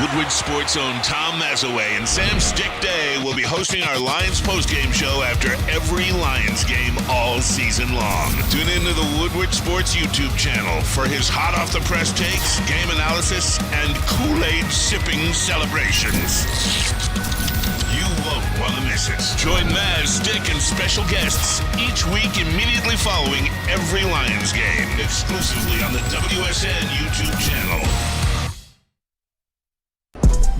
Woodward Sports' own Tom Mazaway and Sam Stick Day will be hosting our Lions postgame show after every Lions game all season long. Tune into the Woodward Sports YouTube channel for his hot-off-the-press takes, game analysis, and Kool-Aid sipping celebrations. You won't want to miss it. Join Maz, Stick, and special guests each week immediately following every Lions game, exclusively on the WSN YouTube channel.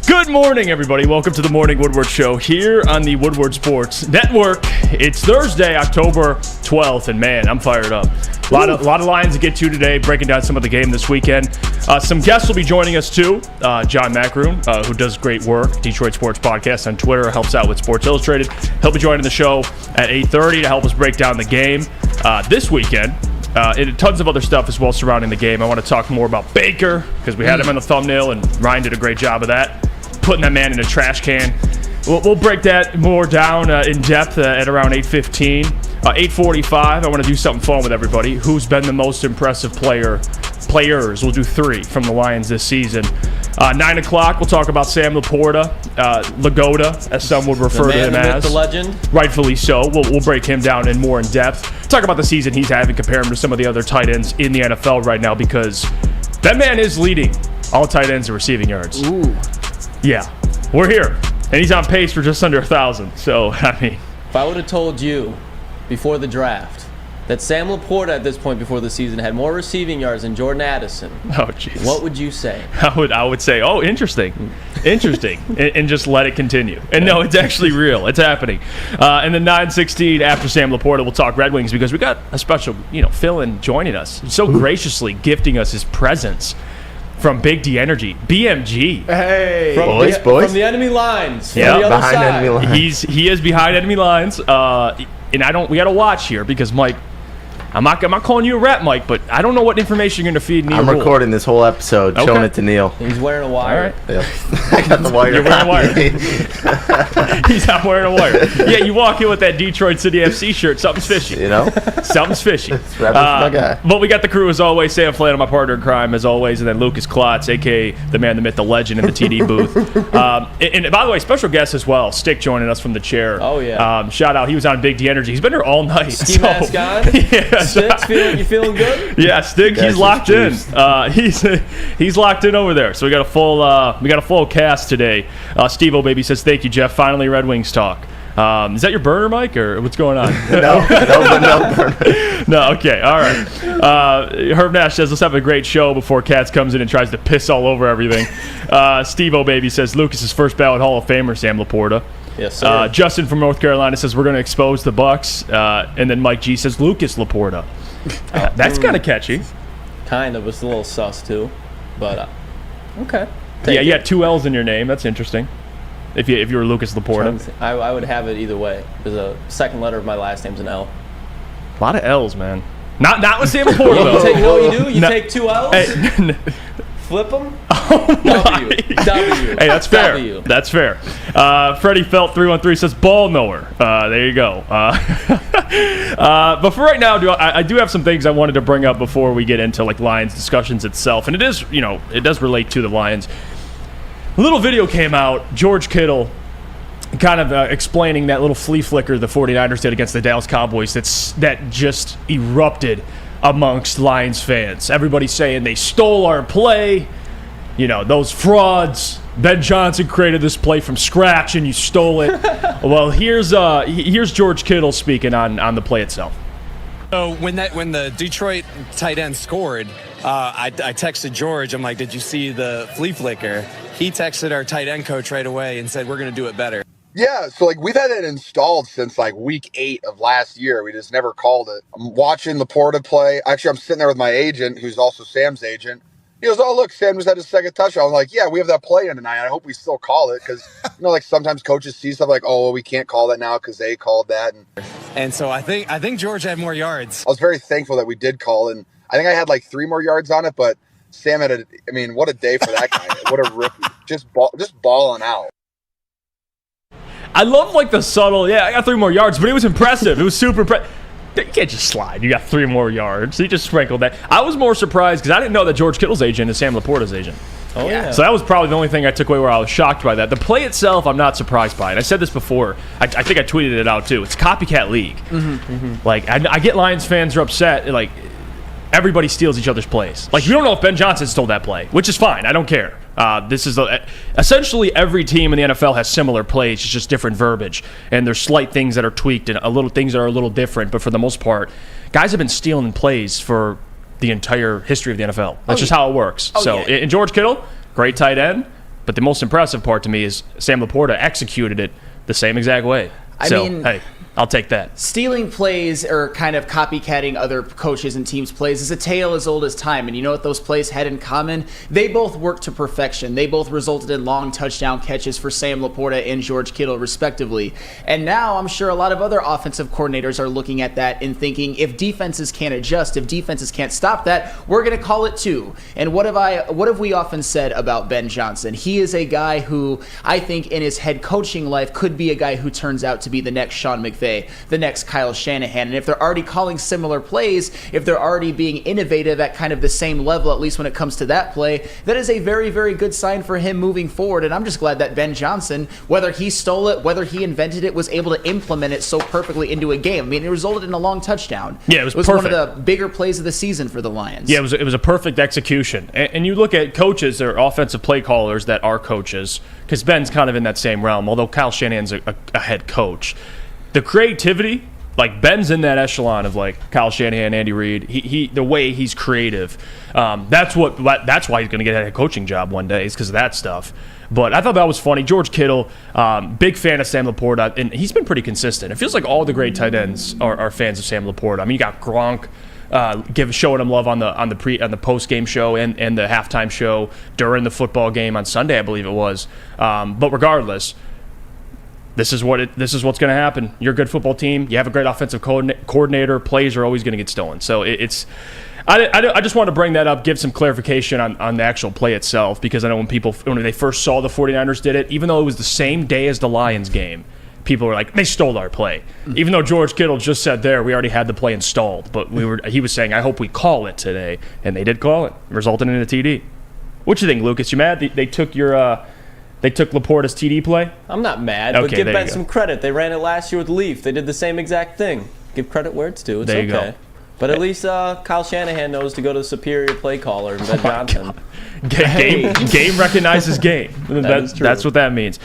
Good morning, everybody. Welcome to the Morning Woodward Show here on the Woodward Sports Network. It's Thursday, October 12th, and man, I'm fired up. A lot of Lions to get to today, breaking down some of the game this weekend. Some guests will be joining us, too. John Macroon, who does great work, Detroit Sports Podcast on Twitter, helps out with Sports Illustrated. He'll be joining the show at 8:30 to help us break down the game this weekend. And tons of other stuff as well surrounding the game. I want to talk more about Baker, because we had him in the thumbnail, and Ryan did a great job of that, putting that man in a trash can. We'll break that more down in depth at around 8:15. 8:45, I want to do something fun with everybody. Who's been the most impressive players? We'll do 3 from the Lions this season. 9 o'clock, we'll talk about Sam Laporta, Lagoda, as some would refer to him as. The legend. Rightfully so. We'll break him down in more in depth. Talk about the season he's having, compare him to some of the other tight ends in the NFL right now, because that man is leading all tight ends in receiving yards. Ooh. Yeah, we're here. And he's on pace for just under 1,000. So, I mean, if I would have told you before the draft that Sam Laporta at this point before the season had more receiving yards than Jordan Addison, oh jeez, what would you say? I would say, oh, interesting, and just let it continue. And no, it's actually real. It's happening. And then 9:16 after Sam Laporta, we'll talk Redwings, because we got a special, fill-in joining us, so graciously gifting us his presence from Big D Energy, BMG. Hey, boys. From the enemy lines. Yeah, from the other behind side. enemy lines. He is behind enemy lines. And we got to watch here, because Mike, I'm not calling you a rat, Mike, but I don't know what information you're going to feed Neil. I'm recording this whole episode, showing it to Neil. He's wearing a wire. All right. Yeah. I got the wire. You're wearing a wire. He's not wearing a wire. Yeah, you walk in with that Detroit City FC shirt, something's fishy. Something's fishy. My guy. But we got the crew as always. Sam Flannel, my partner in crime, as always, and then Lucas Klotz, a.k.a. the man, the myth, the legend in the TD booth. And by the way, special guest as well, Stick joining us from the chair. Oh, yeah. Shout out. He was on Big D Energy. He's been here all night. Ski mask on? Yeah, Stick's you feeling good? Yeah, Stick, he's locked in. He's locked in over there. So we got a full cast today. Steve-O Baby says, thank you, Jeff. Finally, Red Wings talk. Is that your burner mic, or what's going on? No burner. No, okay, all right. Herb Nash says, let's have a great show before Katz comes in and tries to piss all over everything. Steve-O Baby says, Lucas's first ballot Hall of Famer, Sam Laporta. Yes, sir. Justin from North Carolina says, we're going to expose the Bucks. And then Mike G says, Lucas Laporta. That's kind of catchy. Kind of. It's a little sus, too. But, okay. Yeah, you had 2 L's in your name. That's interesting. If you were Lucas Laporta. I would have it either way. There's a second letter of my last name's an L. A lot of L's, man. Not with Sam Laporta, though. You know what you do? You take 2 L's, flip them, W. Hey, that's fair. W. That's fair. Freddie Felt 313 says ball knower. There you go. But for right now, I do have some things I wanted to bring up before we get into like Lions discussions itself, and it does relate to the Lions. A little video came out. George Kittle kind of explaining that little flea flicker the 49ers did against the Dallas Cowboys that just erupted amongst Lions fans. Everybody saying they stole our play. Those frauds. Ben Johnson created this play from scratch and you stole it. Well, here's George Kittle speaking on the play itself. So when the Detroit tight end scored, I texted George. I'm like, did you see the flea flicker? He texted our tight end coach right away and said, we're going to do it better. Yeah, so we've had it installed since week 8 of last year. We just never called it. I'm watching Laporta play. Actually, I'm sitting there with my agent, who's also Sam's agent. He goes, oh, look, Sam just had his second touchdown. I'm like, yeah, we have that play in tonight. I hope we still call it, because, sometimes coaches see stuff like, oh, well, we can't call that now because they called that. And so I think George had more yards. I was very thankful that we did call, and I think I had 3 more yards on it, but Sam had what a day for that guy. What a rookie. Just balling out. I love the subtle, I got 3 more yards, but it was impressive. It was super impressive. You can't just slide. You got 3 more yards. He just sprinkled that. I was more surprised because I didn't know that George Kittle's agent is Sam Laporta's agent. Oh, yeah. So that was probably the only thing I took away where I was shocked by that. The play itself, I'm not surprised by it. I said this before. I think I tweeted it out too. It's a copycat league. Like, I get Lions fans are upset. Like, everybody steals each other's plays. Like, we don't know if Ben Johnson stole that play, which is fine. I don't care. This is essentially every team in the NFL has similar plays. It's just different verbiage, and there's slight things that are tweaked and things that are a little different. But for the most part, guys have been stealing plays for the entire history of the NFL. That's just how it works. And George Kittle, great tight end, but the most impressive part to me is Sam Laporta executed it the same exact way. I mean, hey, I'll take that. Stealing plays or kind of copycatting other coaches and teams' plays is a tale as old as time. And you know what those plays had in common? They both worked to perfection. They both resulted in long touchdown catches for Sam Laporta and George Kittle, respectively. And now I'm sure a lot of other offensive coordinators are looking at that and thinking, if defenses can't adjust, if defenses can't stop that, we're going to call it too. And what have we often said about Ben Johnson? He is a guy who I think in his head coaching life could be a guy who turns out to be the next Sean McVay, the next Kyle Shanahan. And if they're already calling similar plays, if they're already being innovative at kind of the same level, at least when it comes to that play, that is a very, very good sign for him moving forward. And I'm just glad that Ben Johnson, whether he stole it, whether he invented it, was able to implement it so perfectly into a game. I mean, it resulted in a long touchdown. Yeah, it was perfect. One of the bigger plays of the season for the Lions. Yeah, it was a perfect execution. And you look at coaches or offensive play callers that are coaches, because Ben's kind of in that same realm, although Kyle Shanahan's a head coach. The creativity, like Ben's in that echelon of like Kyle Shanahan, Andy Reid. He the way he's creative, that's why he's going to get a head coaching job one day, is because of that stuff. But I thought that was funny. George Kittle, big fan of Sam Laporta, and he's been pretty consistent. It feels like all the great tight ends are fans of Sam Laporta. I mean, you got Gronk showing him love on the post game show and the halftime show during the football game on Sunday, I believe it was. But regardless, this is what's going to happen. You're a good football team. You have a great offensive coordinator. Plays are always going to get stolen. So I just want to bring that up, give some clarification on the actual play itself, because I know when they first saw the 49ers did it, even though it was the same day as the Lions game, people were like, they stole our play. Even though George Kittle just said we already had the play installed. But he was saying, I hope we call it today. And they did call it, resulting in a TD. What you think, Lucas? You mad? They took Laporta's TD play? I'm not mad, but give Ben some credit. They ran it last year with Leaf. They did the same exact thing. Give credit where it's due. It's okay. Go. But at least Kyle Shanahan knows to go to the superior play caller, Ben Johnson. Game recognizes game. That's what that means.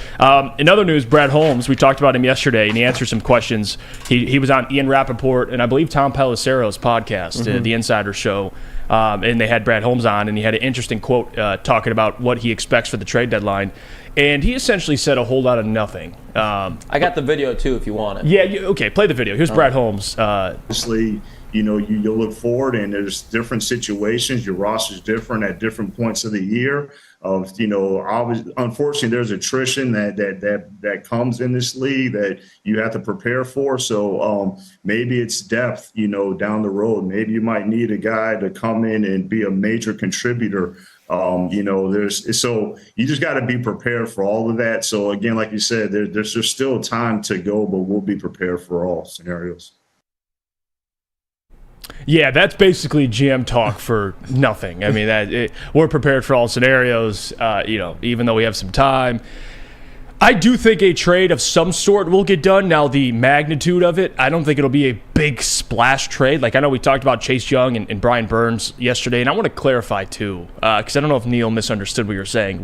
In other news, Brad Holmes, we talked about him yesterday, and he answered some questions. He was on Ian Rappaport and I believe Tom Pelissero's podcast, The Insider Show, and they had Brad Holmes on, and he had an interesting quote talking about what he expects for the trade deadline. And he essentially said a whole lot of nothing. I got the video, too, if you want it. Yeah, okay, play the video. Here's Brad Holmes. Obviously, you'll look forward, and there's different situations. Your roster's different at different points of the year. Unfortunately, there's attrition that comes in this league that you have to prepare for. So maybe it's depth, down the road. Maybe you might need a guy to come in and be a major contributor. So you just got to be prepared for all of that. So again, like you said, there's still time to go, but we'll be prepared for all scenarios. Yeah, that's basically GM talk for nothing. I mean, we're prepared for all scenarios, even though we have some time. I do think a trade of some sort will get done. Now, the magnitude of it, I don't think it'll be a big splash trade. Like, I know we talked about Chase Young and Brian Burns yesterday, and I want to clarify, too, because I don't know if Neil misunderstood what you're saying.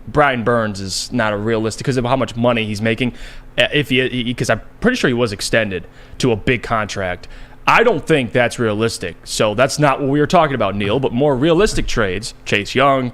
Brian Burns is not a realistic, because of how much money he's making, because I'm pretty sure he was extended to a big contract. I don't think that's realistic. So that's not what we were talking about, Neil, but more realistic trades. Chase Young,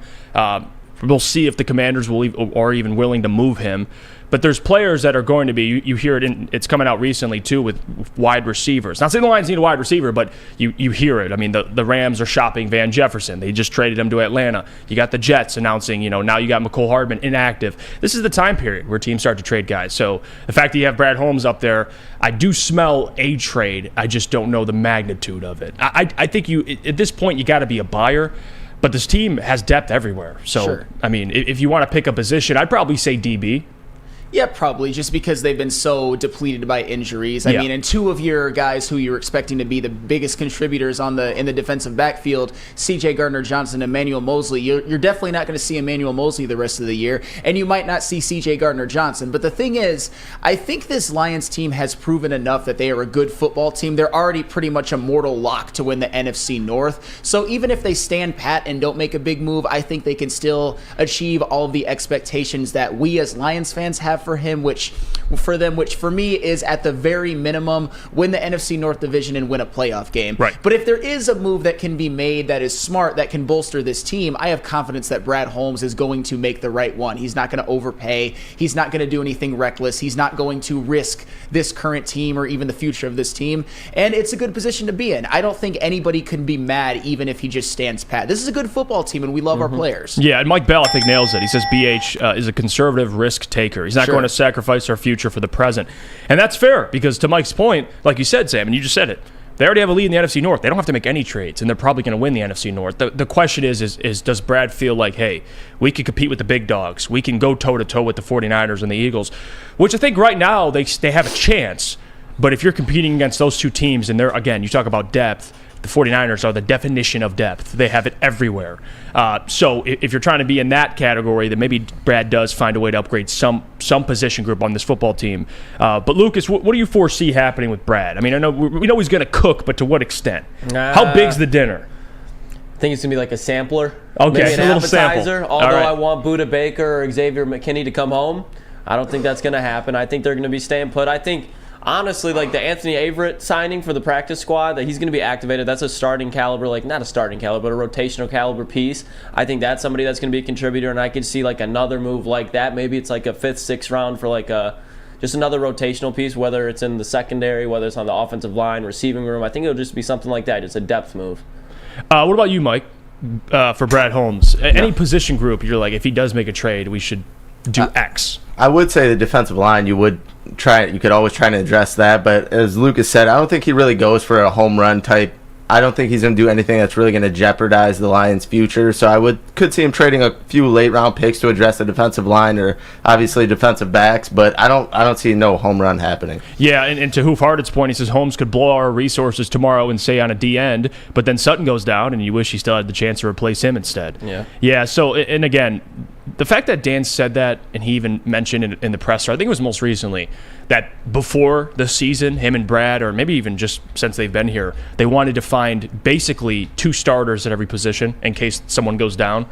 we'll see if the Commanders are even willing to move him. But there's players that are going to be, you hear it, it's coming out recently too with wide receivers. Not saying the Lions need a wide receiver, but you hear it. I mean, the Rams are shopping Van Jefferson. They just traded him to Atlanta. You got the Jets announcing, now you got McCole Hardman inactive. This is the time period where teams start to trade guys. So the fact that you have Brad Holmes up there, I do smell a trade. I just don't know the magnitude of it. I think at this point, you got to be a buyer. But this team has depth everywhere. So, sure. I mean, if you want to pick a position, I'd probably say DB. Yeah, probably, just because they've been so depleted by injuries. I mean, and two of your guys who you're expecting to be the biggest contributors in the defensive backfield, C.J. Gardner-Johnson and Emmanuel Mosley, you're definitely not going to see Emmanuel Mosley the rest of the year, and you might not see C.J. Gardner-Johnson. But the thing is, I think this Lions team has proven enough that they are a good football team. They're already pretty much a mortal lock to win the NFC North. So even if they stand pat and don't make a big move, I think they can still achieve all of the expectations that we as Lions fans have for him, which for me is at the very minimum win the NFC North division and win a playoff game. Right. But if there is a move that can be made that is smart, that can bolster this team, I have confidence that Brad Holmes is going to make the right one. He's not going to overpay. He's not going to do anything reckless. He's not going to risk this current team or even the future of this team. And it's a good position to be in. I don't think anybody can be mad even if he just stands pat. This is a good football team and we love our players. Yeah, and Mike Bell, I think, nails it. He says BH is a conservative risk taker. He's not going to sacrifice our future for the present. And that's fair because to Mike's point, like you said, Sam, and you just said it, they already have a lead in the NFC North. They don't have to make any trades, and they're probably going to win the NFC North. The question is does Brad feel like, hey, we can compete with the big dogs. We can go toe-to-toe with the 49ers and the Eagles, which I think right now they have a chance. But if you're competing against those two teams, and they're, again, you talk about depth, the 49ers are the definition of depth. They have it everywhere. So if you're trying to be in that category, then maybe Brad does find a way to upgrade some position group on this football team. But Lucas, what do you foresee happening with Brad? I mean, I know we know he's going to cook, but to what extent? How big's the dinner? I think it's going to be like a sampler. Okay, maybe an a little appetizer. sample. Although right. I want Budda Baker or Xavier McKinney to come home, I don't think that's going to happen. I think they're going to be staying put. I think honestly, like the Anthony Averett signing for the practice squad, that he's going to be activated. That's a starting caliber, like not a starting caliber, but a rotational caliber piece. I think that's somebody that's going to be a contributor, and I could see like another move like that. Maybe it's like a 5th, 6th round for like just another rotational piece, whether it's in the secondary, whether it's on the offensive line, receiving room. I think it'll just be something like that. It's a depth move. What about you, Mike, for Brad Holmes? Any position group, you're like, if he does make a trade, we should do X. I would say the defensive line, you could always try to address that, but as Lucas said, I don't think he really goes for a home run type. I don't think he's going to do anything that's really going to jeopardize the Lions' future, so I could see him trading a few late-round picks to address the defensive line or obviously defensive backs, but I don't see no home run happening. Yeah, and to Hoof Hardit's point, he says Holmes could blow our resources tomorrow and say on a D end, but then Sutton goes down, and you wish he still had the chance to replace him instead. Yeah, so, and again, the fact that Dan said that, and he even mentioned in the presser, I think it was most recently, that before the season, him and Brad, or maybe even just since they've been here, they wanted to find basically 2 starters at every position in case someone goes down.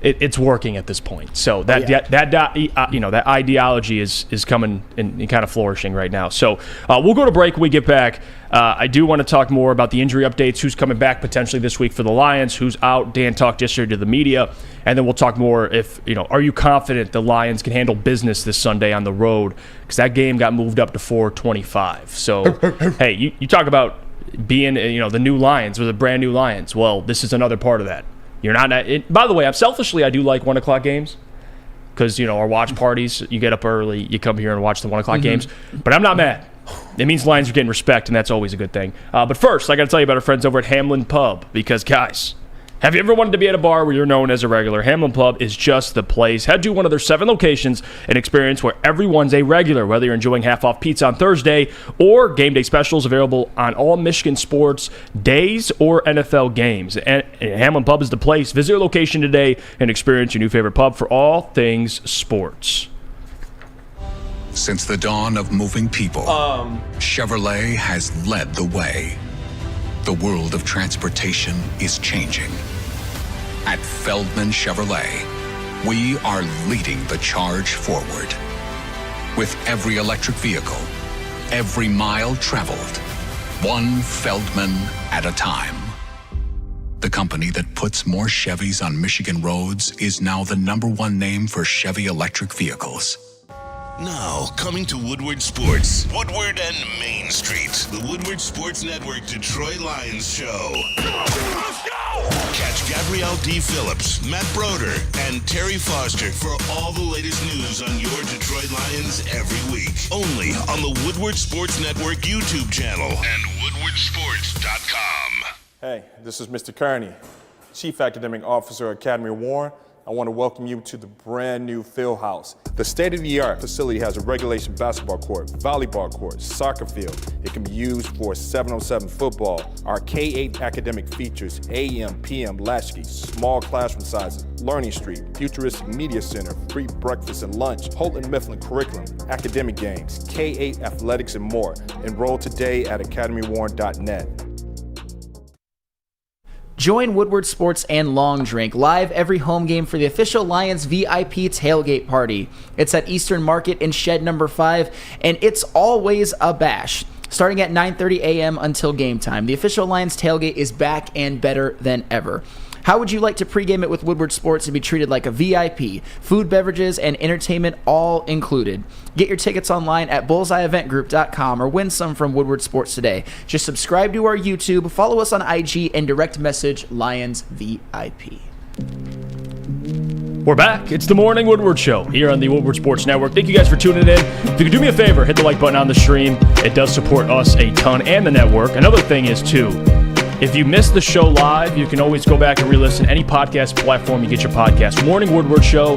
It's working at this point. So that ideology is coming and kind of flourishing right now. So we'll go to break when we get back. I do want to talk more about the injury updates, who's coming back potentially this week for the Lions, who's out. Dan talked yesterday to the media, and then we'll talk more are you confident the Lions can handle business this Sunday on the road? Because that game got moved up to 4:25. So, hey, you talk about being the new Lions or the brand new Lions. Well, this is another part of that. You're not. By the way, selfishly, I do like 1 o'clock games because our watch parties. You get up early, you come here and watch the 1 o'clock games. But I'm not mad. It means Lions are getting respect, and that's always a good thing. But first, I got to tell you about our friends over at Hamlin Pub because, guys, have you ever wanted to be at a bar where you're known as a regular? Hamlin Pub is just the place. Head to one of their 7 locations and experience where everyone's a regular, whether you're enjoying half-off pizza on Thursday or game day specials available on all Michigan sports days or NFL games. And Hamlin Pub is the place. Visit your location today and experience your new favorite pub for all things sports. Since the dawn of moving people, Chevrolet has led the way. The world of transportation is changing. At Feldman Chevrolet, we are leading the charge forward. With every electric vehicle, every mile traveled, one Feldman at a time. The company that puts more Chevys on Michigan roads is now the #1 name for Chevy electric vehicles. Now, coming to Woodward Sports, Woodward and Main Street, the Woodward Sports Network Detroit Lions show. Let's go! Catch Gabrielle D. Phillips, Matt Broder, and Terry Foster for all the latest news on your Detroit Lions every week. Only on the Woodward Sports Network YouTube channel and woodwardsports.com. Hey, this is Mr. Kearney, Chief Academic Officer, Academy of Warren, I want to welcome you to the brand new Field House. The state-of-the-art facility has a regulation basketball court, volleyball court, soccer field. It can be used for 7-on-7 football. Our K-8 academic features AM, PM, latchkey, small classroom sizes, Learning Street, futuristic media center, free breakfast and lunch, Houghton Mifflin curriculum, academic games, K-8 athletics, and more. Enroll today at academywarren.net. Join Woodward Sports and Long Drink live every home game for the official Lions VIP tailgate party. It's at Eastern Market in shed number 5, and it's always a bash. Starting at 9:30 a.m. until game time, the official Lions tailgate is back and better than ever. How would you like to pregame it with Woodward Sports and be treated like a VIP? Food, beverages, and entertainment all included. Get your tickets online at bullseyeeventgroup.com or win some from Woodward Sports today. Just subscribe to our YouTube, follow us on IG, and direct message Lions VIP. We're back. It's the Morning Woodward Show here on the Woodward Sports Network. Thank you guys for tuning in. If you could do me a favor, hit the like button on the stream. It does support us a ton and the network. Another thing is, too, if you missed the show live, you can always go back and re-listen any podcast platform you get your podcast. Morning Woodward Show.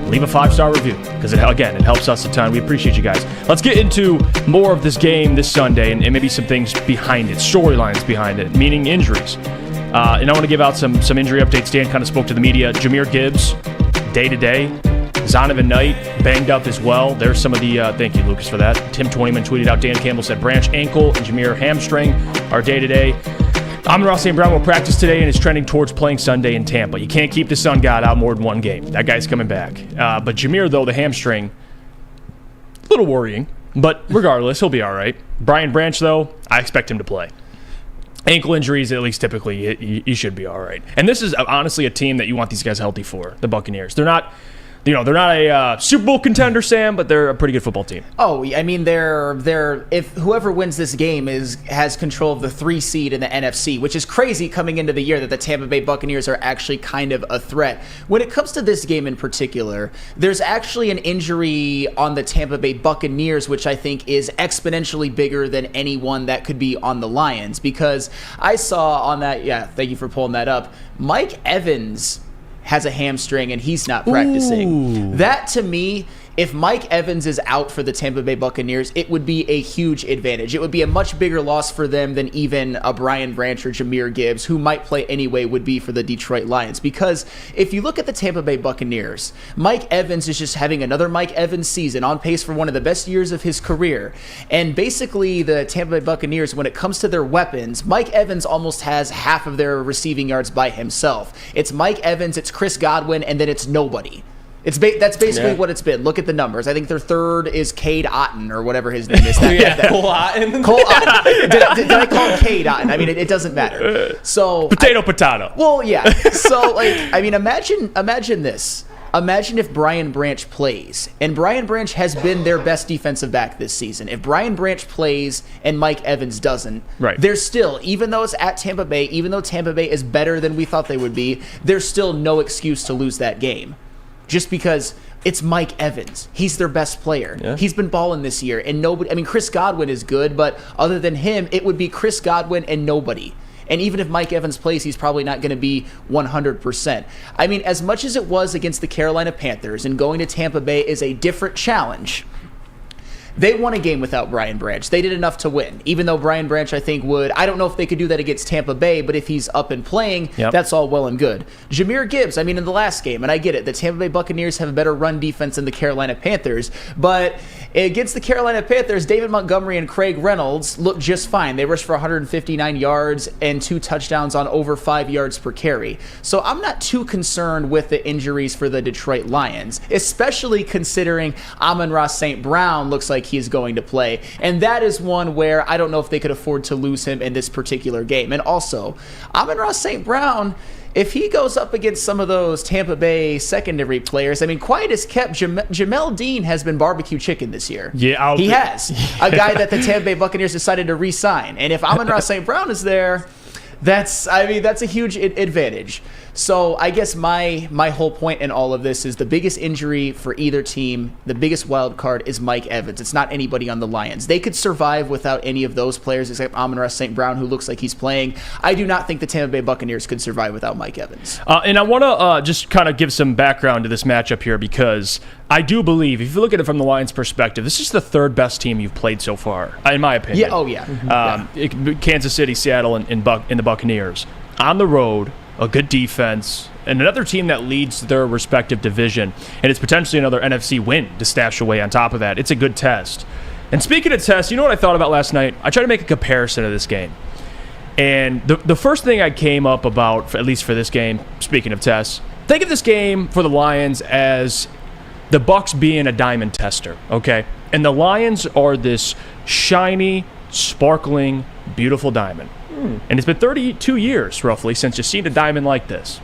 Leave a 5-star review because, it helps us a ton. We appreciate you guys. Let's get into more of this game this Sunday and maybe some things behind it, storylines behind it, meaning injuries. And I want to give out some injury updates. Dan kind of spoke to the media. Jahmyr Gibbs, day-to-day. Zonovan Knight, banged up as well. There's some of the, thank you, Lucas, for that. Tim Twentyman tweeted out, Dan Campbell said branch ankle and Jahmyr hamstring are day-to-day. Amon-Ra St. Brown will practice today and is trending towards playing Sunday in Tampa. You can't keep the Sun God out more than one game. That guy's coming back. But Jahmyr, though, the hamstring, a little worrying. But regardless, he'll be all right. Brian Branch, though, I expect him to play. Ankle injuries, at least typically, he should be all right. And this is honestly a team that you want these guys healthy for, the Buccaneers. They're not a Super Bowl contender, Sam, but they're a pretty good football team. Oh, I mean, they're if whoever wins this game has control of the 3 seed in the NFC, which is crazy coming into the year that the Tampa Bay Buccaneers are actually kind of a threat. When it comes to this game in particular, there's actually an injury on the Tampa Bay Buccaneers, which I think is exponentially bigger than any one that could be on the Lions, because I saw on that, thank you for pulling that up, Mike Evans has a hamstring and he's not practicing. Ooh. That, to me, if Mike Evans is out for the Tampa Bay Buccaneers, it would be a huge advantage. It would be a much bigger loss for them than even a Brian Branch or Jahmyr Gibbs, who might play anyway, would be for the Detroit Lions. Because if you look at the Tampa Bay Buccaneers, Mike Evans is just having another Mike Evans season, on pace for one of the best years of his career. And basically, the Tampa Bay Buccaneers, when it comes to their weapons, Mike Evans almost has half of their receiving yards by himself. It's Mike Evans, it's Chris Godwin, and then it's nobody. That's basically what it's been. Look at the numbers. I think their third is Cade Otton or whatever his name is. Cole Otton. Cole Otton. Did I call him Cade Otton? I mean, it doesn't matter. So potato. Well, yeah. So imagine this. Imagine if Brian Branch plays, and Brian Branch has been their best defensive back this season. If Brian Branch plays and Mike Evans doesn't, right, there's still, even though it's at Tampa Bay, even though Tampa Bay is better than we thought they would be, there's still no excuse to lose that game. Just because it's Mike Evans. He's their best player. Yeah. He's been balling this year. And nobody, I mean, Chris Godwin is good, but other than him, it would be Chris Godwin and nobody. And even if Mike Evans plays, he's probably not going to be 100%. I mean, as much as it was against the Carolina Panthers, and going to Tampa Bay is a different challenge, they won a game without Brian Branch. They did enough to win, even though Brian Branch, I think, I don't know if they could do that against Tampa Bay, but if he's up and playing, that's all well and good. Jahmyr Gibbs, I mean, in the last game, and I get it, the Tampa Bay Buccaneers have a better run defense than the Carolina Panthers, but against the Carolina Panthers, David Montgomery and Craig Reynolds looked just fine. They rushed for 159 yards and 2 touchdowns on over 5 yards per carry. So I'm not too concerned with the injuries for the Detroit Lions, especially considering Amon-Ra St. Brown looks like he is going to play. And that is one where I don't know if they could afford to lose him in this particular game. And also, Amon-Ra St. Brown, if he goes up against some of those Tampa Bay secondary players, I mean, quiet as kept, Jamel Dean has been barbecue chicken this year. Yeah, he has. A guy that the Tampa Bay Buccaneers decided to re-sign. And if Amon-Ra St. Brown is there, that's a huge advantage. So I guess my whole point in all of this is the biggest injury for either team, the biggest wild card is Mike Evans. It's not anybody on the Lions. They could survive without any of those players except Amon-Ra St. Brown, who looks like he's playing. I do not think the Tampa Bay Buccaneers could survive without Mike Evans. And I want to just kind of give some background to this matchup here, because I do believe, if you look at it from the Lions' perspective, this is the third best team you've played so far, in my opinion. Yeah. Oh, yeah. Kansas City, Seattle, and the Buccaneers. On the road, a good defense, and another team that leads their respective division, and it's potentially another NFC win to stash away on top of that. It's a good test. And speaking of tests, you know what I thought about last night? I tried to make a comparison of this game. And the first thing I came up about, at least for this game, speaking of tests, think of this game for the Lions as the Bucs being a diamond tester, okay? And the Lions are this shiny, sparkling, beautiful diamond. And it's been 32 years, roughly, since you've seen a diamond like this.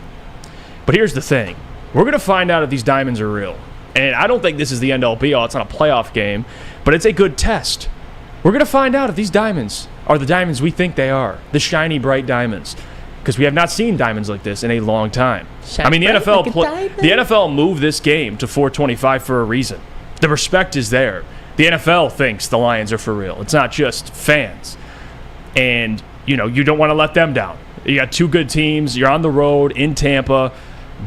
But here's the thing. We're going to find out if these diamonds are real. And I don't think this is the end-all be-all. It's not a playoff game, but it's a good test. We're going to find out if these diamonds are the diamonds we think they are, the shiny, bright diamonds, because we have not seen diamonds like this in a long time. I mean, the NFL moved this game to 425 for a reason. The respect is there. The NFL thinks the Lions are for real. It's not just fans. And you don't want to let them down. You got two good teams. You're on the road in Tampa.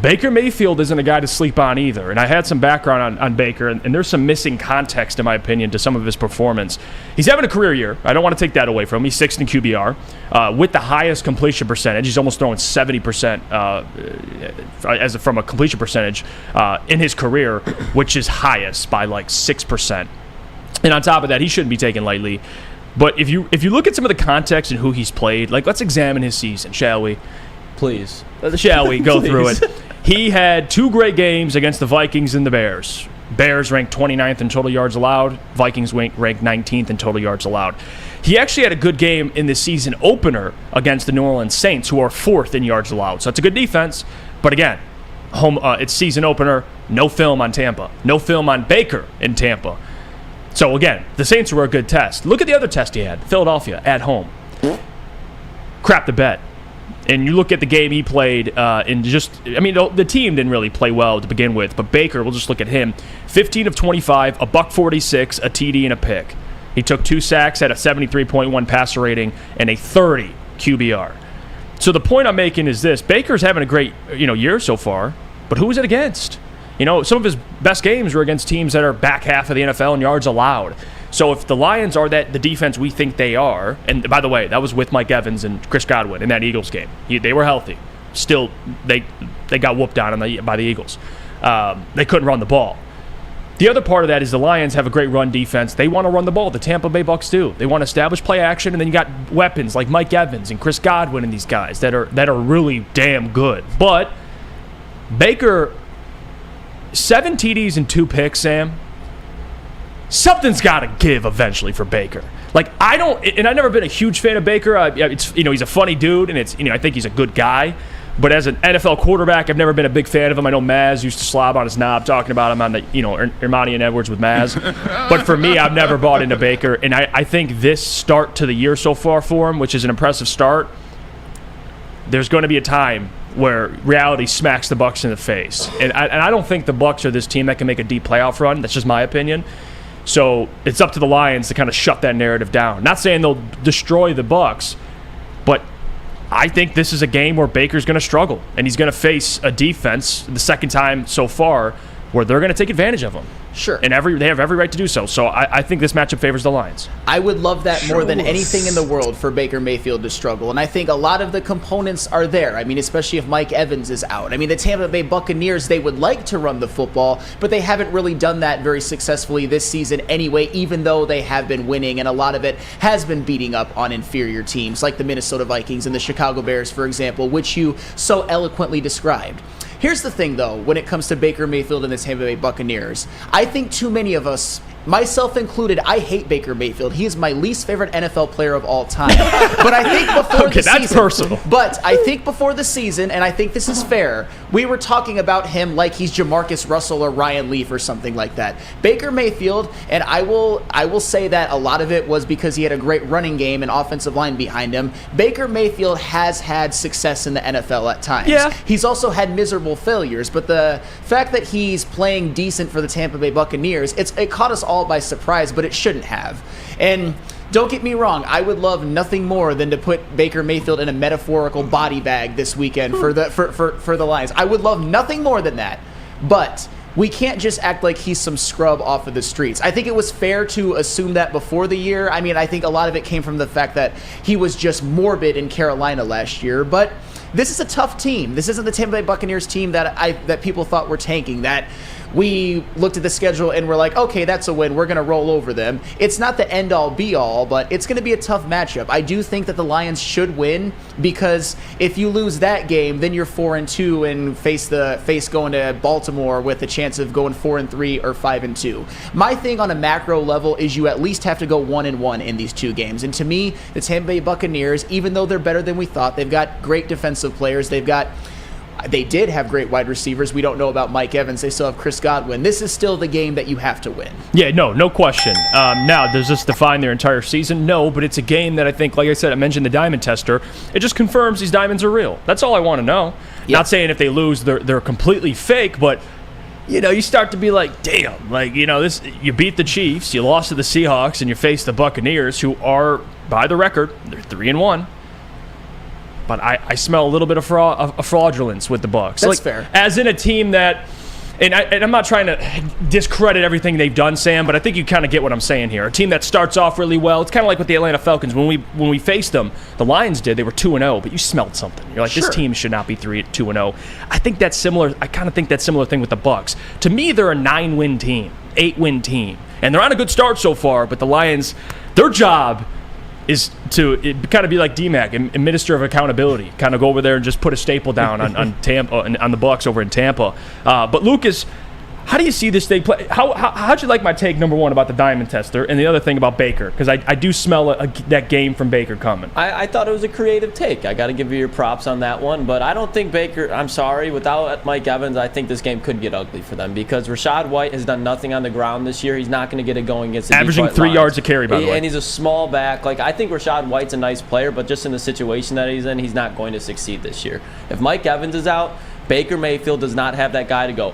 Baker Mayfield isn't a guy to sleep on either. And I had some background on Baker, and there's some missing context, in my opinion, to some of his performance. He's having a career year. I don't want to take that away from him. He's 6th in QBR with the highest completion percentage. He's almost throwing 70% from a completion percentage in his career, which is highest by like 6%. And on top of that, he shouldn't be taken lightly. But if you look at some of the context and who he's played, like, let's examine his season, shall we? Please. Shall we go through it? He had 2 great games against the Vikings and the Bears. Bears ranked 29th in total yards allowed. Vikings ranked 19th in total yards allowed. He actually had a good game in the season opener against the New Orleans Saints, who are 4th in yards allowed. So it's a good defense. But again, it's season opener, no film on Tampa. No film on Baker in Tampa. So again, the Saints were a good test. Look at the other test he had. Philadelphia at home. Crap the bed. And you look at the game he played the team didn't really play well to begin with, but Baker, we'll just look at him. 15 of 25, a $146, a TD, and a pick. He took 2 sacks, had a 73.1 passer rating, and a 30 QBR. So the point I'm making is this. Baker's having a great year so far, but who is it against? Some of his best games were against teams that are back half of the NFL in yards allowed. So if the Lions are the defense we think they are, and by the way, that was with Mike Evans and Chris Godwin in that Eagles game. They were healthy. Still, they got whooped down by the Eagles. They couldn't run the ball. The other part of that is the Lions have a great run defense. They want to run the ball. The Tampa Bay Bucs do. They want to establish play action, and then you got weapons like Mike Evans and Chris Godwin and these guys that are really damn good. But Baker, 7 TDs and 2 picks, Sam. Something's got to give eventually for Baker. Like, I've never been a huge fan of Baker. He's a funny dude, and I think he's a good guy. But as an NFL quarterback, I've never been a big fan of him. I know Maz used to slob on his knob talking about him on the, Ermanni and Edwards with Maz. But for me, I've never bought into Baker. And I think this start to the year so far for him, which is an impressive start, there's going to be a time where reality smacks the Bucs in the face. And I don't think the Bucs are this team that can make a deep playoff run. That's just my opinion. So it's up to the Lions to kind of shut that narrative down. Not saying they'll destroy the Bucs, but I think this is a game where Baker's going to struggle, and he's going to face a defense the second time so far where they're going to take advantage of him. Sure. And they have every right to do so. So I think this matchup favors the Lions. I would love that more than anything in the world for Baker Mayfield to struggle. And I think a lot of the components are there. I mean, especially if Mike Evans is out. I mean, the Tampa Bay Buccaneers, they would like to run the football, but they haven't really done that very successfully this season anyway, even though they have been winning. And a lot of it has been beating up on inferior teams like the Minnesota Vikings and the Chicago Bears, for example, which you so eloquently described. Here's the thing, though, when it comes to Baker Mayfield and the Tampa Bay Buccaneers. I think too many of us myself included, I hate Baker Mayfield. He is my least favorite NFL player of all time. But I think before the season, that's personal. But I think before the season, and I think this is fair, we were talking about him like he's Jamarcus Russell or Ryan Leaf or something like that. Baker Mayfield, and I will say that a lot of it was because he had a great running game and offensive line behind him. Baker Mayfield has had success in the NFL at times. Yeah. He's also had miserable failures, but the fact that he's playing decent for the Tampa Bay Buccaneers, it caught us all by surprise, but it shouldn't have. And don't get me wrong, I would love nothing more than to put Baker Mayfield in a metaphorical body bag this weekend for the Lions. I would love nothing more than that. But we can't just act like he's some scrub off of the streets. I think it was fair to assume that before the year. I mean, I think a lot of it came from the fact that he was just morbid in Carolina last year, but this is a tough team. This isn't the Tampa Bay Buccaneers team that people thought were tanking, that we looked at the schedule and we're like, okay, that's a win. We're going to roll over them. It's not the end-all, be-all, but it's going to be a tough matchup. I do think that the Lions should win, because if you lose that game, then you're 4-2 and face going to Baltimore with a chance of going 4-3 or 5-2. My thing on a macro level is you at least have to go 1-1 in these two games. And to me, the Tampa Bay Buccaneers, even though they're better than we thought, they've got great defensive players. They did have great wide receivers. We don't know about Mike Evans. They still have Chris Godwin. This is still the game that you have to win. Yeah, no question. Now, does this define their entire season? No, but it's a game that I think, like I said, I mentioned the diamond tester. It just confirms these diamonds are real. That's all I want to know. Yep. Not saying if they lose, they're completely fake, but you start to be like, damn, this. You beat the Chiefs, you lost to the Seahawks, and you face the Buccaneers, who are, by the record, they're 3-1. But I smell a little bit of fraudulence with the Bucs. That's fair. As in a team that, and I'm not trying to discredit everything they've done, Sam, but I think you kind of get what I'm saying here. A team that starts off really well. It's kind of like with the Atlanta Falcons. When we faced them, the Lions did. They were 2-0, but you smelled something. You're like, sure, this team should not be 2-0. I think that's similar. I kind of think that similar thing with the Bucs. To me, they're a 9-win team, 8-win team, and they're on a good start so far. But the Lions, their job is to kind of be like D-Mac, a minister of accountability, kind of go over there and just put a staple down on Tampa, on the Bucs over in Tampa. But Lucas, how do you see this thing play? How'd you like my take, number one, about the diamond tester, and the other thing about Baker? Because I do smell that game from Baker coming. I thought it was a creative take. I got to give you your props on that one. But I don't think Baker, I'm sorry, without Mike Evans, I think this game could get ugly for them, because Rachaad White has done nothing on the ground this year. He's not going to get it going against the averaging Detroit 3 Lions. yards a carry, by the way. And he's a small back. I think Rachaad White's a nice player, but just in the situation that he's in, he's not going to succeed this year. If Mike Evans is out, Baker Mayfield does not have that guy to go,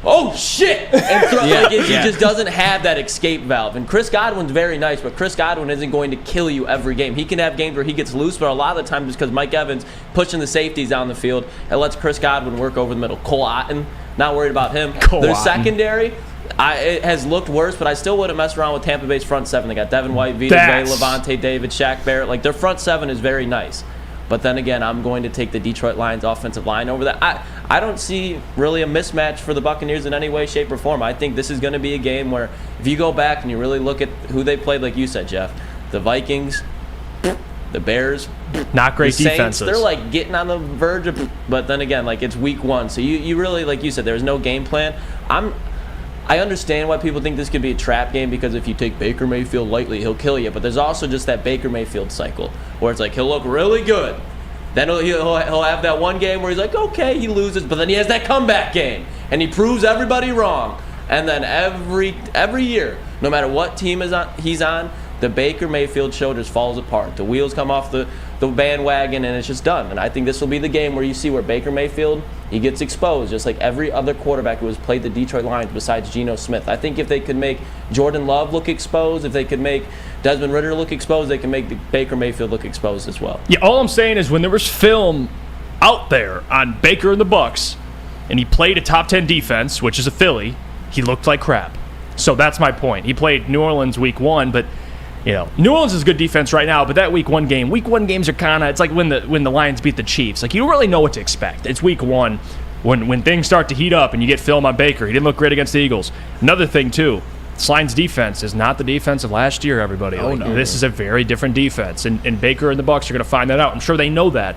oh shit! And he just doesn't have that escape valve. And Chris Godwin's very nice, but Chris Godwin isn't going to kill you every game. He can have games where he gets loose, but a lot of the time, just because Mike Evans pushing the safeties down the field, it lets Chris Godwin work over the middle. Cole Otton, not worried about him. Their secondary, it has looked worse, but I still wouldn't mess around with Tampa Bay's front seven. They got Devin White, Vita Vea, Levante David, Shaq Barrett. Their front seven is very nice. But then again, I'm going to take the Detroit Lions offensive line over that. I don't see really a mismatch for the Buccaneers in any way, shape, or form. I think this is going to be a game where if you go back and you really look at who they played, like you said, Jeff, the Vikings, the Bears, not great the Saints, defenses. they're getting on the verge of, but then again, it's week one. So you really, like you said, there's no game plan. I understand why people think this could be a trap game, because if you take Baker Mayfield lightly, he'll kill you. But there's also just that Baker Mayfield cycle where it's he'll look really good. Then he'll have that one game where he's okay, he loses, but then he has that comeback game and he proves everybody wrong. And then every year, no matter what team he's on, the Baker Mayfield show just falls apart. The wheels come off the bandwagon and it's just done. And I think this will be the game where you see where Baker Mayfield, he gets exposed, just like every other quarterback who has played the Detroit Lions besides Geno Smith. I think if they could make Jordan Love look exposed, if they could make Desmond Ridder look exposed, they can make the Baker Mayfield look exposed as well. Yeah, all I'm saying is when there was film out there on Baker and the Bucs, and he played a top 10 defense, which is a Philly, he looked like crap. So that's my point. He played New Orleans week one, but New Orleans is a good defense right now, but that week one games are kind of, it's like when the Lions beat the Chiefs. You don't really know what to expect. It's week one when things start to heat up and you get film on Baker. He didn't look great against the Eagles. Another thing, too, this Lions defense is not the defense of last year, everybody. No. This is a very different defense, and Baker and the Bucs are going to find that out. I'm sure they know that.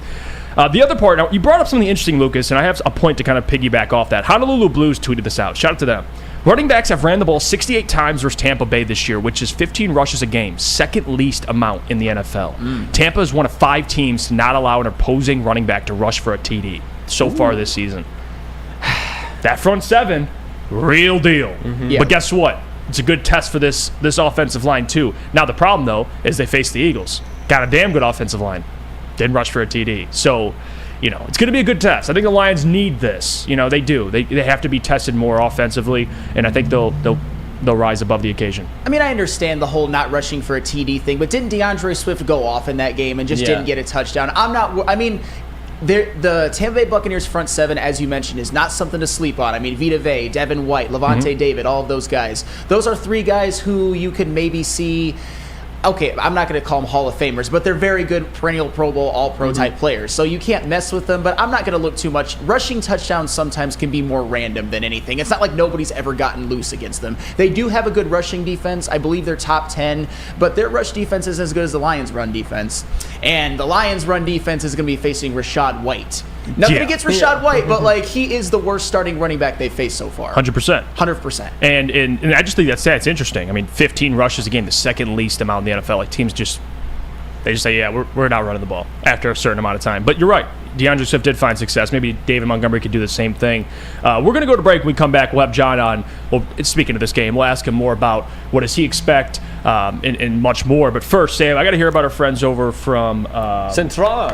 The other part, now, you brought up something interesting, Lucas, and I have a point to kind of piggyback off that. Honolulu Blues tweeted this out. Shout out to them. Running backs have ran the ball 68 times versus Tampa Bay this year, which is 15 rushes a game, second least amount in the NFL. Tampa is one of 5 teams to not allow an opposing running back to rush for a TD so far this season. That front 7, real deal. Yeah. But guess what? It's a good test for this offensive line, too. Now, the problem, though, is they face the Eagles. Got a damn good offensive line. Didn't rush for a TD. So, it's going to be a good test. I think the Lions need this. They do. They have to be tested more offensively, and I think they'll rise above the occasion. I mean, I understand the whole not rushing for a TD thing, but didn't DeAndre Swift go off in that game and just didn't get a touchdown? The Tampa Bay Buccaneers front 7, as you mentioned, is not something to sleep on. I mean, Vita Vea, Devin White, Levante David, all of those guys. Those are 3 guys who you could maybe see. Okay, I'm not going to call them Hall of Famers, but they're very good perennial Pro Bowl, All-Pro type players. So you can't mess with them, but I'm not going to look too much. Rushing touchdowns sometimes can be more random than anything. It's not like nobody's ever gotten loose against them. They do have a good rushing defense. I believe they're top 10, but their rush defense is as good as the Lions' run defense. And the Lions' run defense is going to be facing Rashad White. Nothing against Rashad White, but he is the worst starting running back they've faced so far. 100%. 100%. And I just think that's interesting. I mean, 15 rushes a game, the second least amount in the NFL. Teams just say, yeah, we're not running the ball after a certain amount of time. But you're right. DeAndre Swift did find success. Maybe David Montgomery could do the same thing. We're going to go to break. When we come back, we'll have John on. Well, speaking of this game, we'll ask him more about what does he expect and much more. But first, Sam, I got to hear about our friends over from Cintron,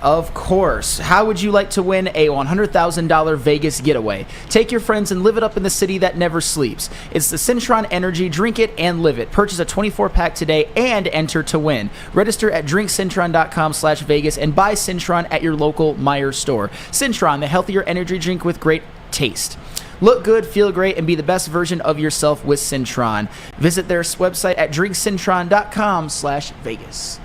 of course. How would you like to win a $100,000 Vegas getaway? Take your friends and live it up in the city that never sleeps. It's the Cintron Energy. Drink it and live it. Purchase a 24-pack today and enter to win. Register at drinkcintron.com/Vegas and buy Cintron at your local Meijer store. Cintron, the healthier energy drink with great taste. Look good, feel great, and be the best version of yourself with Cintron. Visit their website at drinkcintron.com/Vegas.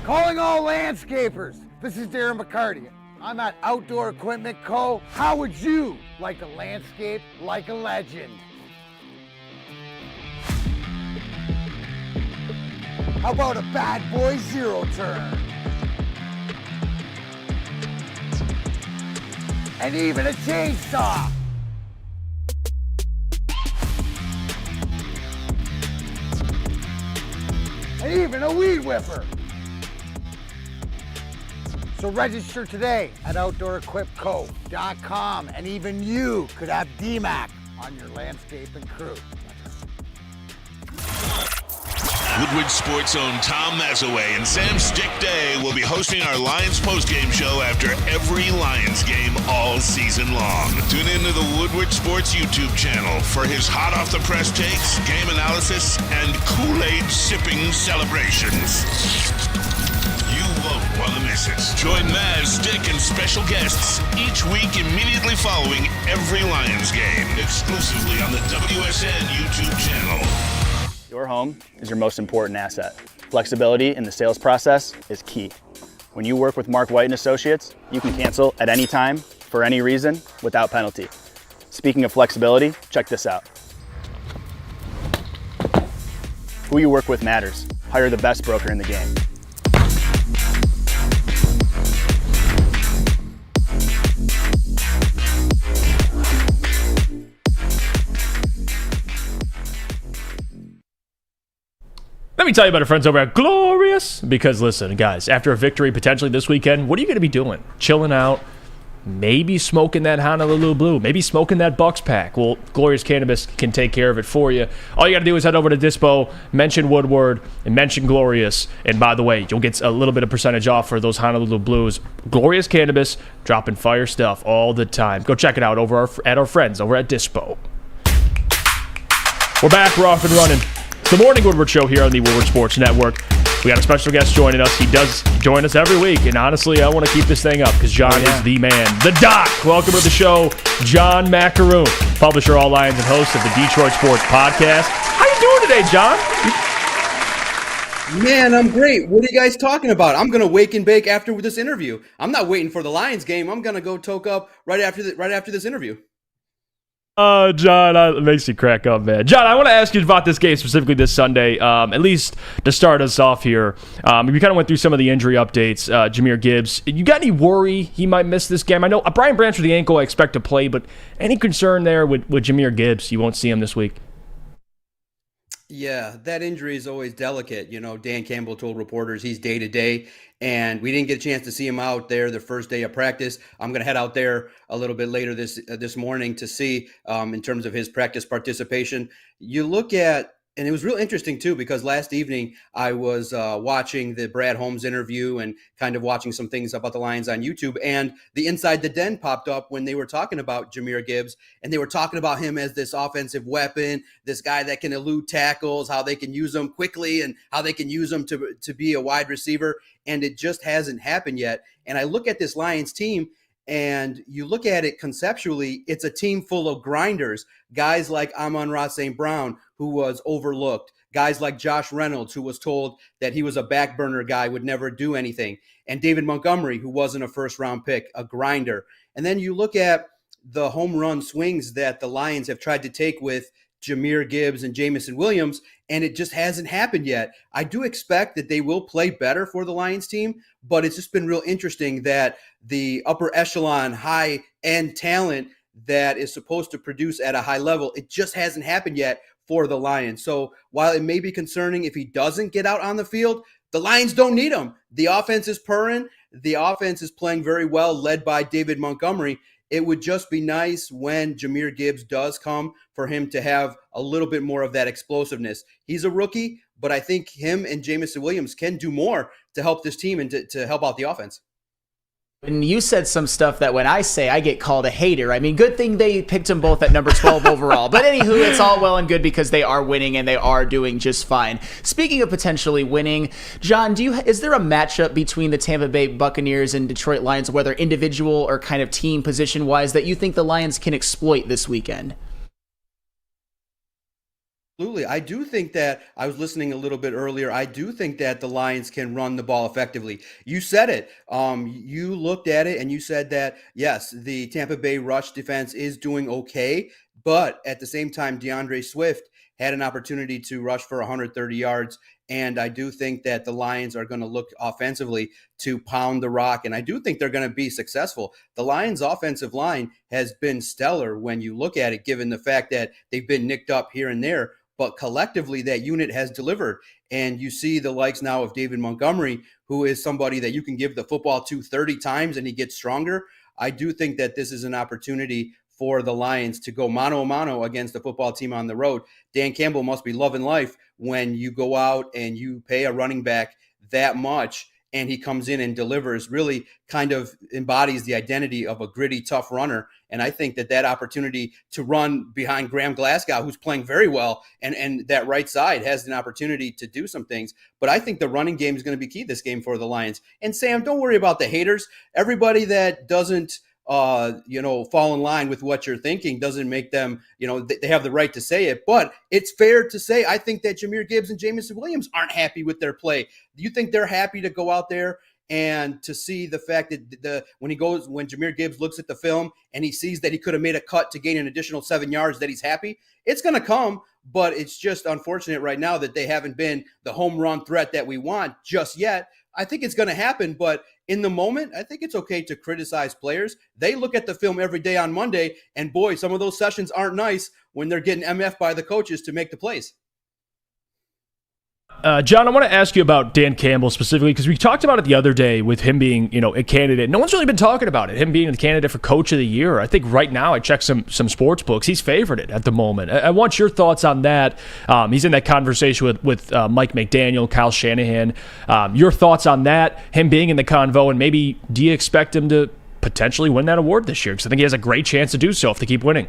Calling all landscapers. This is Darren McCarty. I'm at Outdoor Equipment Co. How would you like to landscape like a legend? How about a bad boy zero turn? And even a chainsaw. And even a weed whipper. So register today at OutdoorEquipCo.com, and even you could have DMAC on your landscaping crew. Woodward Sports' own Tom Mazaway and Sam Stick Day will be hosting our Lions postgame show after every Lions game all season long. Tune into the Woodward Sports YouTube channel for his hot-off-the-press takes, game analysis, and Kool-Aid sipping celebrations. You won't want to miss it. Join Maz, Stick, and special guests each week immediately following every Lions game, exclusively on the WSN YouTube channel. Your home is your most important asset. Flexibility in the sales process is key. When you work with Mark White & Associates, you can cancel at any time, for any reason, without penalty. Speaking of flexibility, check this out. Who you work with matters. Hire the best broker in the game. Let me tell you about our friends over at Glorious. Because listen, guys, after a victory potentially this weekend, what are you going to be doing? Chilling out, maybe smoking that Honolulu Blue, maybe smoking that Bucks pack. Well, Glorious Cannabis can take care of it for you. All you got to do is head over to Dispo, mention Woodward, and mention Glorious. And by the way, you'll get a little bit of percentage off for those Honolulu Blues. Glorious Cannabis, dropping fire stuff all the time. Go check it out over at our friends over at Dispo. We're back. We're off and running. The Morning Woodward Show here on the Woodward Sports Network. We got a special guest joining us. He does join us every week, and honestly, I want to keep this thing up because John is the man. The Doc. Welcome to the show, John Macaroon, publisher, All Lions, and host of the Detroit Sports Podcast. How you doing today, John? Man, I'm great. What are you guys talking about? I'm going to wake and bake after this interview. I'm not waiting for the Lions game. I'm going to go toke up right after this interview. Oh, John, it makes you crack up, man. John, I want to ask you about this game specifically this Sunday, at least to start us off here. We kind of went through some of the injury updates. Jahmyr Gibbs, you got any worry he might miss this game? I know Brian Branch with the ankle I expect to play, but any concern there with Jahmyr Gibbs? You won't see him this week. Yeah, that injury is always delicate. Dan Campbell told reporters he's day to day, and we didn't get a chance to see him out there the first day of practice. I'm going to head out there a little bit later this morning to see in terms of his practice participation. You look at, and it was real interesting too, because last evening I was watching the Brad Holmes interview and kind of watching some things about the Lions on YouTube, and the Inside the Den popped up when they were talking about Jahmyr Gibbs, and they were talking about him as this offensive weapon, this guy that can elude tackles, how they can use him quickly and how they can use him to be a wide receiver, and it just hasn't happened yet. And I look at this Lions team, and you look at it conceptually, it's a team full of grinders, guys like Amon-Ra St. Brown, who was overlooked, guys like Josh Reynolds, who was told that he was a back burner guy, would never do anything, and David Montgomery, who wasn't a first-round pick, a grinder. And then you look at the home run swings that the Lions have tried to take with Jahmyr Gibbs and Jamison Williams, and it just hasn't happened yet. I do expect that they will play better for the Lions team, but it's just been real interesting that the upper echelon, high-end talent that is supposed to produce at a high level, it just hasn't happened yet for the Lions. So while it may be concerning if he doesn't get out on the field, the Lions don't need him. The offense is purring. The offense is playing very well, led by David Montgomery. It would just be nice when Jahmyr Gibbs does come for him to have a little bit more of that explosiveness. He's a rookie, but I think him and Jamison Williams can do more to help this team and to help out the offense. And you said some stuff that when I say I get called a hater, I mean, good thing they picked them both at number 12 overall. But anywho, it's all well and good because they are winning and they are doing just fine. Speaking of potentially winning, John, is there a matchup between the Tampa Bay Buccaneers and Detroit Lions, whether individual or kind of team position-wise, that you think the Lions can exploit this weekend? Absolutely. I do think that, I was listening a little bit earlier, I do think that the Lions can run the ball effectively. You said it. You looked at it and you said that, yes, the Tampa Bay rush defense is doing okay, but at the same time, DeAndre Swift had an opportunity to rush for 130 yards, and I do think that the Lions are going to look offensively to pound the rock, and I do think they're going to be successful. The Lions' offensive line has been stellar when you look at it, given the fact that they've been nicked up here and there, but collectively that unit has delivered. And you see the likes now of David Montgomery, who is somebody that you can give the football to 30 times and he gets stronger. I do think that this is an opportunity for the Lions to go mano a mano against the football team on the road. Dan Campbell must be loving life when you go out and you pay a running back that much and he comes in and delivers, really kind of embodies the identity of a gritty, tough runner. And I think that opportunity to run behind Graham Glasgow, who's playing very well, and that right side has an opportunity to do some things. But I think the running game is going to be key this game for the Lions. And Sam, don't worry about the haters. Everybody that doesn't fall in line with what you're thinking doesn't make them, they have the right to say it, but it's fair to say, I think that Jahmyr Gibbs and Jamison Williams aren't happy with their play. Do you think they're happy to go out there and to see the fact that when Jahmyr Gibbs looks at the film and he sees that he could have made a cut to gain an additional 7 yards, that he's happy? It's going to come, but it's just unfortunate right now that they haven't been the home run threat that we want just yet. I think it's going to happen, but in the moment, I think it's okay to criticize players. They look at the film every day on Monday, and boy, some of those sessions aren't nice when they're getting MF by the coaches to make the plays. John, I want to ask you about Dan Campbell specifically, because we talked about it the other day with him being, a candidate. No one's really been talking about it, him being the candidate for Coach of the Year. I think right now, I checked some sports books, he's favorited at the moment. I want your thoughts on that. He's in that conversation with Mike McDaniel, Kyle Shanahan. Your thoughts on that, him being in the convo, and maybe do you expect him to potentially win that award this year? Because I think he has a great chance to do so if they keep winning.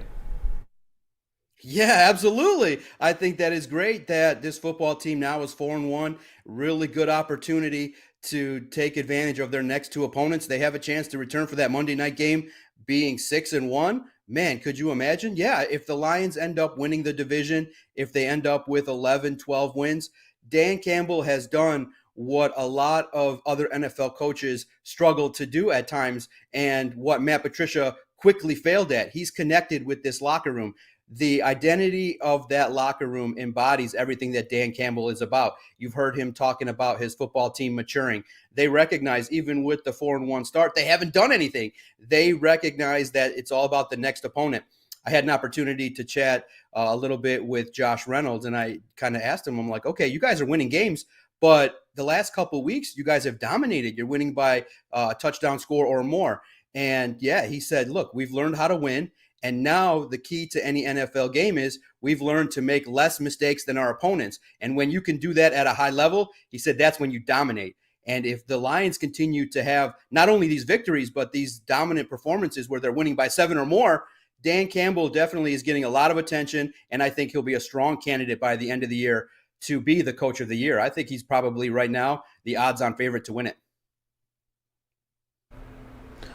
Yeah, absolutely. I think that is great that this football team now is 4-1. Really good opportunity to take advantage of their next two opponents. They have a chance to return for that Monday night game being 6-1. Man, could you imagine? Yeah, if the Lions end up winning the division, if they end up with 11, 12 wins, Dan Campbell has done what a lot of other NFL coaches struggle to do at times, and what Matt Patricia quickly failed at. He's connected with this locker room. The identity of that locker room embodies everything that Dan Campbell is about. You've heard him talking about his football team maturing. They recognize, even with the 4-1 start, they haven't done anything. They recognize that it's all about the next opponent. I had an opportunity to chat a little bit with Josh Reynolds, and I kind of asked him, I'm like, okay, you guys are winning games, but the last couple of weeks, you guys have dominated. You're winning by a touchdown score or more. And yeah, he said, look, we've learned how to win. And now the key to any NFL game is we've learned to make less mistakes than our opponents. And when you can do that at a high level, he said, that's when you dominate. And if the Lions continue to have not only these victories, but these dominant performances where they're winning by 7 or more, Dan Campbell definitely is getting a lot of attention. And I think he'll be a strong candidate by the end of the year to be the coach of the year. I think he's probably right now the odds-on favorite to win it.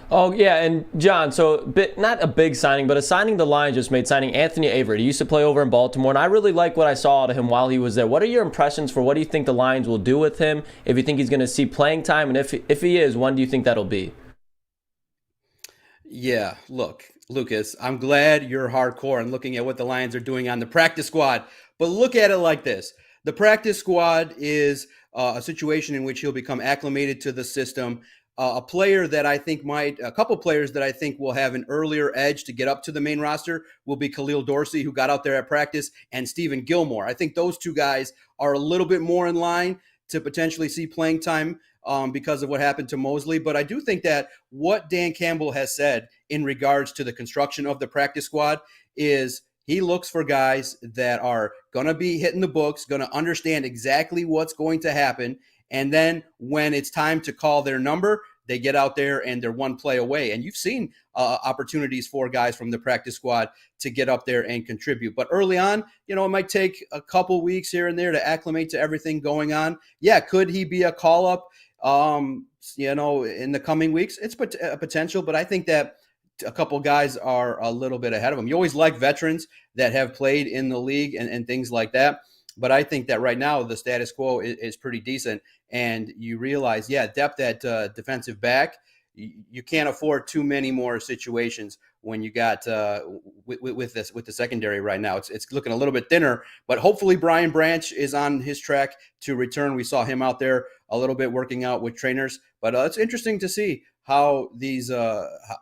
Oh, yeah, and John, so not a big signing, but a signing the Lions just made, signing Anthony Averett. He used to play over in Baltimore, and I really like what I saw out of him while he was there. What are your impressions for what do you think the Lions will do with him? If you think he's going to see playing time, and if he is, when do you think that'll be? Yeah, look, Lucas, I'm glad you're hardcore and looking at what the Lions are doing on the practice squad, but look at it like this. The practice squad is a situation in which he'll become acclimated to the system. A couple players that I think will have an earlier edge to get up to the main roster will be Khalil Dorsey, who got out there at practice, and Stephen Gilmore. I think those two guys are a little bit more in line to potentially see playing time because of what happened to Mosley. But I do think that what Dan Campbell has said in regards to the construction of the practice squad is he looks for guys that are going to be hitting the books, going to understand exactly what's going to happen. And then when it's time to call their number, they get out there and they're one play away. And you've seen opportunities for guys from the practice squad to get up there and contribute. But early on, it might take a couple weeks here and there to acclimate to everything going on. Yeah, could he be a call-up, in the coming weeks? It's a potential, but I think that a couple guys are a little bit ahead of him. You always like veterans that have played in the league and things like that. But I think that right now the status quo is pretty decent. And you realize, depth at defensive back, you can't afford too many more situations when you got with the secondary right now. It's looking a little bit thinner, but hopefully Brian Branch is on his track to return. We saw him out there a little bit working out with trainers, but it's interesting to see how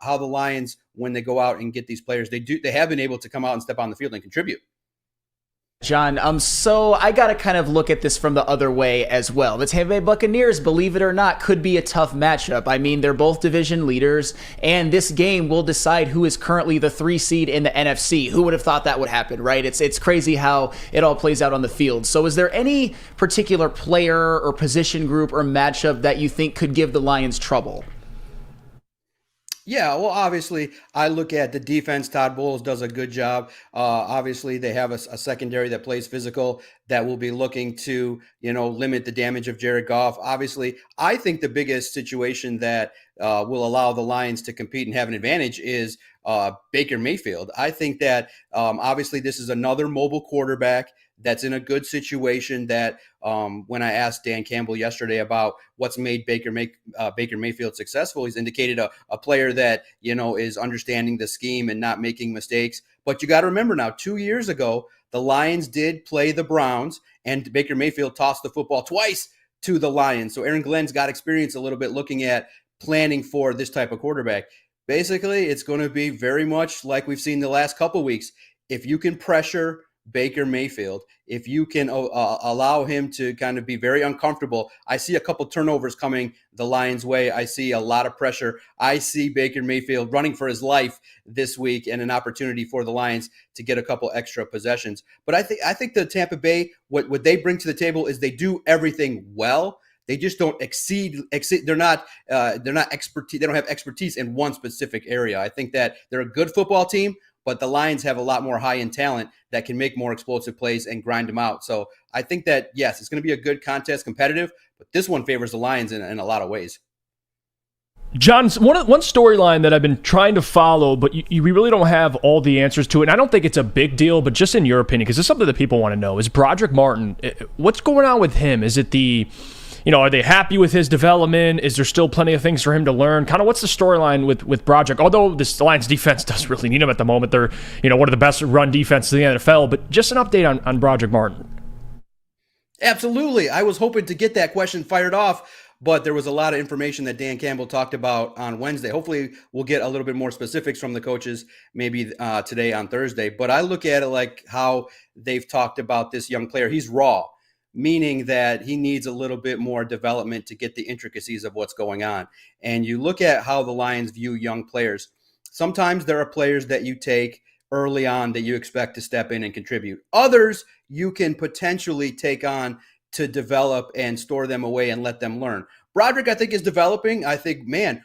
how the Lions, when they go out and get these players, they have been able to come out and step on the field and contribute. John, so I got to kind of look at this from the other way as well. The Tampa Bay Buccaneers, believe it or not, could be a tough matchup. I mean, they're both division leaders, and this game will decide who is currently the 3 seed in the NFC. Who would have thought that would happen, right? It's crazy how it all plays out on the field. So is there any particular player or position group or matchup that you think could give the Lions trouble? Yeah, well, obviously, I look at the defense. Todd Bowles does a good job. Obviously, they have a secondary that plays physical that will be looking to, limit the damage of Jared Goff. Obviously, I think the biggest situation that will allow the Lions to compete and have an advantage is Baker Mayfield. I think that obviously this is another mobile quarterback that's in a good situation that when I asked Dan Campbell yesterday about what's made Baker Mayfield successful, he's indicated a player that, is understanding the scheme and not making mistakes. But you got to remember now, 2 years ago, the Lions did play the Browns and Baker Mayfield tossed the football twice to the Lions. So Aaron Glenn's got experience a little bit looking at planning for this type of quarterback. Basically, it's going to be very much like we've seen the last couple of weeks. If you can pressure Baker Mayfield, if you can allow him to kind of be very uncomfortable. I see a couple turnovers coming the Lions' way. I see a lot of pressure. I see Baker Mayfield running for his life this week and an opportunity for the Lions to get a couple extra possessions. But I think the Tampa Bay, what they bring to the table is they do everything well. They just don't exceed. They're not expertise. They don't have expertise in one specific area. I think that they're a good football team, but the Lions have a lot more high-end talent that can make more explosive plays and grind them out. So I think that, yes, it's going to be a good contest, competitive, but this one favors the Lions in a lot of ways. John, one storyline that I've been trying to follow, but we really don't have all the answers to it, and I don't think it's a big deal, but just in your opinion, because it's something that people want to know, is Broderick Martin. What's going on with him? Is it the are they happy with his development? Is there still plenty of things for him to learn? Kind of what's the storyline with Broderick? Although the Lions defense doesn't really need him at the moment. They're, one of the best run defenses in the NFL. But just an update on Broderick Martin. Absolutely. I was hoping to get that question fired off, but there was a lot of information that Dan Campbell talked about on Wednesday. Hopefully we'll get a little bit more specifics from the coaches maybe today on Thursday. But I look at it like how they've talked about this young player. He's raw, meaning that he needs a little bit more development to get the intricacies of what's going on. And you look at how the Lions view young players. Sometimes there are players that you take early on that you expect to step in and contribute. Others you can potentially take on to develop and store them away and let them learn. Broderick, I think, is developing. I think, man,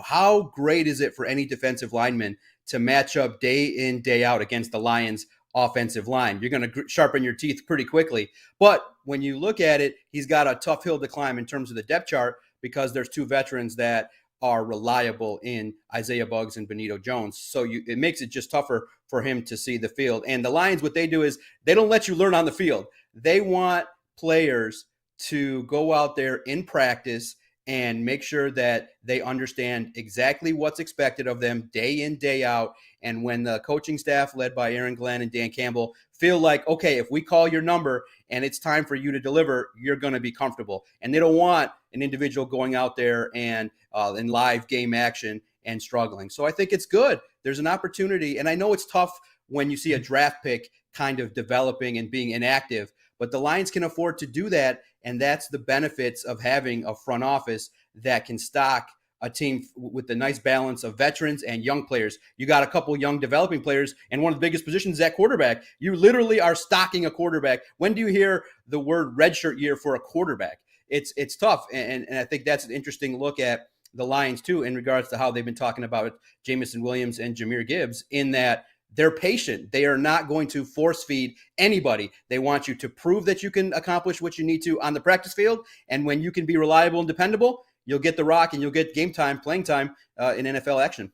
how great is it for any defensive lineman to match up day in, day out against the Lions offensive line? You're going to sharpen your teeth pretty quickly. But when you look at it, he's got a tough hill to climb in terms of the depth chart because there's two veterans that are reliable in Isaiah Buggs and Benito Jones. So it makes it just tougher for him to see the field. And the Lions, what they do is they don't let you learn on the field. They want players to go out there in practice and make sure that they understand exactly what's expected of them day in, day out. And when the coaching staff led by Aaron Glenn and Dan Campbell feel like, okay, if we call your number and it's time for you to deliver, you're going to be comfortable. And they don't want an individual going out there and in live game action and struggling. So I think it's good. There's an opportunity. And I know it's tough when you see a draft pick kind of developing and being inactive, but the Lions can afford to do that. And that's the benefits of having a front office that can stock a team with a nice balance of veterans and young players. You got a couple young developing players, and one of the biggest positions is at quarterback. You literally are stocking a quarterback. When do you hear the word redshirt year for a quarterback? It's tough, and I think that's an interesting look at the Lions too in regards to how they've been talking about Jamison Williams and Jahmyr Gibbs, in that they're patient. They are not going to force feed anybody. They want you to prove that you can accomplish what you need to on the practice field, and when you can be reliable and dependable, you'll get the rock and you'll get game time, playing time in NFL action.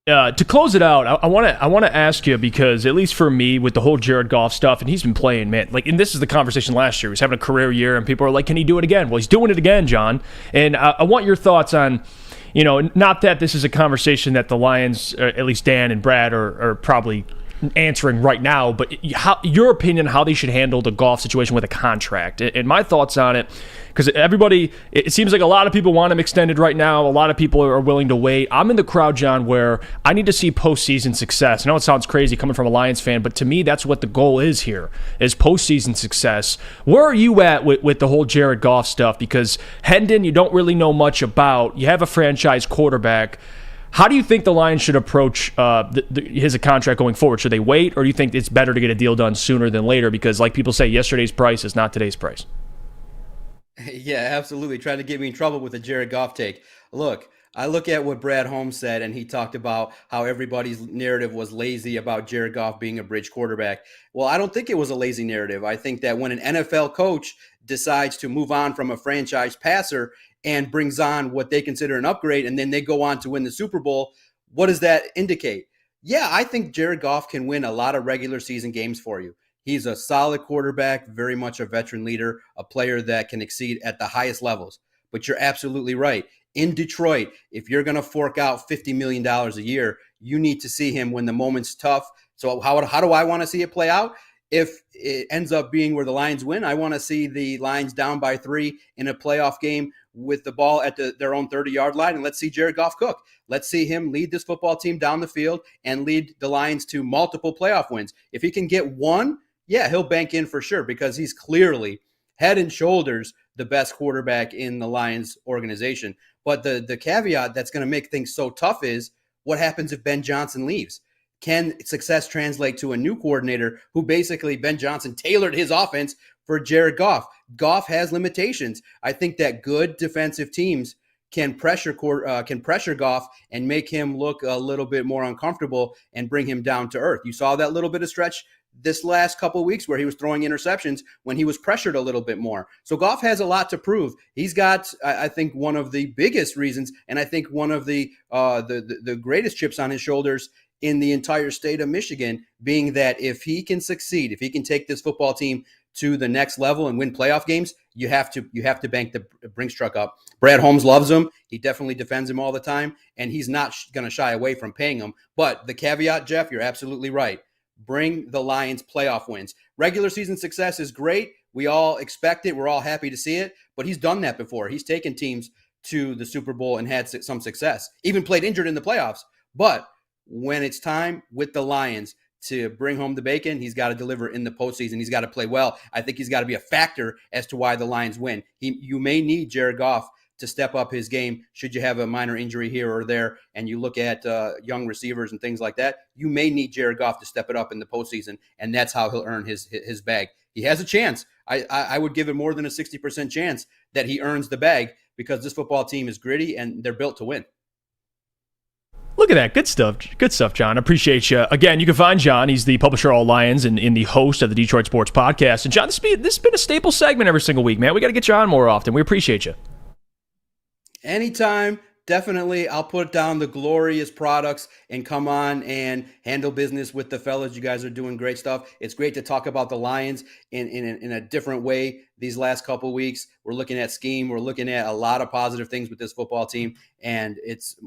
To close it out, I want to ask you, because at least for me, with the whole Jared Goff stuff, and he's been playing, man, and this is the conversation last year. He was having a career year, and people are like, can he do it again? Well, he's doing it again, John. And I want your thoughts on, not that this is a conversation that the Lions, at least Dan and Brad, are probably answering right now, but your opinion, how they should handle the Goff situation with a contract. And my thoughts on it, because it seems like a lot of people want him extended right now. A lot of people are willing to wait. I'm in the crowd, John, where I need to see postseason success. I know it sounds crazy coming from a Lions fan, but to me, that's what the goal is here, is postseason success. Where are you at with the whole Jared Goff stuff? Because Hendon, you don't really know much about. You have a franchise quarterback. How do you think the Lions should approach his contract going forward? Should they wait, or do you think it's better to get a deal done sooner than later? Because like people say, yesterday's price is not today's price. Yeah, absolutely. Trying to get me in trouble with the Jared Goff take. Look, I look at what Brad Holmes said, and he talked about how everybody's narrative was lazy about Jared Goff being a bridge quarterback. Well, I don't think it was a lazy narrative. I think that when an NFL coach decides to move on from a franchise passer and brings on what they consider an upgrade, and then they go on to win the Super Bowl, what does that indicate? Yeah, I think Jared Goff can win a lot of regular season games for you. He's a solid quarterback, very much a veteran leader, a player that can exceed at the highest levels. But you're absolutely right. In Detroit, if you're going to fork out $50 million a year, you need to see him when the moment's tough. So how do I want to see it play out? If it ends up being where the Lions win, I want to see the Lions down by 3 in a playoff game with the ball at their own 30-yard line, and let's see Jared Goff cook. Let's see him lead this football team down the field and lead the Lions to multiple playoff wins. If he can get one, yeah, he'll bank in for sure, because he's clearly head and shoulders the best quarterback in the Lions organization. But the caveat that's going to make things so tough is, what happens if Ben Johnson leaves? Can success translate to a new coordinator who basically Ben Johnson tailored his offense for Jared Goff? Goff has limitations. I think that good defensive teams can pressure Goff and make him look a little bit more uncomfortable and bring him down to earth. You saw that little bit of stretch this last couple of weeks where he was throwing interceptions when he was pressured a little bit more. So Goff has a lot to prove. He's got, I think, one of the biggest reasons, and I think one of the greatest chips on his shoulders in the entire state of Michigan, being that if he can succeed, if he can take this football team to the next level and win playoff games, you have to bank the Brinks truck up. Brad Holmes loves him. He definitely defends him all the time, and he's not going to shy away from paying him. But the caveat, Jeff, you're absolutely right. Bring the Lions playoff wins. Regular season success is great. We all expect it. We're all happy to see it. But he's done that before. He's taken teams to the Super Bowl and had some success, even played injured in the playoffs. But when it's time with the Lions to bring home the bacon, he's got to deliver in the postseason. He's got to play well. I think he's got to be a factor as to why the Lions win. You may need Jared Goff to step up his game should you have a minor injury here or there, and you look at young receivers and things like that. You may need Jared Goff to step it up in the postseason, and that's how he'll earn his bag. He has a chance. I would give it more than a 60% chance that he earns the bag because this football team is gritty and they're built to win. Look at that. Good stuff. Good stuff, John. Appreciate you. Again, you can find John. He's the publisher of All Lions and the host of the Detroit Sports Podcast. And John, this has been a staple segment every single week, man. We got to get you on more often. We appreciate you. Anytime. Definitely, I'll put down the glorious products and come on and handle business with the fellas. You guys are doing great stuff. It's great to talk about the Lions in a different way these last couple weeks. We're looking at scheme. We're looking at a lot of positive things with this football team, and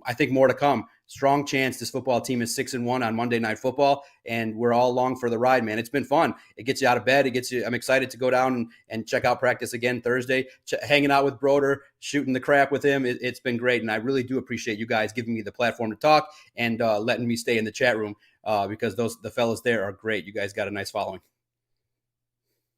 I think more to come. Strong chance this football team is 6-1 on Monday Night Football, and we're all along for the ride, man. It's been fun. It gets you out of bed. I'm excited to go down and check out practice again Thursday, hanging out with Broder, shooting the crap with him. It's been great, and I really do appreciate you guys giving me the platform to talk and letting me stay in the chat room because the fellas there are great. You guys got a nice following.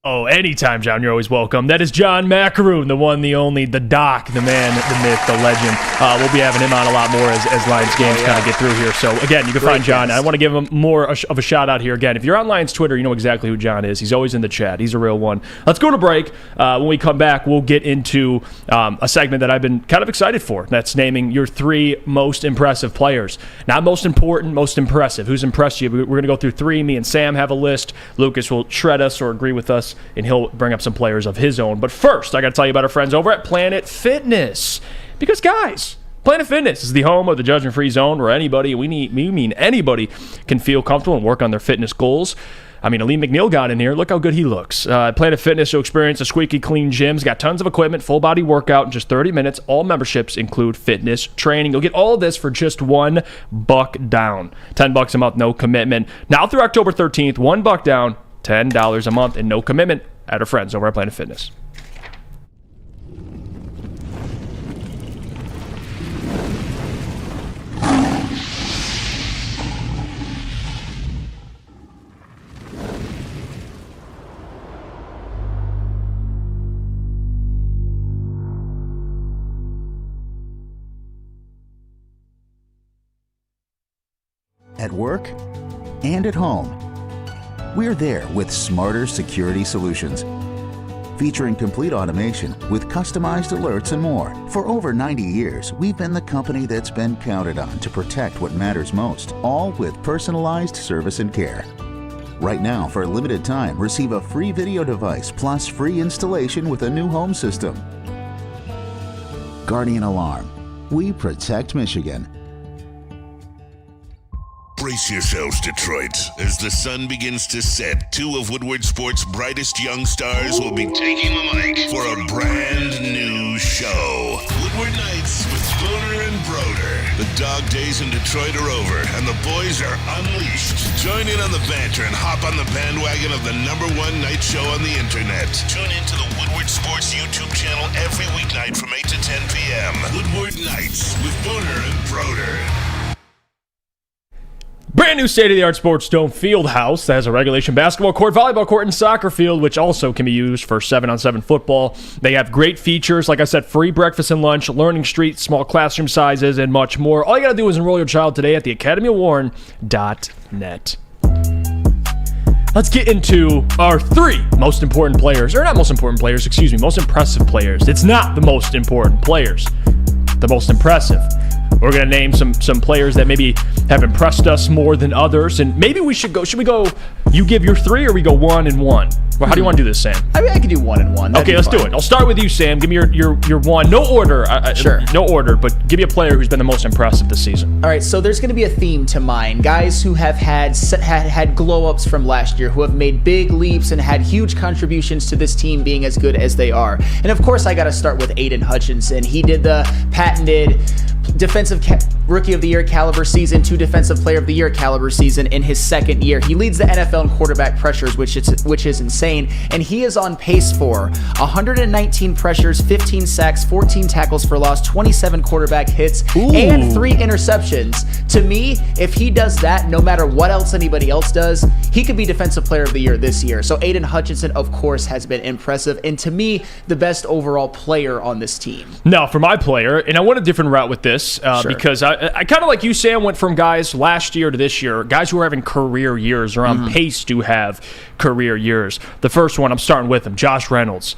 Oh, anytime, John. You're always welcome. That is John Macaroon, the one, the only, the doc, the man, the myth, the legend. We'll be having him on a lot more as Lions games kind of get through here. So, again, you can find John. I want to give him more of a shout-out here. Again, if you're on Lions Twitter, you know exactly who John is. He's always in the chat. He's a real one. Let's go to break. When we come back, we'll get into a segment that I've been kind of excited for. That's naming your 3 most impressive players. Not most important, most impressive. Who's impressed you? We're going to go through 3. Me and Sam have a list. Lucas will shred us or agree with us, and he'll bring up some players of his own. But first, I got to tell you about our friends over at Planet Fitness. Because, guys, Planet Fitness is the home of the judgment-free zone where anybody, we mean anybody, can feel comfortable and work on their fitness goals. I mean, Ali McNeil got in here. Look how good he looks. Planet Fitness, you'll experience a squeaky clean gym. It's got tons of equipment, full-body workout in just 30 minutes. All memberships include fitness training. You'll get all of this for just $1 down. $10 a month, no commitment. Now through October 13th, $1 down, $10 a month, and no commitment at our friends over at Planet Fitness. At work and at home, we're there with smarter security solutions. Featuring complete automation with customized alerts and more. For over 90 years, we've been the company that's been counted on to protect what matters most, all with personalized service and care. Right now, for a limited time, receive a free video device plus free installation with a new home system. Guardian Alarm. We protect Michigan. Brace yourselves, Detroit. As the sun begins to set, 2 of Woodward Sports' brightest young stars will be taking the mic for a brand new show. Woodward Nights with Spooner and Broder. The dog days in Detroit are over, and the boys are unleashed. Join in on the banter and hop on the bandwagon of the #1 night show on the internet. Tune in to the Woodward Sports YouTube channel every weeknight from 8 to 10 p.m. Woodward Nights with Spooner and Broder. Brand new state-of-the-art Sports Dome Field House that has a regulation basketball court, volleyball court, and soccer field, which also can be used for 7-on-7 football. They have great features, like I said, free breakfast and lunch, learning streets, small classroom sizes, and much more. All you got to do is enroll your child today at theacademyofwarren.net. Let's get into our 3 most important players, or not most important players, excuse me, most impressive players. It's not the most important players, the most impressive. We're going to name some players that maybe have impressed us more than others. And maybe we should we go, you give your 3 or we go 1 and 1? Well, how do you want to do this, Sam? I mean, I could do 1 and 1. Okay, let's do it. I'll start with you, Sam. Give me your one. No order. Sure. No order, but give me a player who's been the most impressive this season. All right, so there's going to be a theme to mine. Guys who have had glow-ups from last year, who have made big leaps and had huge contributions to this team being as good as they are. And of course, I got to start with Aiden Hutchinson. He did the patented Defensive Rookie of the Year caliber season to Defensive Player of the Year caliber season in his second year. He leads the NFL in quarterback pressures, which is insane, and he is on pace for 119 pressures, 15 sacks, 14 tackles for loss, 27 quarterback hits, and 3 interceptions. To me, if he does that, no matter what else anybody else does, he could be Defensive Player of the Year this year. So Aiden Hutchinson, of course, has been impressive, and to me, the best overall player on this team. Now, for my player, and I went a different route with this because I kind of like you, Sam, went from guys last year to this year, guys who are having career years or on pace to have career years. The first one, I'm starting with him, Josh Reynolds.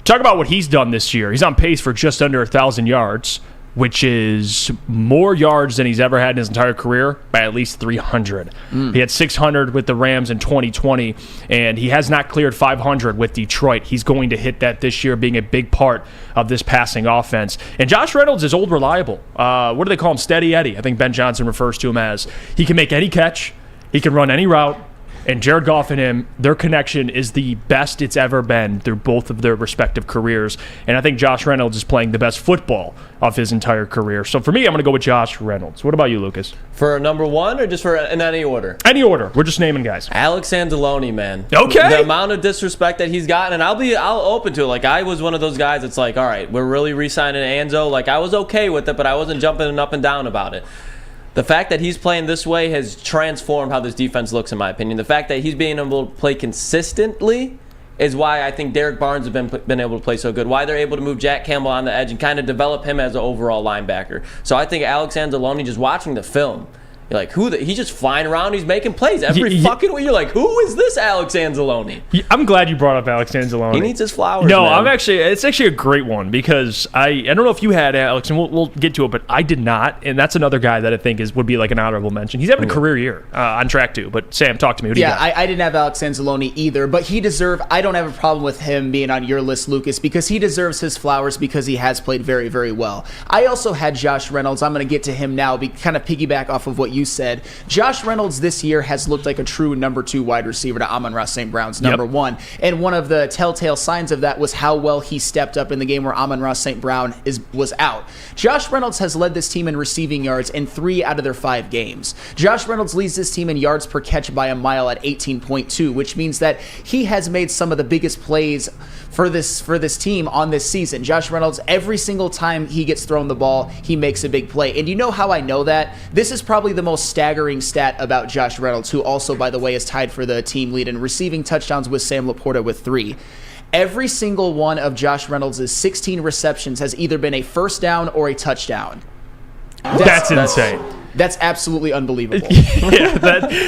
Talk about what he's done this year. He's on pace for just under 1,000 yards, which is more yards than he's ever had in his entire career by at least 300. He had 600 with the Rams in 2020, and he has not cleared 500 with Detroit. He's going to hit that this year, being a big part of this passing offense. And Josh Reynolds is old reliable. What do they call him? Steady Eddie, I think Ben Johnson refers to him as. He can make any catch. He can run any route. And Jared Goff and him, their connection is the best it's ever been through both of their respective careers. And I think Josh Reynolds is playing the best football of his entire career. So for me, I'm going to go with Josh Reynolds. What about you, Lucas? For number 1 or just in any order? Any order. We're just naming guys. Alex Anzalone, man. Okay. The amount of disrespect that he's gotten, and I'll open to it. Like, I was one of those guys that's like, all right, we're really re-signing Anzo. Like, I was okay with it, but I wasn't jumping up and down about it. The fact that he's playing this way has transformed how this defense looks, in my opinion. The fact that he's being able to play consistently is why I think Derek Barnes has been able to play so good, why they're able to move Jack Campbell on the edge and kind of develop him as an overall linebacker. So I think Alex Anzalone, just watching the film, you're like, he's just flying around, he's making plays every fucking week. You're like, who is this Alex Anzalone? I'm glad you brought up Alex Anzalone. He needs his flowers, No, man. it's actually a great one because I don't know if you had Alex, and we'll get to it, but I did not, and that's another guy that I think would be like an honorable mention. He's having a career year on track too, but Sam, talk to me. Who do you got? I didn't have Alex Anzalone either, but I don't have a problem with him being on your list, Lucas, because he deserves his flowers because he has played very, very well. I also had Josh Reynolds. I'm going to get to him now, kind of piggyback off of what you said. Josh Reynolds this year has looked like a true number 2 wide receiver to Amon-Ra St. Brown's number 1. And one of the telltale signs of that was how well he stepped up in the game where Amon-Ra St. Brown was out. Josh Reynolds has led this team in receiving yards in 3 out of their 5 games. Josh Reynolds leads this team in yards per catch by a mile at 18.2, which means that he has made some of the biggest plays for this team on this season. Josh Reynolds, every single time he gets thrown the ball, he makes a big play. And you know how I know that? This is probably the most staggering stat about Josh Reynolds, who also, by the way, is tied for the team lead in receiving touchdowns with Sam Laporta with 3. Every single one of Josh Reynolds' 16 receptions has either been a first down or a touchdown. That's insane. That's absolutely unbelievable. Yeah,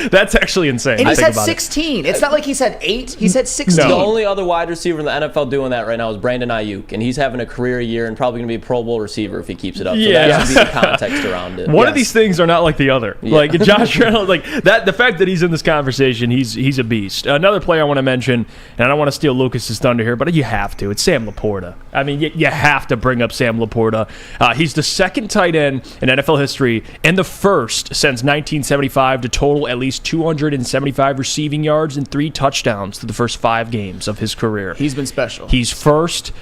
that's actually insane. And he's had 16. It's not like he's had 8. He's had 16. The only other wide receiver in the NFL doing that right now is Brandon Ayuk, and he's having a career year and probably going to be a Pro Bowl receiver if he keeps it up. So that should be the context around it. One of these things are not like the other. Yeah. Like Josh Reynolds, like that. The fact that he's in this conversation, he's a beast. Another player I want to mention, and I don't want to steal Lucas's thunder here, but you have to. It's Sam Laporta. I mean, you have to bring up Sam Laporta. He's the second tight end in NFL history and the first since 1975 to total at least 275 receiving yards and 3 touchdowns through the first 5 games of his career. He's been special. He's first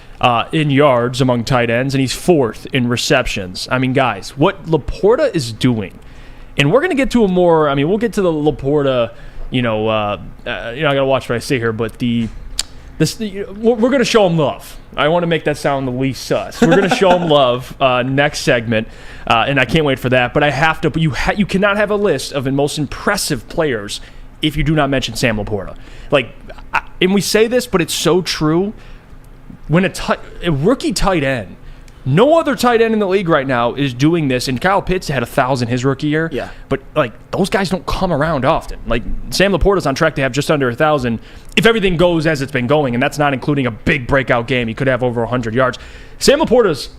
in yards among tight ends, and he's 4th in receptions. I mean, guys, what Laporta is doing, and we're going to get to a more, I mean, we'll get to the Laporta, I got to watch what I say here, but we're going to show him love. I want to make that sound the least sus. We're going to show him love next segment, and I can't wait for that. But I have to. You cannot have a list of the most impressive players if you do not mention Sam Laporta. And we say this, but it's so true. When a rookie tight end, no other tight end in the league right now is doing this. And Kyle Pitts had 1,000 his rookie year. Yeah. But those guys don't come around often. Like Sam Laporta's on track to have just under 1,000 if everything goes as it's been going, and that's not including a big breakout game. He could have over 100 yards. Sam Laporta's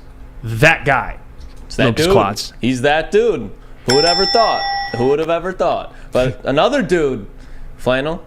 that guy. It's that dude. Klotz. He's that dude. Who would ever thought? Who would have ever thought? But another dude, Flannel.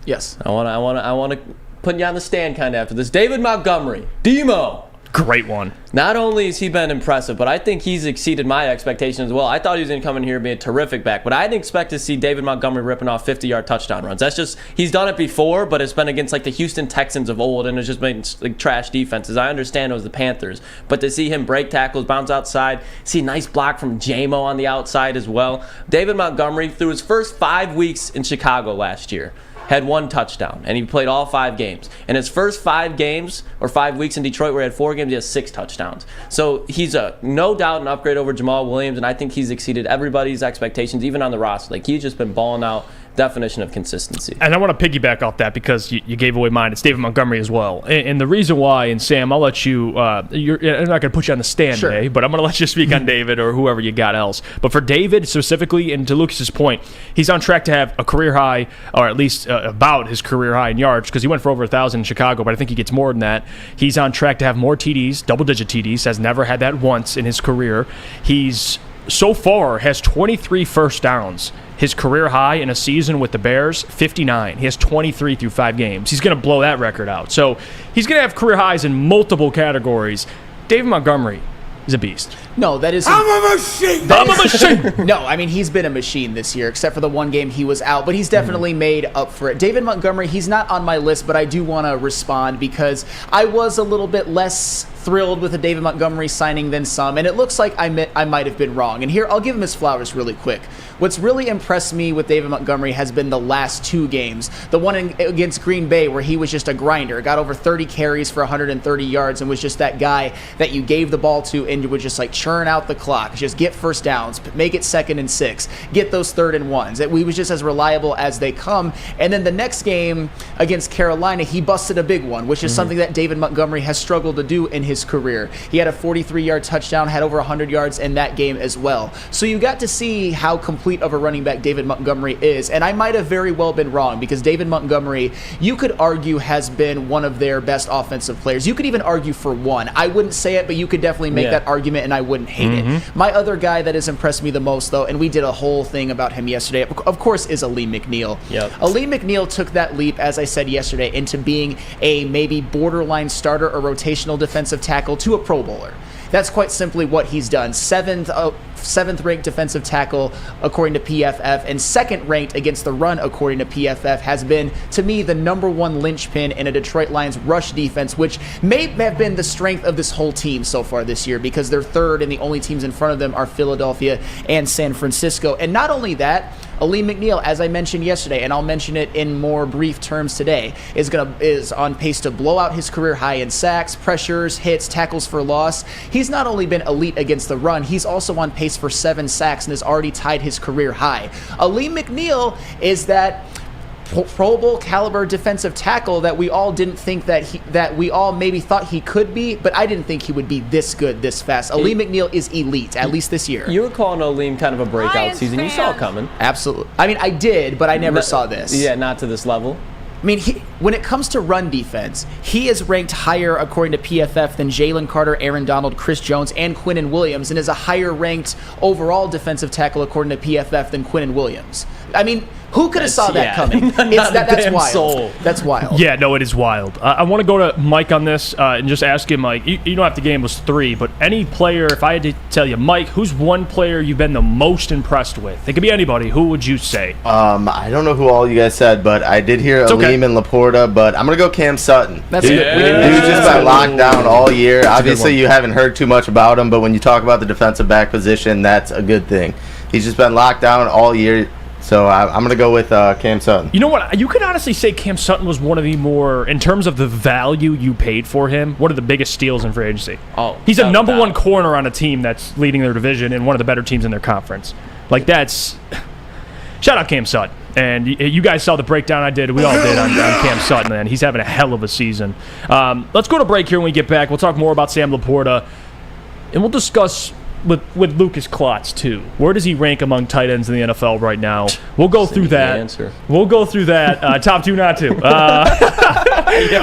Yes. I want to putting you on the stand kind of after this. David Montgomery, Demo. Great one. Not only has he been impressive, but I think he's exceeded my expectations as well. I thought he was going to come in here and be a terrific back, but I didn't expect to see David Montgomery ripping off 50-yard touchdown runs. That's just, he's done it before, but it's been against like the Houston Texans of old, and it's just been like trash defenses. I understand it was the Panthers, but to see him break tackles, bounce outside, see a nice block from J-Mo on the outside as well. David Montgomery, through his first 5 weeks in Chicago last year, had 1 touchdown, and he played all 5 games. In his first 5 games, or 5 weeks in Detroit where he had 4 games, he has 6 touchdowns. So he's no doubt an upgrade over Jamal Williams, and I think he's exceeded everybody's expectations, even on the roster. Like, he's just been balling out. Definition of consistency. And I want to piggyback off that because you gave away mine. It's David Montgomery as well. And the reason why, and Sam, I'll let you, I'm not going to put you on the stand today, but I'm going to let you speak on David or whoever you got else. But for David specifically, and to Lucas's point, he's on track to have a career high, or at least about his career high in yards, because he went for over 1,000 in Chicago, but I think he gets more than that. He's on track to have more TDs, double-digit TDs, has never had that once in his career. He's, so far, has 23 first downs. His career high in a season with the Bears, 59. He has 23 through 5 games. He's going to blow that record out. So he's going to have career highs in multiple categories. David Montgomery is a beast. No, that is... I'm a machine! I'm a machine! No, I mean, he's been a machine this year, except for the one game he was out, but he's definitely made up for it. David Montgomery, he's not on my list, but I do want to respond because I was a little bit less thrilled with the David Montgomery signing than some, and it looks like I might have been wrong. And here, I'll give him his flowers really quick. What's really impressed me with David Montgomery has been the last 2 games. The one against Green Bay where he was just a grinder, got over 30 carries for 130 yards and was just that guy that you gave the ball to and would just like churn out the clock, just get first downs, make it 2nd and 6, get those 3rd and 1s. We was just as reliable as they come. And then the next game against Carolina, he busted a big one, which is something that David Montgomery has struggled to do in his career. He had a 43-yard touchdown, had over 100 yards in that game as well. So you got to see how complete of a running back David Montgomery is, and I might have very well been wrong because David Montgomery, you could argue, has been one of their best offensive players. You could even argue for one. I wouldn't say it, but you could definitely make that argument, and I wouldn't hate it. My other guy that has impressed me the most, though, and we did a whole thing about him yesterday, of course, is Aleem McNeil. Aleem McNeil took that leap, as I said yesterday, into being a maybe borderline starter or rotational defensive tackle to a Pro Bowler. That's quite simply what he's done. Seventh ranked defensive tackle according to PFF, and 2nd ranked against the run according to PFF, has been, to me, the #1 linchpin in a Detroit Lions rush defense, which may have been the strength of this whole team so far this year because they're 3rd and the only teams in front of them are Philadelphia and San Francisco. And not only that, Aleem McNeil, as I mentioned yesterday, and I'll mention it in more brief terms today, is on pace to blow out his career high in sacks, pressures, hits, tackles for loss. He's not only been elite against the run, he's also on pace for 7 sacks and has already tied his career high. Aleem McNeil is that Pro Bowl caliber defensive tackle that we all didn't think that we all maybe thought he could be, but I didn't think he would be this good this fast. Aleem McNeil is elite, at least this year. You were calling Aleem kind of a breakout season. You saw it coming. Absolutely. I mean, I did, but I never saw this. Yeah, not to this level. I mean, when it comes to run defense, he is ranked higher according to PFF than Jalen Carter, Aaron Donald, Chris Jones, and Quinnen Williams, and is a higher ranked overall defensive tackle according to PFF than Quinnen Williams. I mean, who could have saw that coming? That's wild. Soul. That's wild. Yeah, no, it is wild. I want to go to Mike on this and just ask him, Mike, you know, after the game was 3, but any player, if I had to tell you, Mike, who's one player you've been the most impressed with? It could be anybody. Who would you say? I don't know who all you guys said, but I did hear Aleem and Laporta, but I'm going to go Cam Sutton. That's good. Dude's just been locked down all year. Obviously, you haven't heard too much about him, but when you talk about the defensive back position, that's a good thing. He's just been locked down all year. So I'm going to go with Cam Sutton. You know what? You could honestly say Cam Sutton was one of the more, in terms of the value you paid for him, one of the biggest steals in free agency. He's a #1 corner on a team that's leading their division and one of the better teams in their conference. Like, that's... Shout out Cam Sutton. And you guys saw the breakdown I did. We all did on Cam Sutton, and he's having a hell of a season. Let's go to break here when we get back. We'll talk more about Sam Laporta, and we'll discuss... With Lucas Klotz, too. Where does he rank among tight ends in the NFL right now? We'll go through that. We'll go through that. Top 2, not 2.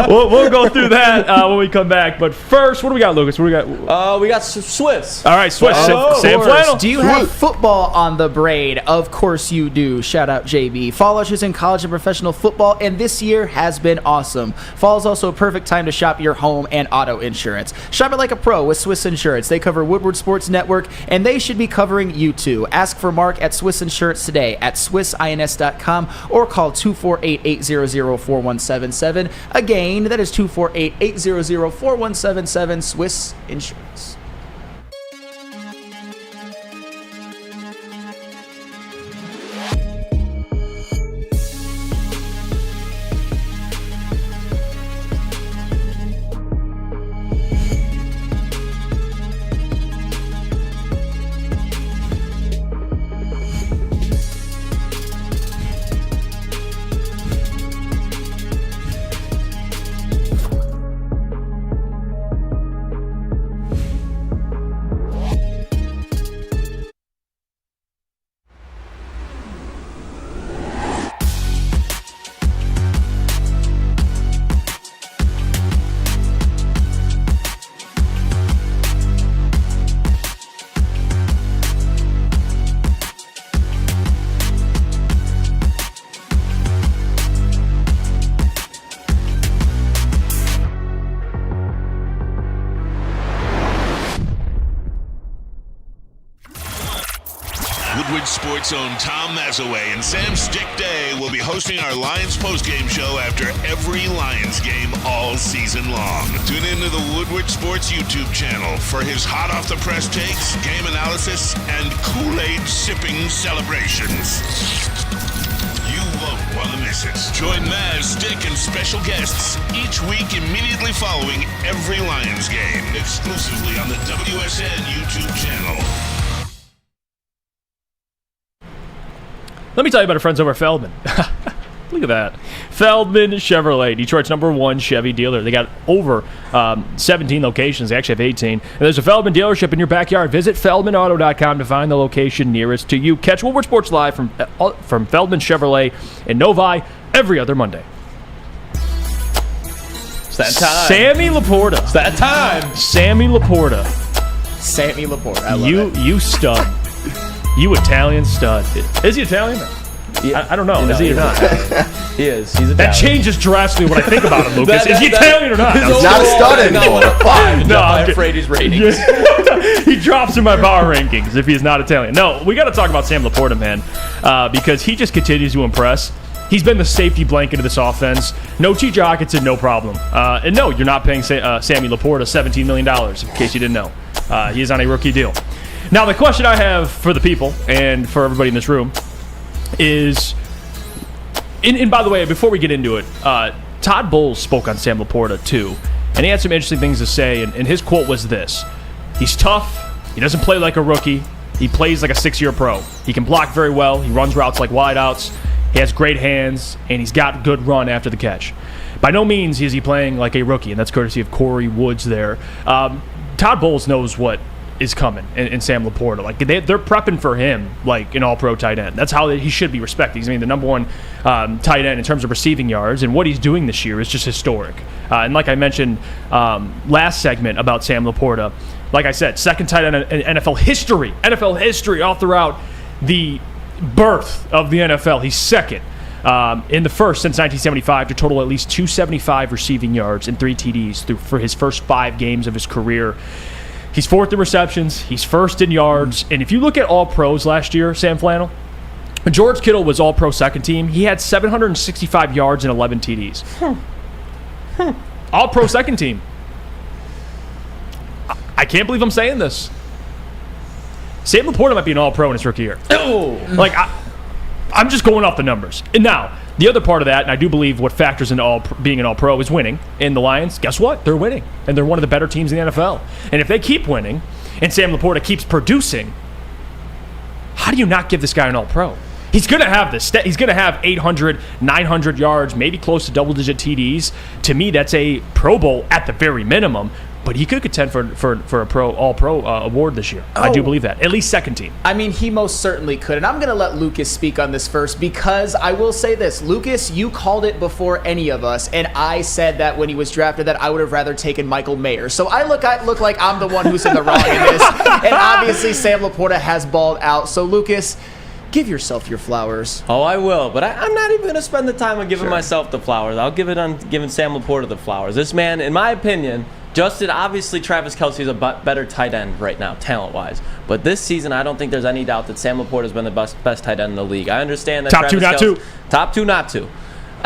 We'll go through that when we come back. But first, what do we got, Lucas? What do we got? We got Swiss. All right, Swiss. Oh, Sam Flannel. Do you have football on the brain? Of course you do. Shout out JB. Fall is in college and professional football, and this year has been awesome. Fall is also a perfect time to shop your home and auto insurance. Shop it like a pro with Swiss Insurance. They cover Woodward Sports Network, and they should be covering you too. Ask for Mark at Swiss Insurance today at swissins.com or call 248-800-4177. Again, that is 248-800-4177, Swiss Insurance. Woodward Sports' own Tom Mazaway and Sam Stick Day will be hosting our Lions postgame show after every Lions game all season long. Tune into the Woodward Sports YouTube channel for his hot-off-the-press takes, game analysis, and Kool-Aid sipping celebrations. You won't want to miss it. Join Maz, Stick, and special guests each week immediately following every Lions game, exclusively on the WSN YouTube channel. Let me tell you about our friends over at Feldman. Look at that. Feldman Chevrolet, Detroit's #1 Chevy dealer. They got over 17 locations. They actually have 18. And there's a Feldman dealership in your backyard. Visit FeldmanAuto.com to find the location nearest to you. Catch Woodward Sports Live from Feldman Chevrolet in Novi every other Monday. It's that time. Sammy Laporta. It's that time. Sammy Laporta. Sammy Laporta. I love it. You stud. You Italian stud. Is he Italian? Yeah. I don't know. Is he or not? He is. He's Italian. That changes drastically what I think about him, Lucas. Is he Italian or not? He's not a stud anymore. No, I'm afraid he's ratings. He drops in my power rankings if he's not Italian. No, we got to talk about Sam Laporta, man, because he just continues to impress. He's been the safety blanket of this offense. No T.J. Hockenson, no problem. And no, you're not paying Sammy Laporta $17 million, in case you didn't know. He is on a rookie deal. Now, the question I have for the people and for everybody in this room is, and by the way, before we get into it, Todd Bowles spoke on Sam Laporta too, and he had some interesting things to say, and his quote was this: he's tough, he doesn't play like a rookie, he plays like a 6-year pro. He can block very well, he runs routes like wideouts, he has great hands, and he's got good run after the catch. By no means is he playing like a rookie, and that's courtesy of Corey Woods there. Todd Bowles knows what is coming in Sam Laporta. Like they're prepping for him like an all-pro tight end. That's how he should be respected. He's the #1 tight end in terms of receiving yards, and what he's doing this year is just historic. And like I mentioned last segment about Sam Laporta, like I said, second tight end in NFL history all throughout the birth of the NFL. He's second in the first since 1975 to total at least 275 receiving yards and 3 TDs for his first 5 games of his career. He's 4th in receptions. He's 1st in yards. And if you look at all pros last year, Sam Flannel, George Kittle was all pro second team. He had 765 yards and 11 TDs. All pro second team. I can't believe I'm saying this. Sam Laporta might be an all pro in his rookie year. Oh. Like, I'm just going off the numbers. And now, the other part of that, and I do believe what factors into being an all-pro is winning. And the Lions, guess what? They're winning. And they're one of the better teams in the NFL. And if they keep winning, and Sam Laporta keeps producing, how do you not give this guy an all-pro? He's going to have this. He's going to have 800, 900 yards, maybe close to double-digit TDs. To me, that's a Pro Bowl at the very minimum. but he could contend for a all-pro award this year. I do believe that. At least second team. I mean, he most certainly could. And I'm going to let Lucas speak on this first because I will say this. Lucas, you called it before any of us, and I said that when he was drafted that I would have rather taken Michael Mayer. So I look like I'm the one who's in the wrong in this. And obviously Sam Laporta has balled out. So Lucas, give yourself your flowers. Oh, I will, but I'm not even going to spend the time on giving myself the flowers. I'll give it on giving Sam Laporta the flowers. This man, in my opinion, obviously Travis Kelce's a better tight end right now, talent-wise. But this season, I don't think there's any doubt that Sam Laporta has been the best tight end in the league. I understand that Top two, not two.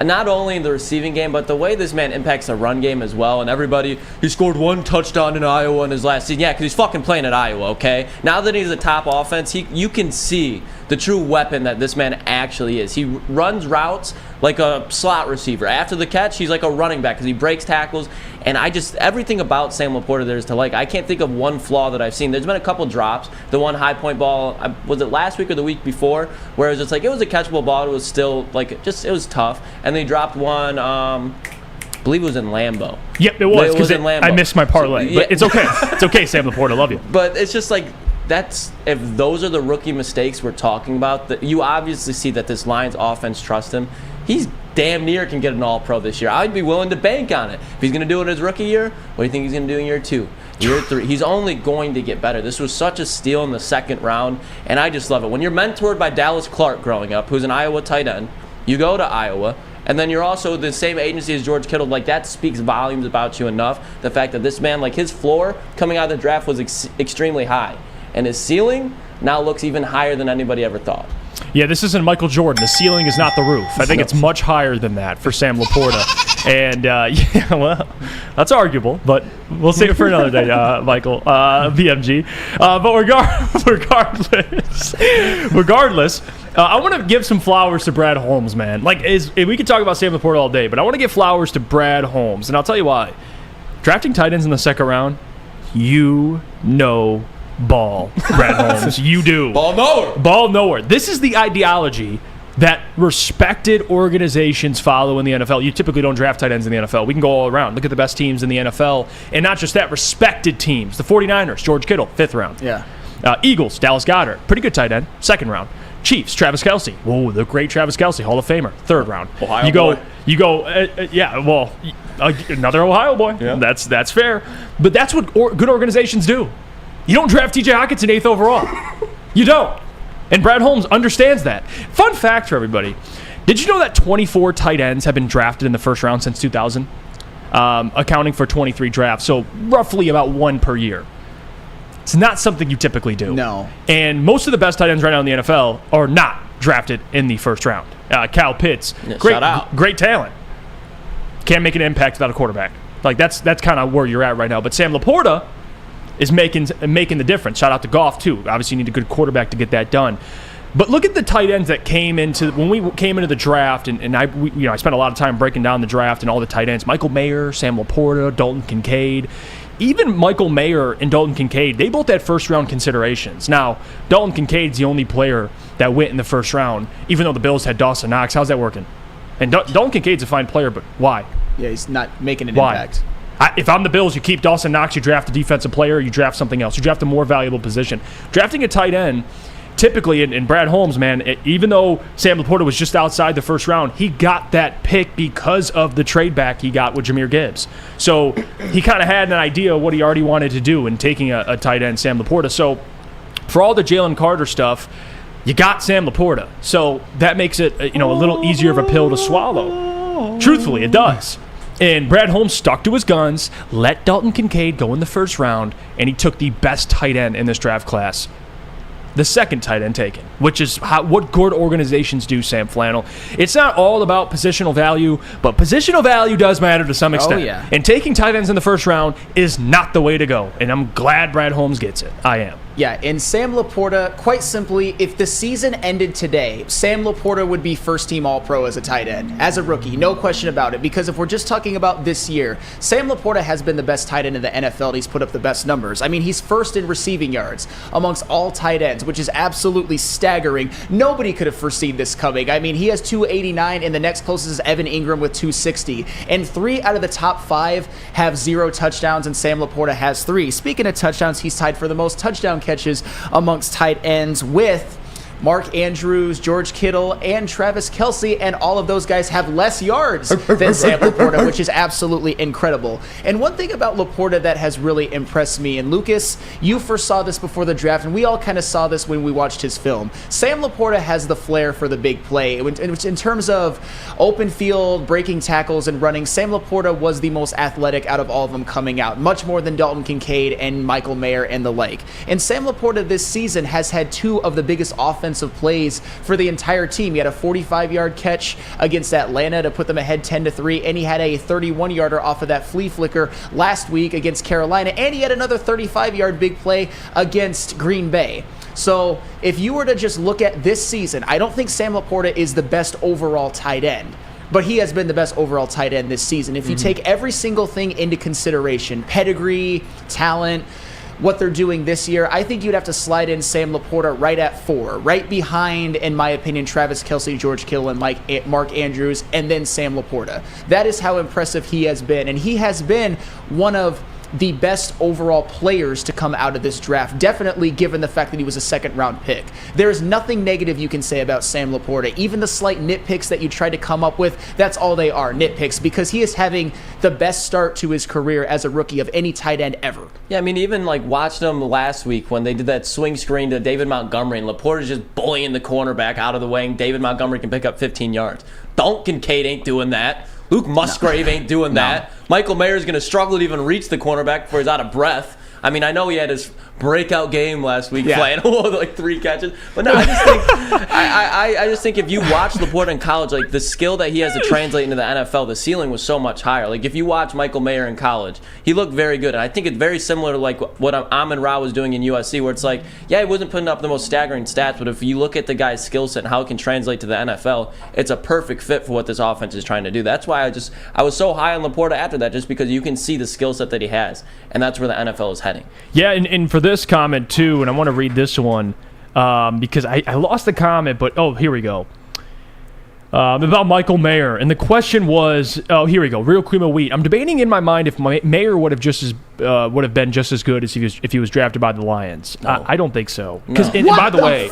Not only in the receiving game, but the way this man impacts the run game as well. And everybody, he scored 1 touchdown in Iowa in his last season. Yeah, because he's fucking playing at Iowa, okay? Now that he's a top offense, you can see the true weapon that this man actually is. He runs routes like a slot receiver. After the catch, he's like a running back because he breaks tackles. And everything about Sam Laporta there is to like. I can't think of one flaw that I've seen. There's been a couple drops. The one high point ball, was it last week or the week before, where it was just like, it was a catchable ball. It was still like, it was tough. And they dropped one, I believe it was in Lambeau. Yep, it was because I missed my parlay. Yeah. But it's okay. It's okay, Sam Laporta. I love you. But it's just like, if those are the rookie mistakes we're talking about, that you obviously see that this Lions offense trusts him. He's damn near can get an all-pro this year. I'd be willing to bank on it. If he's going to do it his rookie year, what do you think he's going to do in year 2? Year 3? He's only going to get better. This was such a steal in the second round, and I just love it. When you're mentored by Dallas Clark growing up, who's an Iowa tight end, you go to Iowa, and then you're also the same agency as George Kittle. Like, that speaks volumes about you enough. The fact that this man, like, his floor coming out of the draft was extremely high, and his ceiling now looks even higher than anybody ever thought. Yeah, this isn't Michael Jordan. The ceiling is not the roof. I think it's much higher than that for Sam Laporta. And, yeah, well, that's arguable, but we'll save it for another day, Michael, BMG. But regardless, I want to give some flowers to Brad Holmes, man. Like, we could talk about Sam Laporta all day, but I want to give flowers to Brad Holmes. And I'll tell you why. Drafting tight ends in the second round, ball, Brad Holmes. You do. Ball nowhere. This is the ideology that respected organizations follow in the NFL. You typically don't draft tight ends in the NFL. We can go all around. Look at the best teams in the NFL. And not just that, respected teams. The 49ers, George Kittle, 5th round. Yeah. Eagles, Dallas Goedert, pretty good tight end, 2nd round. Chiefs, Travis Kelce. Whoa, the great Travis Kelce, Hall of Famer, 3rd round. Another Ohio boy. Yeah. That's fair. But that's what good organizations do. You don't draft TJ Hockenson 8th overall. You don't. And Brad Holmes understands that. Fun fact for everybody. Did you know that 24 tight ends have been drafted in the first round since 2000? Accounting for 23 drafts. So roughly about 1 per year. It's not something you typically do. No. And most of the best tight ends right now in the NFL are not drafted in the first round. Kyle Pitts, great talent. Can't make an impact without a quarterback. Like that's kind of where you're at right now. But Sam Laporta is making the difference. Shout out to Goff too. Obviously, you need a good quarterback to get that done. But look at the tight ends that came into when we came into the draft, and I spent a lot of time breaking down the draft and all the tight ends. Michael Mayer, Sam Laporta, Dalton Kincaid. Even Michael Mayer and Dalton Kincaid, they both had first-round considerations. Now, Dalton Kincaid's the only player that went in the first round, even though the Bills had Dawson Knox. How's that working? And Dalton Kincaid's a fine player, but why? Yeah, he's not making an impact. If I'm the Bills, you keep Dawson Knox, you draft a defensive player, you draft something else. You draft a more valuable position. Drafting a tight end, typically, in Brad Holmes, man, even though Sam Laporta was just outside the first round, he got that pick because of the trade back he got with Jahmyr Gibbs. So he kind of had an idea of what he already wanted to do in taking a tight end, Sam Laporta. So for all the Jalen Carter stuff, you got Sam Laporta. So that makes it a little easier of a pill to swallow. Truthfully, it does. And Brad Holmes stuck to his guns, let Dalton Kincaid go in the first round, and he took the best tight end in this draft class. The second tight end taken, which is what good organizations do, Sam Flannel. It's not all about positional value, but positional value does matter to some extent. Oh, yeah. And taking tight ends in the first round is not the way to go. And I'm glad Brad Holmes gets it. I am. Yeah, and Sam Laporta, quite simply, if the season ended today, Sam Laporta would be first-team All-Pro as a tight end, as a rookie, no question about it. Because if we're just talking about this year, Sam Laporta has been the best tight end in the NFL, and he's put up the best numbers. I mean, he's first in receiving yards amongst all tight ends, which is absolutely staggering. Nobody could have foreseen this coming. I mean, he has 289, and the next closest is Evan Ingram with 260. And 3 out of the top 5 have 0 touchdowns, and Sam Laporta has 3. Speaking of touchdowns, he's tied for the most touchdown catches amongst tight ends with Mark Andrews, George Kittle, and Travis Kelce, and all of those guys have less yards than Sam Laporta, which is absolutely incredible. And one thing about Laporta that has really impressed me, and Lucas, you first saw this before the draft, and we all kind of saw this when we watched his film. Sam Laporta has the flair for the big play. In terms of open field, breaking tackles, and running, Sam Laporta was the most athletic out of all of them coming out, much more than Dalton Kincaid and Michael Mayer and the like. And Sam Laporta this season has had 2 of the biggest offensive plays for the entire team. He had a 45-yard catch against Atlanta to put them ahead 10-3, and he had a 31-yarder off of that flea flicker last week against Carolina, and he had another 35-yard big play against Green Bay. So if you were to just look at this season, I don't think Sam Laporta is the best overall tight end, but he has been the best overall tight end this season. If you take every single thing into consideration, pedigree, talent, what they're doing this year, I think you'd have to slide in Sam Laporta right at 4, right behind, in my opinion, Travis Kelce, George Kittle, and Mark Andrews, and then Sam Laporta. That is how impressive he has been, and he has been one of the best overall players to come out of this draft, definitely given the fact that he was a second-round pick. There is nothing negative you can say about Sam Laporta. Even the slight nitpicks that you try to come up with, that's all they are, nitpicks, because he is having the best start to his career as a rookie of any tight end ever. Yeah, I mean, even like watching him last week when they did that swing screen to David Montgomery, and Laporta's just bullying the cornerback out of the way, and David Montgomery can pick up 15 yards. Dalton Kincaid ain't doing that. Luke Musgrave ain't doing that. Michael Mayer's going to struggle to even reach the cornerback before he's out of breath. I mean, I know he had his breakout game last week, Flannel with like 3 catches, but no, I just think I just think if you watch Laporta in college, like the skill that he has to translate into the NFL, the ceiling was so much higher. Like if you watch Michael Mayer in college, he looked very good, and I think it's very similar to like what Amon-Ra was doing in USC, where it's like, yeah, he wasn't putting up the most staggering stats, but if you look at the guy's skill set and how it can translate to the NFL, it's a perfect fit for what this offense is trying to do. That's why I was so high on Laporta after that, just because you can see the skill set that he has, and that's where the NFL is heading. Yeah, and for this comment too, and I want to read this one because I lost the comment, but here we go. About Michael Mayer, and the question was, here we go, Real Cream of Wheat. I'm debating in my mind if Mayer would have been just as good as if he was drafted by the Lions. No. I don't think so. No. And by the way,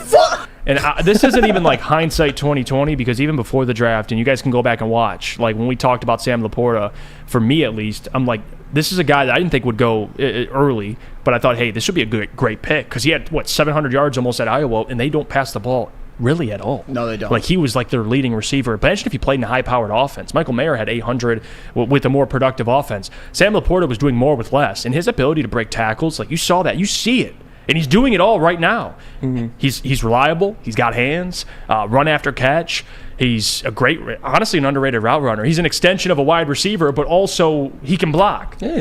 and this isn't even like hindsight 2020, because even before the draft, and you guys can go back and watch, like when we talked about Sam Laporta, for me at least, I'm like, this is a guy that I didn't think would go early, but I thought, hey, this should be a great pick, because he had 700 yards almost at Iowa, and they don't pass the ball really at all. No, they don't. Like he was like their leading receiver. Imagine if he played in a high-powered offense. Michael Mayer had 800 with a more productive offense. Sam Laporta was doing more with less, and his ability to break tackles, like you saw that, you see it. And he's doing it all right now. Mm-hmm. He's reliable. He's got hands, run after catch. He's a great, honestly, an underrated route runner. He's an extension of a wide receiver, but also he can block. Yeah,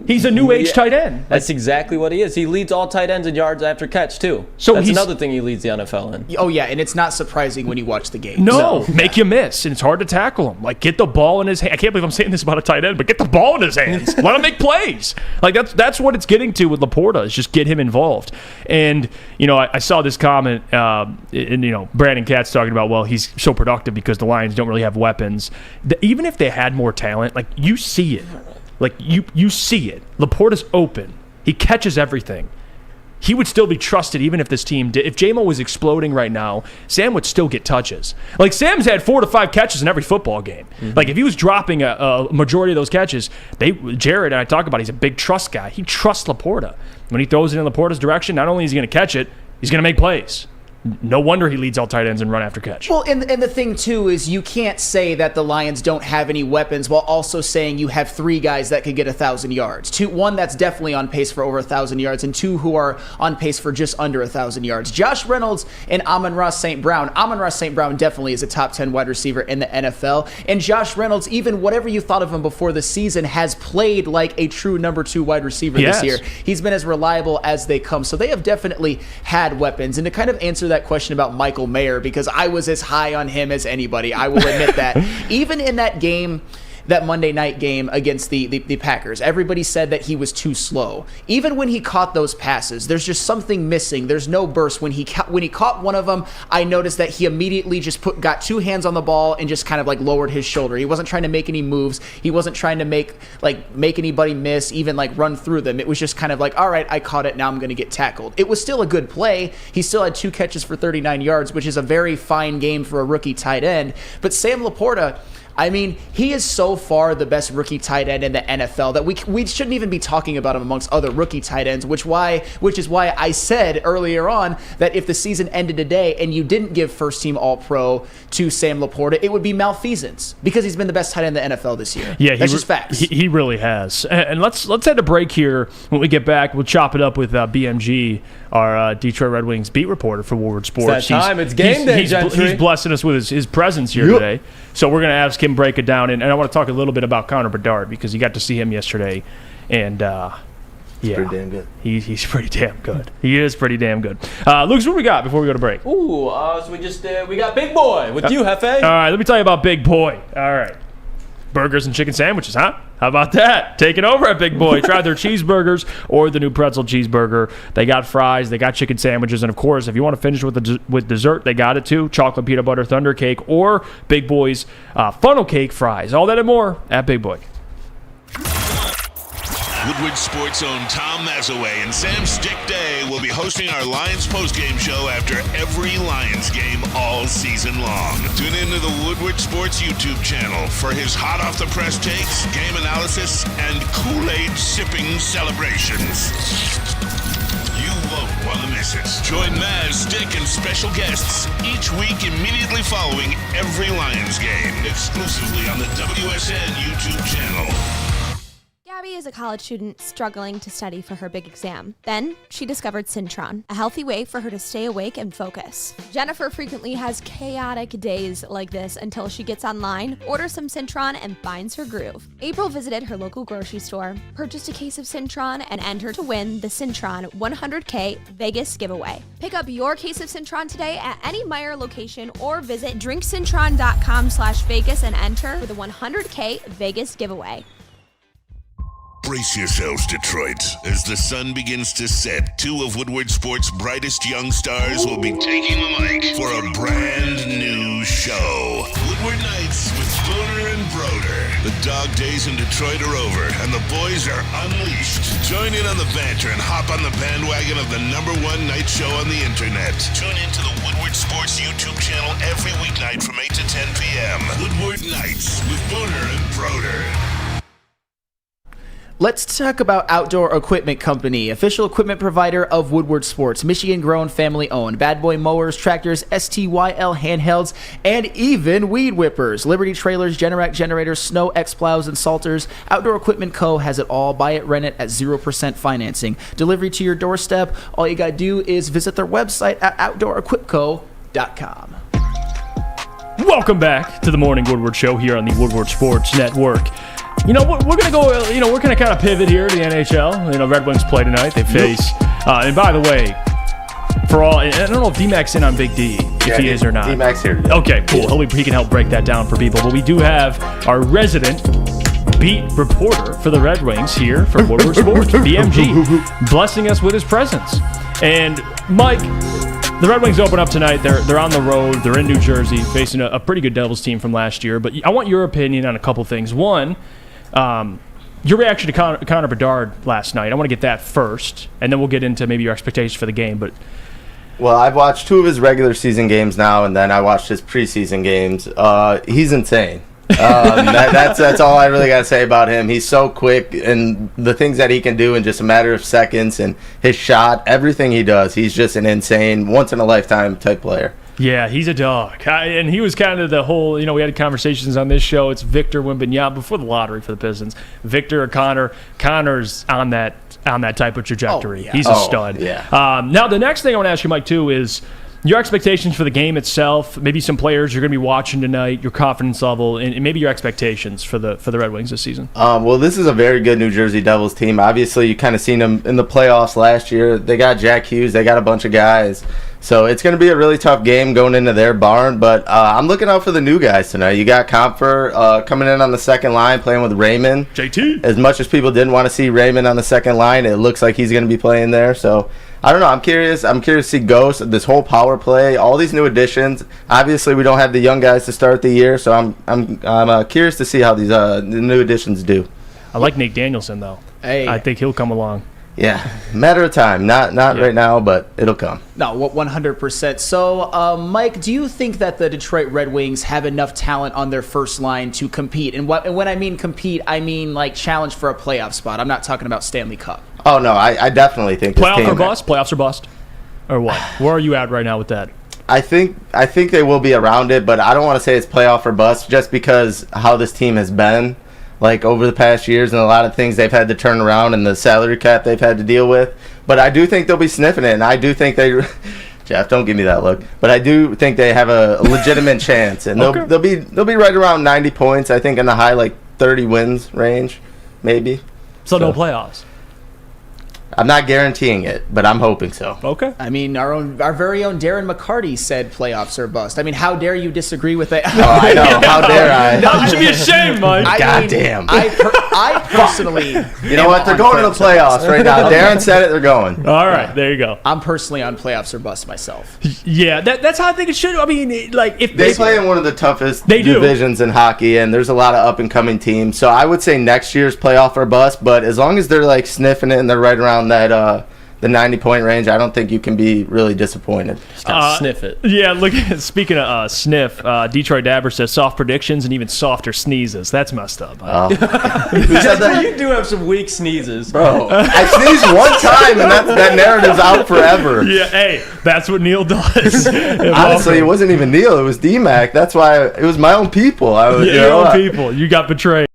he's a new age tight end. That's exactly what he is. He leads all tight ends in yards after catch too. So that's another thing he leads the NFL in. Oh yeah, and it's not surprising when you watch the game. No, make you miss, and it's hard to tackle him. Like get the ball in his hand. I can't believe I'm saying this about a tight end, but get the ball in his hands. Let him make plays. Like that's what it's getting to with Laporta, is just get him involved. And I saw this comment, and Brandon Katz talking about, well, he's so productive because the Lions don't really have weapons. Even if they had more talent, like you see it. Like you see it. Laporta's open. He catches everything. He would still be trusted even if this team did. If J-Mo was exploding right now, Sam would still get touches. Like Sam's had 4 to 5 catches in every football game. Mm-hmm. Like if he was dropping a majority of those catches, Jared and I talk about, he's a big trust guy. He trusts Laporta. When he throws it in Laporta's direction, not only is he going to catch it, he's going to make plays. no wonder he leads all tight ends in run after catch. Well, and the thing, too, is you can't say that the Lions don't have any weapons while also saying you have 3 guys that could get 1,000 yards. One that's definitely on pace for over 1,000 yards, and 2 who are on pace for just under 1,000 yards. Josh Reynolds and Amon-Ra St. Brown. Amon-Ra St. Brown definitely is a top 10 wide receiver in the NFL. And Josh Reynolds, even whatever you thought of him before the season, has played like a true number 2 wide receiver this year. He's been as reliable as they come. So they have definitely had weapons. And to kind of answer that question about Michael Mayer, because I was as high on him as anybody, I will admit that. Even in that game, that Monday night game against the Packers, everybody said that he was too slow. Even when he caught those passes, there's just something missing. There's no burst. When he caught one of them, I noticed that he immediately just got 2 hands on the ball and just kind of like lowered his shoulder. He wasn't trying to make any moves. He wasn't trying to make anybody miss, even like run through them. It was just kind of like, all right, I caught it, now I'm going to get tackled. It was still a good play. He still had 2 catches for 39 yards, which is a very fine game for a rookie tight end. But Sam Laporta, I mean, he is so far the best rookie tight end in the NFL that we shouldn't even be talking about him amongst other rookie tight ends, which is why I said earlier on that if the season ended today and you didn't give first-team All-Pro to Sam Laporta, it would be malfeasance because he's been the best tight end in the NFL this year. Yeah, that's just facts. He really has. And let's head a break here. When we get back, we'll chop it up with BMG, our Detroit Red Wings beat reporter for Woodward Sports. It's that time. It's game day, Gentry. He's blessing us with his presence here today. So we're going to ask him break it down. And I want to talk a little bit about Connor Bedard because you got to see him yesterday. And, He's pretty damn good. He's pretty damn good. He is pretty damn good. Luke, what we got before we go to break? Ooh, so we got Big Boy with you, Hefe. All right, let me tell you about Big Boy. All right. Burgers and chicken sandwiches, huh? How about that? Taking over at Big Boy. Try their cheeseburgers or the new pretzel cheeseburger. They got fries, they got chicken sandwiches, and of course, if you want to finish with dessert, they got it too. Chocolate peanut butter thunder cake or Big Boy's funnel cake fries. All that and more at Big Boy. Woodward Sports' own Tom Mazaway and Sam Stick Day will be hosting our Lions postgame show after every Lions game all season long. Tune into the Woodward Sports YouTube channel for his hot-off-the-press takes, game analysis, and Kool-Aid sipping celebrations. You won't want to miss it. Join Maz, Stick, and special guests each week immediately following every Lions game, exclusively on the WSN YouTube channel. Gabby is a college student struggling to study for her big exam. Then she discovered Syntron, a healthy way for her to stay awake and focus. Jennifer frequently has chaotic days like this until she gets online, orders some Syntron, and finds her groove. April visited her local grocery store, purchased a case of Syntron, and entered to win the Syntron 100K Vegas giveaway. Pick up your case of Syntron today at any Meijer location or visit drinksyntron.com/Vegas and enter for the 100K Vegas giveaway. Brace yourselves, Detroit. As the sun begins to set, 2 of Woodward Sports' brightest young stars will be taking the mic for a brand new show. Woodward Nights with Booner and Broder. The dog days in Detroit are over, and the boys are unleashed. Join in on the banter and hop on the bandwagon of the #1 night show on the internet. Tune into the Woodward Sports YouTube channel every weeknight from 8 to 10 p.m. Woodward Nights with Booner and Broder. Let's talk about Outdoor Equipment Company, official equipment provider of Woodward Sports, Michigan-grown, family-owned. Bad boy mowers, tractors, STYL handhelds, and even weed whippers. Liberty trailers, Generac generators, Snow X-Plows, and Salters. Outdoor Equipment Co. has it all. Buy it, rent it at 0% financing. Delivery to your doorstep. All you got to do is visit their website at outdoorequipco.com. Welcome back to the Morning Woodward Show here on the Woodward Sports Network. You know, we're going to go, we're going to kind of pivot here to the NHL. Red Wings play tonight. They face, and by the way, for all, I don't know if D-Mac's in on Big D, if he is or not. D-Mac's here today. Okay, cool. He can help break that down for people. But we do have our resident beat reporter for the Red Wings here from Woodward Sports, BMG, blessing us with his presence. And, Mike, the Red Wings open up tonight. They're on the road. They're in New Jersey facing a pretty good Devils team from last year. But I want your opinion on a couple things. One, your reaction to Connor Bedard last night. I want to get that first, and then we'll get into maybe your expectations for the game. But well, I've watched 2 of his regular season games now, and then I watched his preseason games. He's insane. That's all I really got to say about him. He's so quick, and the things that he can do in just a matter of seconds, and his shot, everything he does, he's just an insane, once-in-a-lifetime type player. Yeah, he's a dog. And he was kind of the whole, we had conversations on this show. It's Victor Wembanyama before the lottery for the Pistons. Victor or Connor. Connor's on that type of trajectory. He's a stud. Yeah. Now, the next thing I want to ask you, Mike, too, is your expectations for the game itself, maybe some players you're going to be watching tonight, your confidence level, and maybe your expectations for the Red Wings this season. Well, this is a very good New Jersey Devils team. Obviously, you kind of seen them in the playoffs last year. They got Jack Hughes. They got a bunch of guys. So it's going to be a really tough game going into their barn. But I'm looking out for the new guys tonight. You got Comfer coming in on the second line, playing with Raymond. JT. As much as people didn't want to see Raymond on the second line, it looks like he's going to be playing there. So I don't know. I'm curious. I'm curious to see Ghost, this whole power play, all these new additions. Obviously, we don't have the young guys to start the year, so I'm curious to see how these the new additions do. I like Nate Danielson, though. Hey. I think he'll come along. Yeah, matter of time. Not right now, but it'll come. No, 100%. So, Mike, do you think that the Detroit Red Wings have enough talent on their first line to compete? And when I mean compete, I mean like challenge for a playoff spot. I'm not talking about Stanley Cup. Oh, no, I definitely think this Playoff team, or bust? Playoffs or bust? Or what? Where are you at right now with that? I think they will be around it, but I don't want to say it's playoff or bust just because how this team has been. Like over the past years and a lot of things they've had to turn around and the salary cap they've had to deal with. But I do think they'll be sniffing it, and I do think they Jeff, don't give me that look. But I do think they have a legitimate chance, and they'll be right around 90 points, I think, in the high 30 wins range, maybe. So no playoffs. I'm not guaranteeing it, but I'm hoping so. Okay. I mean, our very own Darren McCarty said playoffs or bust. I mean, how dare you disagree with that? Oh, I know. How dare I? No, you should be ashamed, Mike. Goddamn. I personally... You know what? They're going to the playoffs right now. Darren said it. They're going. All right. There you go. I'm personally on playoffs or bust myself. Yeah, that's how I think it should. I mean, if they play in one of the toughest divisions in hockey, and there's a lot of up-and-coming teams. So I would say next year's playoff or bust, but as long as they're sniffing it and they're right around that the 90-point range, I don't think you can be really disappointed. Just gotta sniff it. Yeah, look. Speaking of sniff, Detroit Dabber says soft predictions and even softer sneezes. That's messed up. You do have some weak sneezes, bro. I sneezed one time, and that narrative's out forever. Yeah, hey, that's what Neil does. Honestly, it wasn't even Neil. It was D-Mac. That's why it was my own people. Your own people. You got betrayed.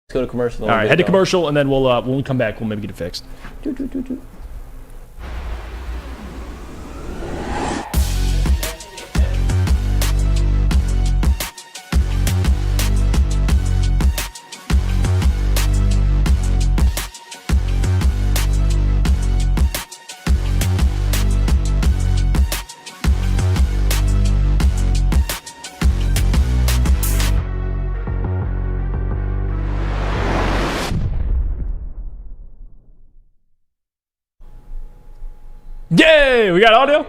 Let's go to commercial. All right, head to commercial, and then when we come back, we'll maybe get it fixed. Yay! We got audio?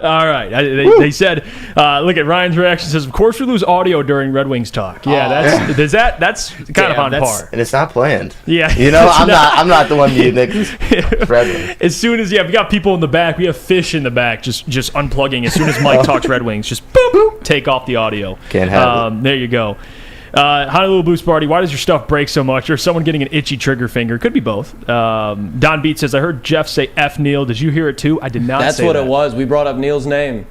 All right. They said, look at Ryan's reaction. Says, of course we lose audio during Red Wings talk. Yeah, that's kind of on par. And it's not planned. Yeah. I'm not the one muting. Red Wings. As soon as we got people in the back, we have fish in the back, just unplugging. As soon as Mike talks Red Wings, just boop, take off the audio. Can't have it. There you go. Honolulu Boost Party, why does your stuff break so much? Or someone getting an itchy trigger finger? Could be both. Don Beat says, I heard Jeff say F Neil. Did you hear it too? I did not That's say what that. it was. We brought up Neil's name.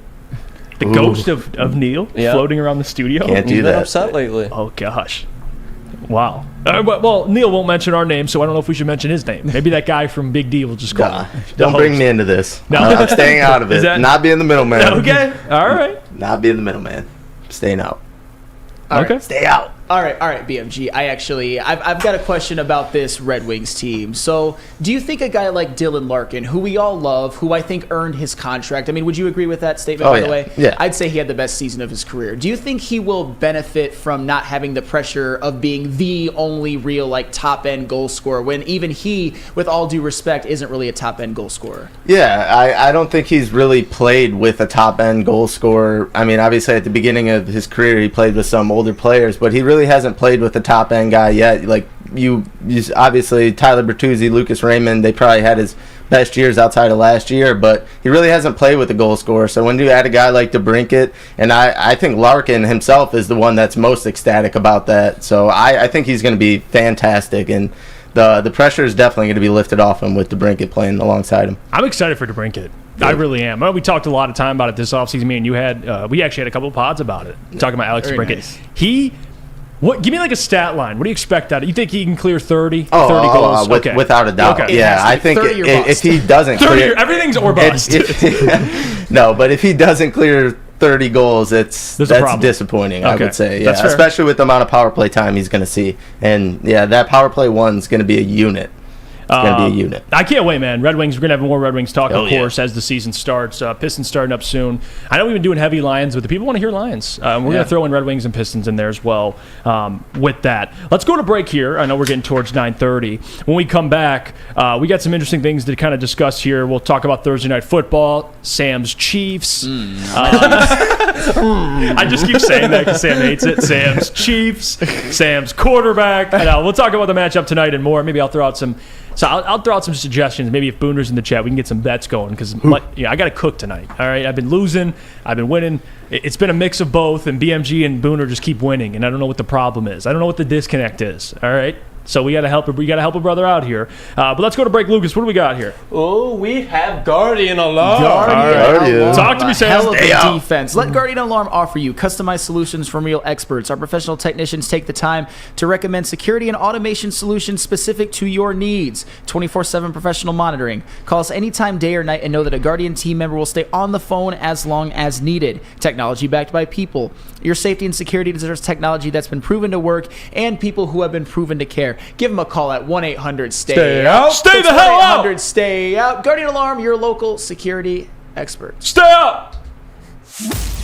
The ghost of Neil floating around the studio? Can't do You've that. been upset lately. Oh, gosh. Wow. Well, Neil won't mention our name, so I don't know if we should mention his name. Maybe that guy from Big D will just call him. Don't bring me into this. No. I'm staying out of it. Not being the middleman. Okay. All right. Not being the middleman. Staying out. Okay. Stay out. All right, BMG. I've got a question about this Red Wings team. So, do you think a guy like Dylan Larkin, who we all love, who I think earned his contract, I mean, would you agree with that statement, by the way? Yeah. I'd say he had the best season of his career. Do you think he will benefit from not having the pressure of being the only real, like, top-end goal scorer, when even he, with all due respect, isn't really a top-end goal scorer? Yeah, I don't think he's really played with a top-end goal scorer. I mean, obviously, at the beginning of his career, he played with some older players, but he really hasn't played with the top-end guy yet. Like, you obviously, Tyler Bertuzzi, Lucas Raymond, they probably had his best years outside of last year, but he really hasn't played with a goal scorer. So when you add a guy like DeBrincat, and I think Larkin himself is the one that's most ecstatic about that. So I think he's going to be fantastic, and the pressure is definitely going to be lifted off him with DeBrincat playing alongside him. I'm excited for DeBrincat. I really am. Well, we talked a lot of time about it this offseason. Me and you had, we actually had a couple of pods about it, talking about Alex DeBrincat. Nice. Give me like a stat line. What do you expect out of it? You think he can clear 30 goals? Without a doubt. Okay. Yeah, I think if he doesn't clear... everything's or bust. No, but if he doesn't clear 30 goals, that's disappointing, I would say. Yeah, especially with the amount of power play time he's going to see. And, yeah, that power play one's going to be a unit. It's going to be a unit. I can't wait, man. Red Wings, we're going to have more Red Wings talk, of course, as the season starts. Pistons starting up soon. I know we've been doing heavy Lions, but the people want to hear Lions. We're going to throw in Red Wings and Pistons in there as well with that. Let's go to break here. I know we're getting towards 9:30. When we come back, we got some interesting things to kind of discuss here. We'll talk about Thursday Night Football, Sam's Chiefs. I just keep saying that because Sam hates it. Sam's Chiefs, Sam's quarterback. We'll talk about the matchup tonight and more. Maybe I'll throw out some... So I'll throw out some suggestions. Maybe if Booner's in the chat, we can get some bets going because I got to cook tonight. All right, I've been losing, I've been winning. It's been a mix of both, and BMG and Booner just keep winning, and I don't know what the problem is. I don't know what the disconnect is. All right. So we got to help a brother out here. But let's go to break. Lucas, what do we got here? Oh, we have Guardian Alarm. Guardian. Talk to me, Sam. Hell of a defense. Let Guardian Alarm offer you customized solutions from real experts. Our professional technicians take the time to recommend security and automation solutions specific to your needs. 24/7 professional monitoring. Call us anytime, day or night, and know that a Guardian team member will stay on the phone as long as needed. Technology backed by people. Your safety and security deserves technology that's been proven to work and people who have been proven to care. Give them a call at 1-800-STAY-OUT. Stay the hell out. 1-800-STAY-OUT. Guardian Alarm, your local security expert. Stay out.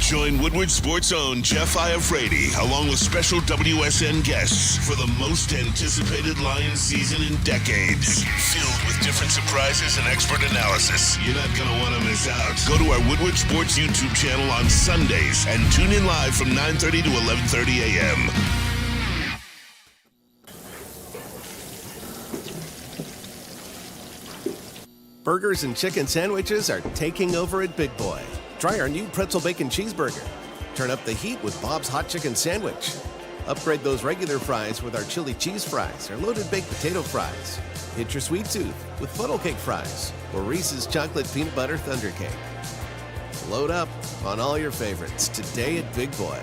Join Woodward Sports' own Jeff Iafrate, along with special WSN guests for the most anticipated Lions season in decades. Filled with different surprises and expert analysis. You're not going to want to miss out. Go to our Woodward Sports YouTube channel on Sundays and tune in live from 9:30 to 11:30 a.m. Burgers and chicken sandwiches are taking over at Big Boy. Try our new pretzel bacon cheeseburger. Turn up the heat with Bob's Hot Chicken Sandwich. Upgrade those regular fries with our chili cheese fries or loaded baked potato fries. Hit your sweet tooth with funnel cake fries or Reese's chocolate peanut butter thunder cake. Load up on all your favorites today at Big Boy.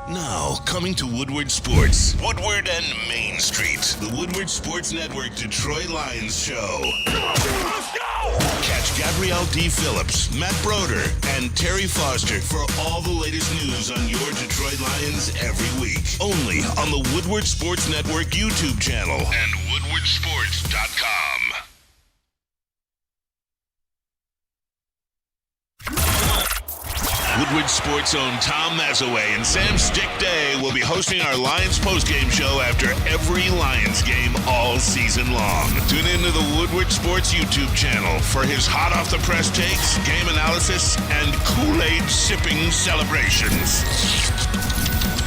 Now, coming to Woodward Sports, Woodward and Main Street, the Woodward Sports Network Detroit Lions Show. Let's go! Catch Gabrielle D. Phillips, Matt Broder, and Terry Foster for all the latest news on your Detroit Lions every week. Only on the Woodward Sports Network YouTube channel and woodwardsports.com. Woodward Sports' own Tom Mazaway and Sam Stick Day will be hosting our Lions postgame show after every Lions game all season long. Tune into the Woodward Sports YouTube channel for his hot-off-the-press takes, game analysis, and Kool-Aid sipping celebrations.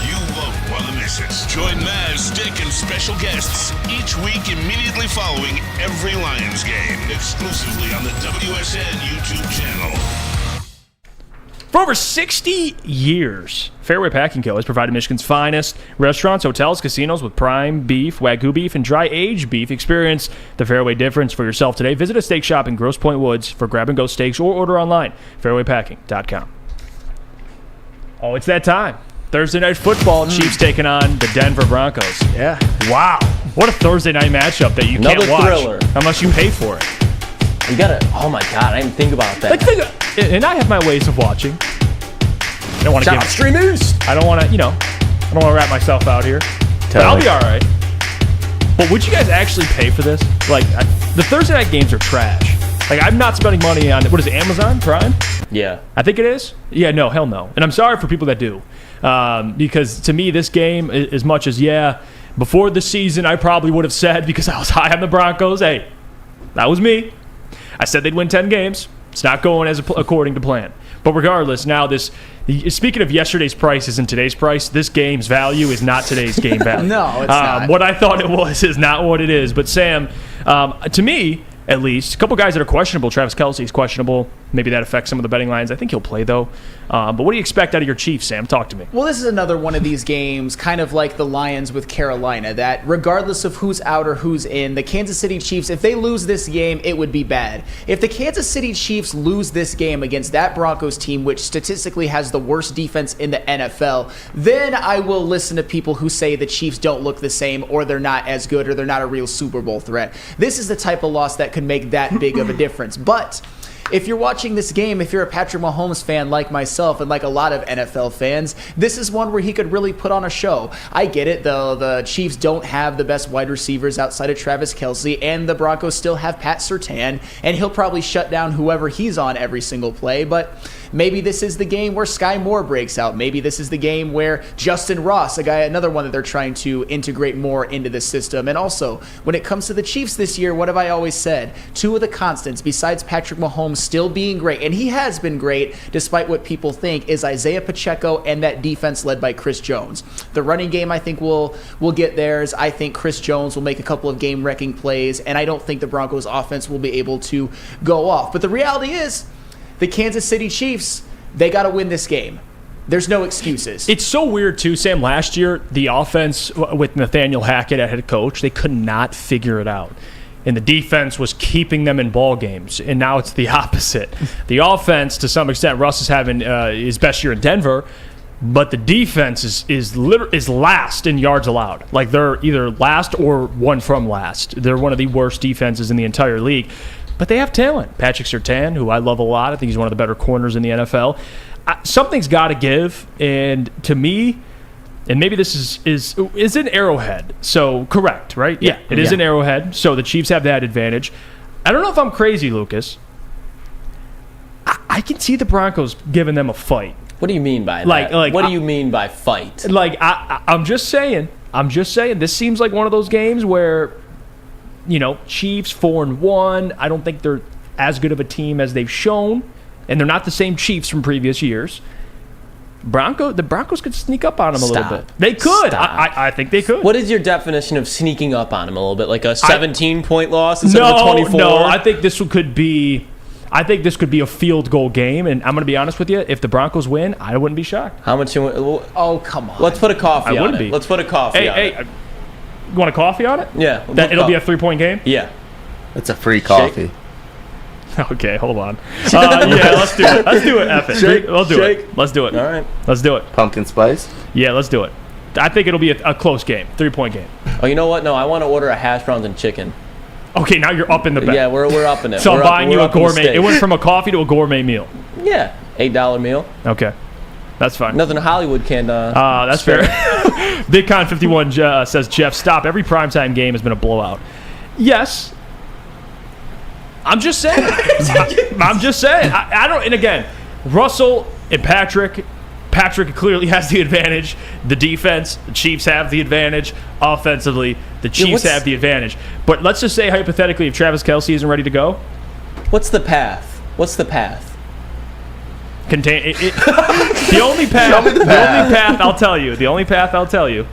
You won't want to miss it. Join Maz, Stick, and special guests each week immediately following every Lions game, exclusively on the WSN YouTube channel. For over 60 years, Fairway Packing Co. has provided Michigan's finest restaurants, hotels, casinos with prime beef, Wagyu beef, and dry-aged beef. Experience the Fairway difference for yourself today. Visit a steak shop in Grosse Pointe Woods for grab-and-go steaks or order online, fairwaypacking.com. Oh, it's that time. Thursday Night Football, Chiefs taking on the Denver Broncos. Yeah. Wow. What a Thursday night matchup that you can't watch thriller. unless you pay for it. You gotta, oh my God, I didn't think about that. And I have my ways of watching. I don't want to Extreme East. I don't want to, I don't want to wrap myself out here. But I'll be all right. But would you guys actually pay for this? Like, the Thursday night games are trash. Like, I'm not spending money on, what is it, Amazon Prime? Yeah. I think it is. Yeah, no, hell no. And I'm sorry for people that do. Because to me, this game, as much as, before the season, I probably would have said, because I was high on the Broncos, hey, that was me. I said they'd win 10 games. It's not going according to plan. But regardless, now speaking of yesterday's prices and today's price, this game's value is not today's game value. No, it's not. What I thought it was is not what it is. But Sam, to me, at least, a couple guys that are questionable. Travis Kelce's questionable. Maybe that affects some of the betting lines. I think he'll play, though. But what do you expect out of your Chiefs, Sam? Talk to me. Well, this is another one of these games, kind of like the Lions with Carolina, that regardless of who's out or who's in, the Kansas City Chiefs, if they lose this game, it would be bad. If the Kansas City Chiefs lose this game against that Broncos team, which statistically has the worst defense in the NFL, then I will listen to people who say the Chiefs don't look the same, or they're not as good, or they're not a real Super Bowl threat. This is the type of loss that could make that big of a difference. But if you're watching this game, if you're a Patrick Mahomes fan like myself and like a lot of NFL fans, this is one where he could really put on a show. I get it, though. The Chiefs don't have the best wide receivers outside of Travis Kelce, and the Broncos still have Pat Surtain, and he'll probably shut down whoever he's on every single play. But maybe this is the game where Sky Moore breaks out. Maybe this is the game where Justin Ross, another one that they're trying to integrate more into the system. And also, when it comes to the Chiefs this year, what have I always said? Two of the constants, besides Patrick Mahomes still being great, and he has been great despite what people think, is Isaiah Pacheco and that defense led by Chris Jones. The running game, I think, will get theirs. I think Chris Jones will make a couple of game-wrecking plays, and I don't think the Broncos offense will be able to go off. But the reality is, the Kansas City Chiefs, they got to win this game. There's no excuses. It's so weird, too, Sam. Last year, the offense with Nathaniel Hackett at head coach, they could not figure it out. And the defense was keeping them in ball games. And now it's the opposite. The offense, to some extent, Russ is having his best year in Denver, but the defense is last in yards allowed. Like, they're either last or one from last. They're one of the worst defenses in the entire league. But they have talent. Patrick Surtain, who I love a lot. I think he's one of the better corners in the NFL. Something's got to give. And to me, and maybe this is an Arrowhead. So, correct, right? Yeah, it is an Arrowhead. So the Chiefs have that advantage. I don't know if I'm crazy, Lucas. I can see the Broncos giving them a fight. What do you mean by that? What do you mean by fight? I'm just saying. This seems like one of those games where, Chiefs 4-1. I don't think they're as good of a team as they've shown, and they're not the same Chiefs from previous years. The Broncos could sneak up on them a little bit. They could. I think they could. What is your definition of sneaking up on them a little bit? Like a 17-point loss instead of a 24? No, I think this could be a field goal game, and I'm going to be honest with you. If the Broncos win, I wouldn't be shocked. How much? Oh, come on. Let's put a coffee on it. I wouldn't be. Let's put a coffee on it. Hey, you want a coffee on it? Yeah. It'll be a 3-point game? Yeah. It's a free coffee. Okay, hold on. Let's do it. Let's do it, F it. Shake, Let's do it. Let's do it. All right. Let's do it. Pumpkin spice? Yeah, let's do it. I think it'll be a close game. 3-point game. Oh, you know what? No, I want to order a hash browns and chicken. Okay, now you're up in the bet. Yeah, we're up in it. So I'm buying you a gourmet. It went from a coffee to a gourmet meal. Yeah, $8 meal. Okay, that's fine. Nothing Hollywood can. That's fair. BigCon51 says, Jeff, stop. Every primetime game has been a blowout. Yes. I'm just saying. I'm just saying. I don't. And again, Russell and Patrick clearly has the advantage. The defense, the Chiefs have the advantage. Offensively, the Chiefs have the advantage. But let's just say, hypothetically, if Travis Kelce isn't ready to go. What's the path? The only path I'll tell you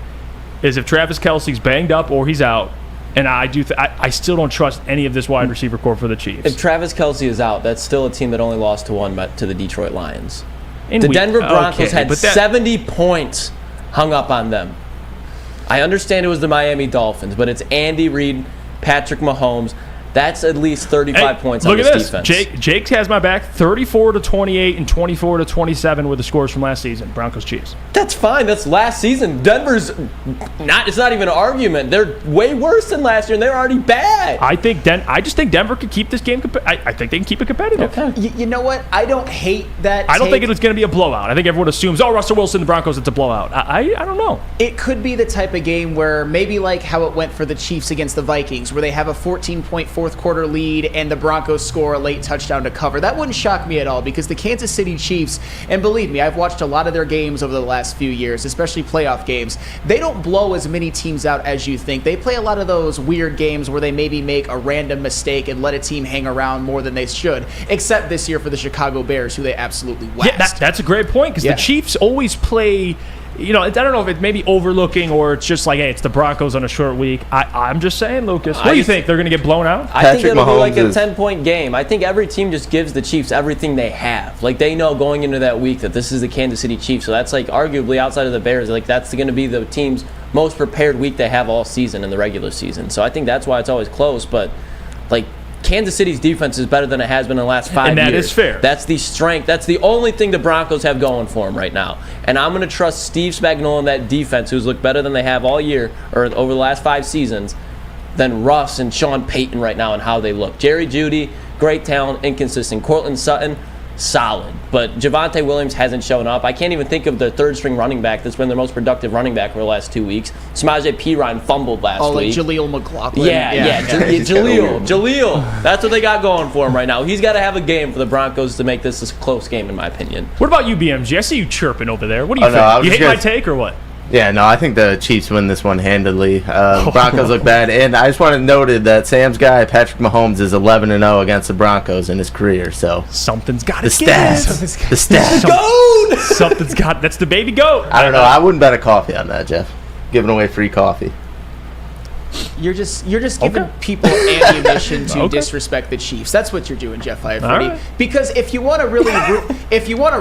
is if Travis Kelce's banged up or he's out. And I still don't trust any of this wide receiver core for the Chiefs. If Travis Kelce is out, that's still a team that only lost to the Detroit Lions. The Denver Broncos had 70 points hung up on them. I understand it was the Miami Dolphins, but it's Andy Reid, Patrick Mahomes. That's at least 35 points on look this at this. defense. Jake has my back. 34-28 and 24-27 were the scores from last season. Broncos Chiefs. That's fine. That's last season. Denver's not. It's not even an argument. They're way worse than last year, and they're already bad. I just think Denver could keep this game. I think they can keep it competitive. Okay. You know what? I don't hate that. I don't think it's going to be a blowout. I think everyone assumes, Russell Wilson, the Broncos, it's a blowout. I don't know. It could be the type of game where maybe like how it went for the Chiefs against the Vikings, where they have a 14-point fourth quarter lead and the Broncos score a late touchdown to cover. That wouldn't shock me at all because the Kansas City Chiefs, and believe me, I've watched a lot of their games over the last few years, especially playoff games. They don't blow as many teams out as you think. They play a lot of those weird games where they maybe make a random mistake and let a team hang around more than they should, except this year for the Chicago Bears, who they absolutely waxed. Yeah, that's a great point because the Chiefs always play. I don't know if it's maybe overlooking or it's just like, hey, it's the Broncos on a short week. I'm just saying, Lucas. What do you think? They're going to get blown out? I think it'll be like a 10-point game. I think every team just gives the Chiefs everything they have. Like, they know going into that week that this is the Kansas City Chiefs. So that's like arguably outside of the Bears, like that's going to be the team's most prepared week they have all season in the regular season. So I think that's why it's always close. But like, Kansas City's defense is better than it has been in the last 5 years. And that is fair. That's the strength. That's the only thing the Broncos have going for them right now. And I'm going to trust Steve Spagnuolo and that defense, who's looked better than they have all year or over the last 5 seasons, than Russ and Sean Payton right now and how they look. Jerry Jeudy, great talent, inconsistent. Cortland Sutton, solid. But Javonte Williams hasn't shown up. I can't even think of the third-string running back that's been their most productive running back for the last 2 weeks. Samaje Perine fumbled last week. Like Jaleel McLaughlin. Jaleel. That's what they got going for him right now. He's got to have a game for the Broncos to make this a close game, in my opinion. What about you, BMG? I see you chirping over there. What do you think? You hate my take or what? Yeah, no, I think the Chiefs win this one handily. Broncos look bad, and I just want to note that Sam's guy, Patrick Mahomes, is 11-0 against the Broncos in his career. So something's got to give. The stats. Goat. Something's got. That's the baby goat. I don't know. I wouldn't bet a coffee on that, Jeff. Giving away free coffee. You're just giving people ammunition to disrespect the Chiefs. That's what you're doing, Jeff Iafrate. Right. Because if you want to really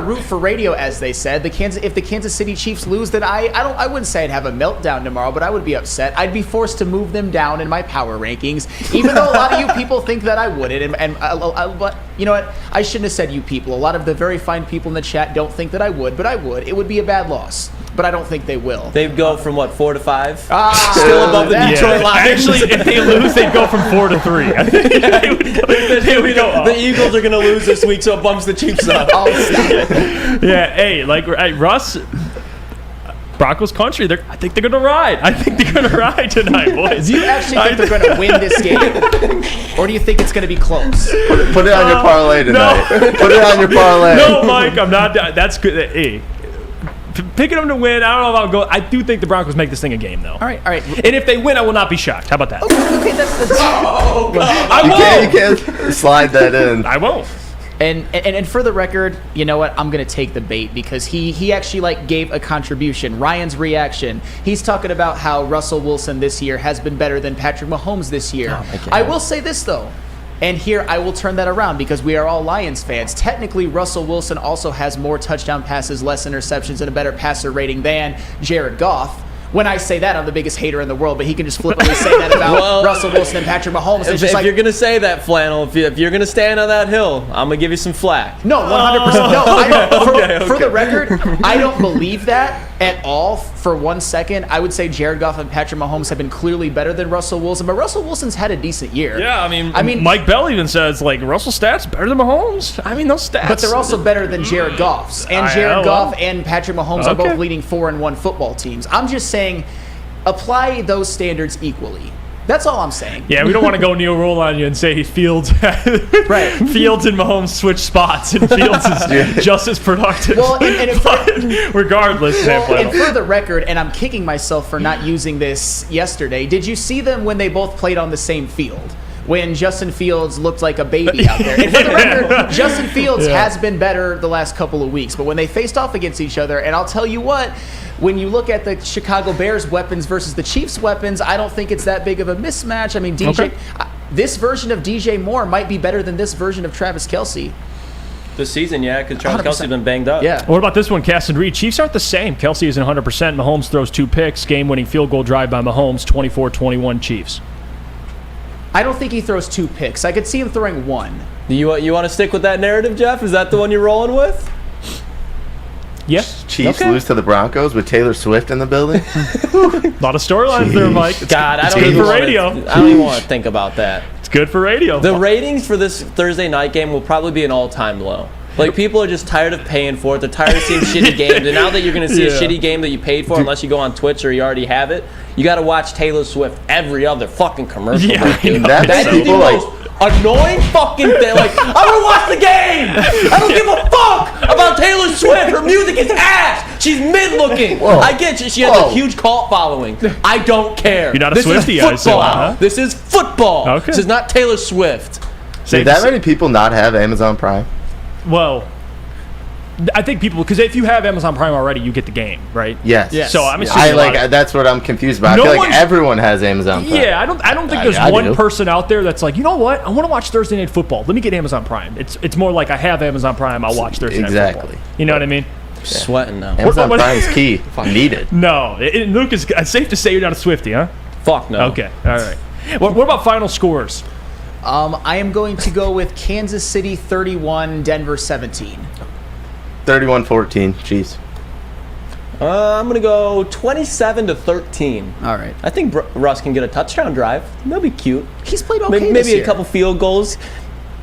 root for radio, as they said, if the Kansas City Chiefs lose, then I wouldn't say I'd have a meltdown tomorrow, but I would be upset. I'd be forced to move them down in my power rankings, even though a lot of you people think that I wouldn't. But you know what? I shouldn't have said you people. A lot of the very fine people in the chat don't think that I would, but I would. It would be a bad loss. But I don't think they will. They'd go from 4 to 5? Still above the Detroit Lions. Actually, if they lose, they'd go from 4 to 3. I think they would go up. The Eagles are going to lose this week, so it bumps the Chiefs up. Yeah, hey, Russ, Broncos country, I think they're going to ride. I think they're going to ride tonight, boys. Do you actually think they're going to win this game? Or do you think it's going to be close? Put it on your parlay tonight. No. Put it on your parlay. No, Mike, I'm not. That's good. Hey. Picking them to win, I don't know if I'll go. I do think the Broncos make this thing a game, though. All right. And if they win, I will not be shocked. How about that? Okay, that's You can't slide that in. I won't. And for the record, you know what? I'm gonna take the bait because he actually gave a contribution. Ryan's reaction. He's talking about how Russell Wilson this year has been better than Patrick Mahomes this year. I will say this though. And here I will turn that around because we are all Lions fans. Technically, Russell Wilson also has more touchdown passes, less interceptions, and a better passer rating than Jared Goff. When I say that, I'm the biggest hater in the world, but he can just flippantly say that about Russell Wilson and Patrick Mahomes. If you're going to say that, Flannel, if you're going to stand on that hill, I'm going to give you some flack. No, 100%. No, I don't. For the record, I don't believe that at all for 1 second. I would say Jared Goff and Patrick Mahomes have been clearly better than Russell Wilson, but Russell Wilson's had a decent year. Yeah, I mean Mike Bell even says, Russell's stats better than Mahomes. I mean, those stats. But they're also better than Jared Goff's. And Jared Goff and Patrick Mahomes are both leading 4-1 football teams. I'm just saying, apply those standards equally. That's all I'm saying. Yeah, we don't want to go Neil Roll on you and say Fields and Mahomes switch spots and Fields is just as productive. Well, regardless. And for the record, and I'm kicking myself for not using this yesterday, did you see them when they both played on the same field? When Justin Fields looked like a baby out there. And for the record, Justin Fields has been better the last couple of weeks. But when they faced off against each other, and I'll tell you what, when you look at the Chicago Bears weapons versus the Chiefs weapons, I don't think it's that big of a mismatch. I mean, this version of DJ Moore might be better than this version of Travis Kelce. This season, because Travis Kelce's been banged up. Yeah. What about this one, Cass and Reed? Chiefs aren't the same. Kelce isn't 100%. Mahomes throws 2 picks. Game-winning field goal drive by Mahomes, 24-21 Chiefs. I don't think he throws 2 picks. I could see him throwing 1. Do you want to stick with that narrative, Jeff? Is that the one you're rolling with? Yes. Chiefs lose to the Broncos with Taylor Swift in the building. A lot of storylines there, Mike. God, it's good for radio. I don't even want to think about that. It's good for radio. The ratings for this Thursday night game will probably be an all-time low. Like, people are just tired of paying for it. They're tired of seeing shitty games. And now that you're going to see a shitty game that you paid for, unless you go on Twitch or you already have it, you got to watch Taylor Swift every other fucking commercial. Yeah, That is the most annoying fucking thing. Like, I want to watch the game. I don't give a fuck about Taylor Swift. Her music is ass. She's mid-looking. I get you. She has a huge cult following. I don't care. You're not a this Swiftie, is I assume, football. huh? This is football. Okay. This is not Taylor Swift. Did that many people not have Amazon Prime? Well, I think people, because if you have Amazon Prime already, you get the game, right? Yes. So I'm assuming that's what I'm confused about. I feel like everyone has Amazon Prime. Yeah, I don't think there's one person out there that's like, you know what? I want to watch Thursday Night Football. Let me get Amazon Prime. It's more like I have Amazon Prime. I'll watch Thursday Night Football. You know what I mean? Sweating now. Amazon Prime is key. Needed. No, Lucas, it's safe to say you're not a Swiftie, huh? Fuck no. Okay, all right. What about final scores? I am going to go with Kansas City 31, Denver 17. 31-14, Chiefs. I'm going to go 27-13. All right. I think Russ can get a touchdown drive. That'll be cute. He's played okay Maybe this year. a couple field goals.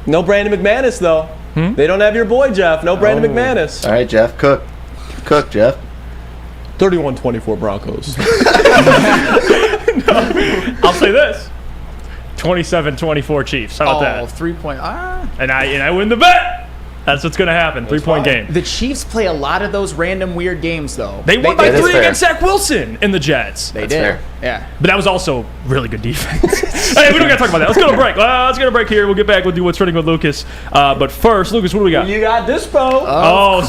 No Brandon McManus, though. They don't have your boy, Jeff. No Brandon McManus. All right, Jeff. Cook, Jeff. 31-24 Broncos. I'll say this. 27-24 Chiefs. How about that? 3-point. And I win the bet. That's what's going to happen. 3-point game. The Chiefs play a lot of those random weird games, though. They won by 3 against Zach Wilson and the Jets. They did. Fair. Yeah. But that was also really good defense. Hey, we don't got to talk about that. Let's go to break. Let's get a break here. We'll get back. We'll do what's trending with Lucas. But first, Lucas, what do we got? You got Dispo.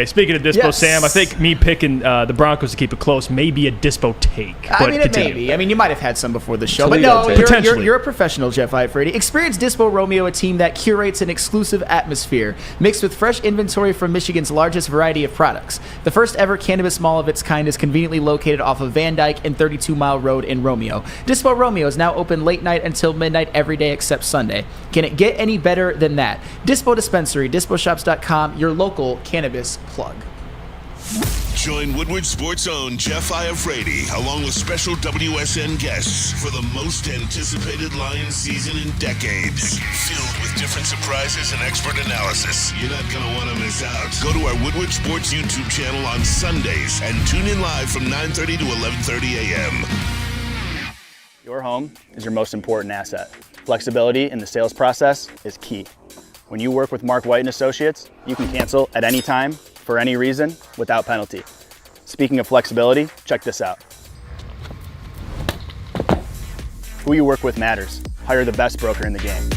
Speaking of Dispo, Sam, I think me picking the Broncos to keep it close may be a Dispo take. I mean, it may be. I mean, you might have had some before the show. So but no, Potentially. you're a professional, Jeff Iafrate. Experience Dispo Romeo, a team that curates an exclusive atmosphere mixed with fresh inventory from Michigan's largest variety of products. The first ever cannabis mall of its kind is conveniently located off of Van Dyke and 32 Mile Road in Romeo. Dispo Romeo is now open late night until midnight every day except Sunday. Can it get any better than that? Dispo Dispensary, disposhops.com, your local cannabis plug. Join Woodward Sports' own Jeff Iafrate, along with special WSN guests for the most anticipated Lions season in decades. Filled with different surprises and expert analysis. You're not going to want to miss out. Go to our Woodward Sports YouTube channel on Sundays and tune in live from 9:30 to 11:30 a.m. Your home is your most important asset. Flexibility in the sales process is key. When you work with Mark White and Associates, you can cancel at any time, for any reason, without penalty. Speaking of flexibility, check this out. Who you work with matters. Hire the best broker in the game.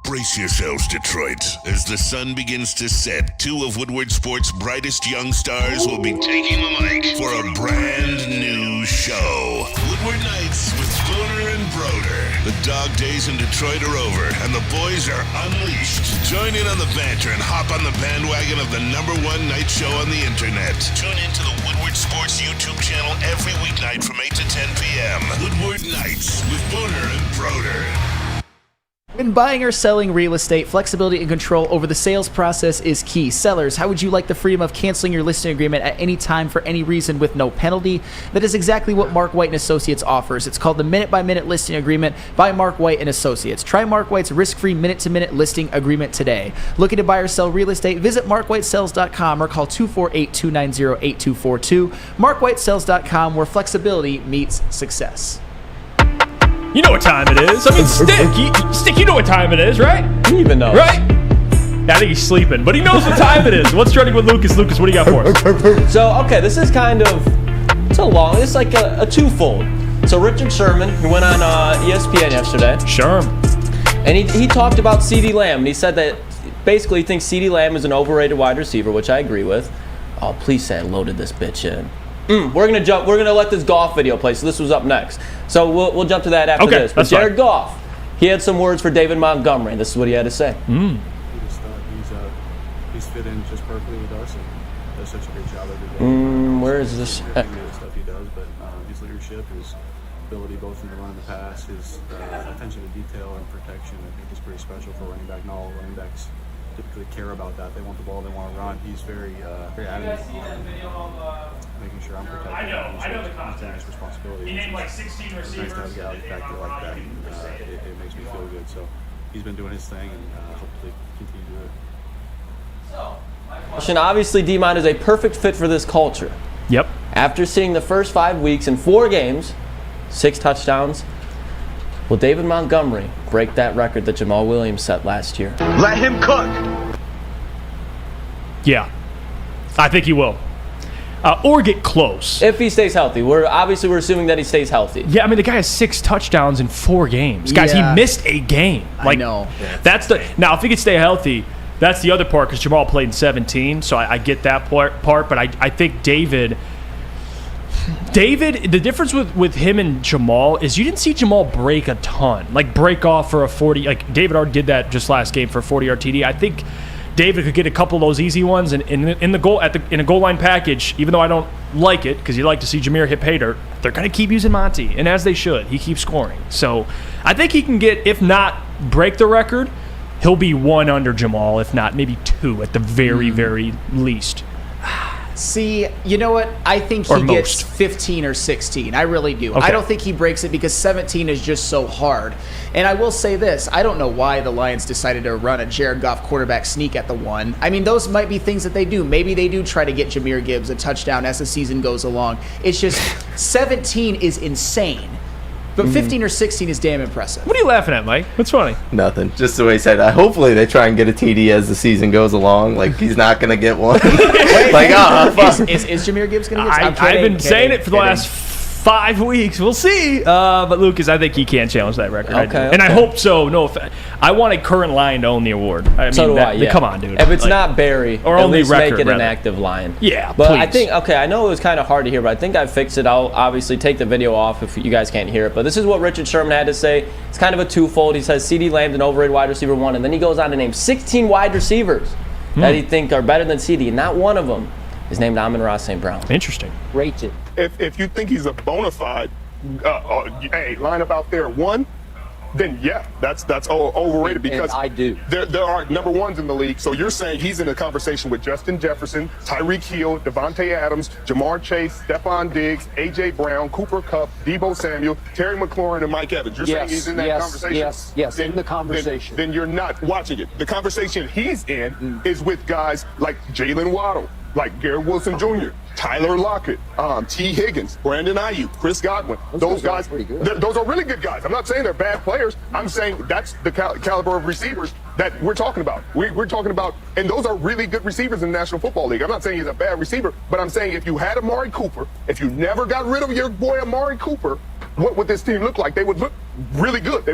Brace yourselves, Detroit. As the sun begins to set, 2 of Woodward Sports' brightest young stars will be taking the mic for a brand new show. Woodward Nights with Spooner and Broder. The dog days in Detroit are over, and the boys are unleashed. Join in on the banter and hop on the bandwagon of the #1 night show on the internet. Tune into the Woodward Sports YouTube channel every weeknight from 8 to 10 p.m. Woodward Nights with Spooner and Broder. When buying or selling real estate, flexibility and control over the sales process is key. Sellers, how would you like the freedom of canceling your listing agreement at any time for any reason with no penalty? That is exactly what Mark White & Associates offers. It's called the Minute-by-Minute Listing Agreement by Mark White & Associates. Try Mark White's risk-free minute-to-minute listing agreement today. Looking to buy or sell real estate? Visit markwhitesells.com or call 248-290-8242. markwhitesells.com, where flexibility meets success. You know what time it is. I mean, Stick, you know what time it is, right? He even knows. Right? Yeah, I think he's sleeping, but he knows what time it is. What's trending with Lucas? Lucas, what do you got for us? So, okay, this is kind of, it's like a twofold. So Richard Sherman, who went on ESPN yesterday. Sherm. And he talked about CeeDee Lamb, and he said that basically he thinks CeeDee Lamb is an overrated wide receiver, which I agree with. Oh, please say I loaded this bitch in. We're gonna let this golf video play. So this was up next. So we'll jump to that after this. But Jared Goff, he had some words for David Montgomery. This is what he had to say. He's fit in just perfectly with us and does such a great job every day. Where is this? The stuff he does, but his leadership, his ability both in the run and the pass, his attention to detail and protection, I think is pretty special for running back. Not all running backs typically care about that. They want the ball, they want to run. He's very adamant on making sure I'm protected. I know the concept. His responsibility. He named like 16 receivers. It's nice to have a guy back there like that, and it makes me feel good. So he's been doing his thing, and hopefully continue to do it. Obviously, D-Mine is a perfect fit for this culture. Yep. After seeing the first 5 weeks in 4 games, 6 touchdowns, will David Montgomery break that record that Jamal Williams set last year? Let him cook. Yeah, I think he will. Or get close. If he stays healthy. We're assuming that he stays healthy. Yeah, I mean, the guy has 6 touchdowns in 4 games. Guys, he missed a game. I know. That's now, if he could stay healthy, that's the other part, because Jamal played in 17, so I get that part. But I think David, the difference with him and Jamal is you didn't see Jamal break a ton, like break off for a 40. Like David already did that just last game for a 40-yard TD. I think David could get a couple of those easy ones, and in a goal line package. Even though I don't like it, because you like to see Jameer hit pay dirt, they're going to keep using Monty, and as they should. He keeps scoring, so I think he can get, if not break the record, he'll be 1 under Jamal, if not maybe 2 at the very, very least. See, you know what? I think he gets 15 or 16. I really do. Okay. I don't think he breaks it because 17 is just so hard. And I will say this. I don't know why the Lions decided to run a Jared Goff quarterback sneak at the 1. I mean, those might be things that they do. Maybe they do try to get Jahmyr Gibbs a touchdown as the season goes along. It's just 17 is insane. But 15 or 16 is damn impressive. What are you laughing at, Mike? What's funny? Nothing. Just the way he said. Hopefully they try and get a TD as the season goes along. Like he's not gonna get one. Fuck. Is Jahmyr Gibbs gonna get? I've been saying it for the last 5 weeks. We'll see. But Lucas, I think he can challenge that record. Okay. And I hope so. No, I want a current Lion to own the award. I mean, so do I. Yeah. Come on, dude. If it's not Barry, or at only least record, make it rather. an active Lion. Yeah, but please. I think I know it was kind of hard to hear, but I think I fixed it. I'll obviously take the video off if you guys can't hear it. But this is what Richard Sherman had to say. It's kind of a twofold. He says CeeDee Lamb's an overrated wide receiver 1, and then he goes on to name 16 wide receivers that he think are better than CeeDee, and not one of them is named Amon-Ra St. Brown. Interesting. Rated. If you think he's a bona fide, hey, line up out there 1, then yeah, that's overrated because I do. There are number 1s in the league. So you're saying he's in a conversation with Justin Jefferson, Tyreek Hill, Devontae Adams, Jamar Chase, Stephon Diggs, A.J. Brown, Cooper Kupp, Deebo Samuel, Terry McLaurin, and Mike Evans. You're saying he's in that conversation? Yes, in the conversation. Then you're not watching it. The conversation he's in is with guys like Jalen Waddle, like Garrett Wilson Jr., Tyler Lockett, T. Higgins, Brandon Ayuk, Chris Godwin. Those guys, those are really good guys. I'm not saying they're bad players. I'm saying that's the caliber of receivers that we're talking about. We're talking about, and those are really good receivers in the National Football League. I'm not saying he's a bad receiver, but I'm saying if you had Amari Cooper, if you never got rid of your boy Amari Cooper, what would this team look like? They would look really good.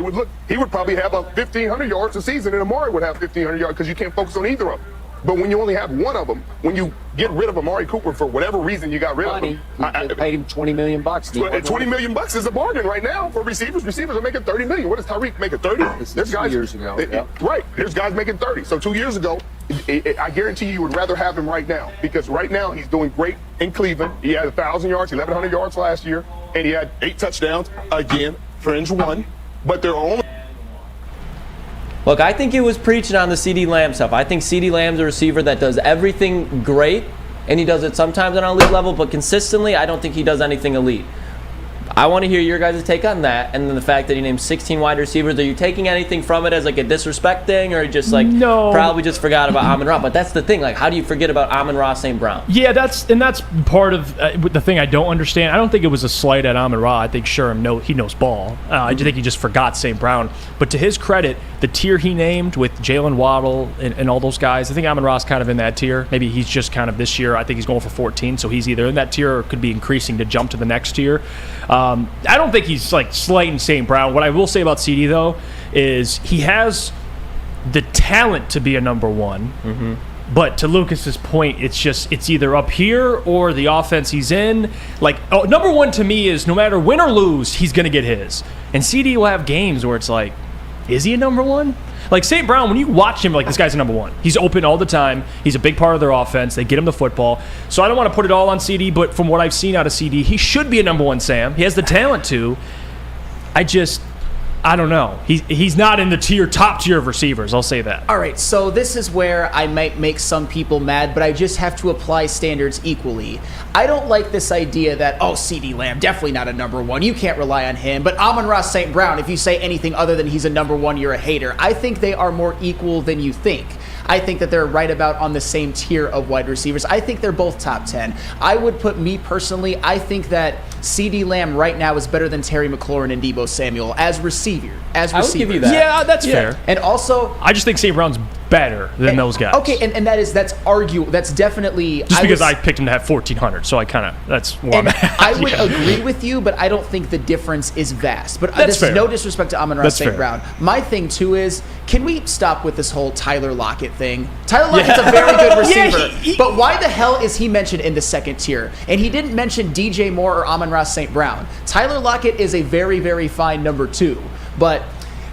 He would probably have 1,500 yards a season, and Amari would have 1,500 yards because you can't focus on either of them. But when you only have one of them, when you get rid of Amari Cooper for whatever reason you got rid of him, I paid him $20 million. $20 million is a bargain right now for receivers. Receivers are making $30 million. What does Tyreek make at 30? There's guys 2 years ago. Right. There's guys making 30. So 2 years ago, I guarantee you would rather have him right now because right now he's doing great in Cleveland. He had 1,000 yards, 1,100 yards last year, and he had 8 touchdowns again, fringe 1. But there are only. Look, I think he was preaching on the CeeDee Lamb stuff. I think CeeDee Lamb's a receiver that does everything great, and he does it sometimes on an elite level, but consistently, I don't think he does anything elite. I want to hear your guys' take on that, and then the fact that he named 16 wide receivers. Are you taking anything from it as like a disrespect thing, or just like probably just forgot about Amon-Ra? But that's the thing. Like, how do you forget about Amon-Ra St. Brown? Yeah, that's part of the thing I don't understand. I don't think it was a slight at Amon-Ra. I think he knows ball. I think he just forgot St. Brown. But to his credit, the tier he named with Jalen Waddle and all those guys, I think Amon-Ra's kind of in that tier. Maybe he's just kind of this year. I think he's going for 14, so he's either in that tier or could be increasing to jump to the next tier. I don't think he's like slighting St. Brown. What I will say about CeeDee though is he has the talent to be a number 1. Mm-hmm. But to Lucas's point, it's either up here or the offense he's in. Like, number 1 to me is no matter win or lose, he's going to get his. And CeeDee will have games where it's like is he a number one? Like St. Brown, when you watch him, like this guy's a number one. He's open all the time. He's a big part of their offense. They get him the football. So I don't want to put it all on CD, but from what I've seen out of CD, he should be a number one, Sam. He has the talent to. I don't know. He's not in the top tier of receivers. I'll say that. All right, so this is where I might make some people mad, but I just have to apply standards equally. I don't like this idea that, CeeDee Lamb, definitely not a number one. You can't rely on him. But Amon-Ra St. Brown, if you say anything other than he's a number one, you're a hater. I think they are more equal than you think. I think that they're right about on the same tier of wide receivers. I think they're both top 10. I would put me personally, I think that CeeDee Lamb right now is better than Terry McLaurin and Deebo Samuel as receiver. I would give you that. Yeah, that's fair. And also, I just think St. Brown's better than those guys. Okay, and that's arguable. That's definitely just because I picked him to have 1,400, so that's where I'm at. I would agree with you, but I don't think the difference is vast. But that's fair. No disrespect to Amon-Ra St. Brown. My thing too is, can we stop with this whole Tyler Lockett thing? Tyler Lockett's a very good receiver, but why the hell is he mentioned in the second tier? And he didn't mention DJ Moore or Amon-Ra St. Brown. Tyler Lockett is a very, very fine number 2, but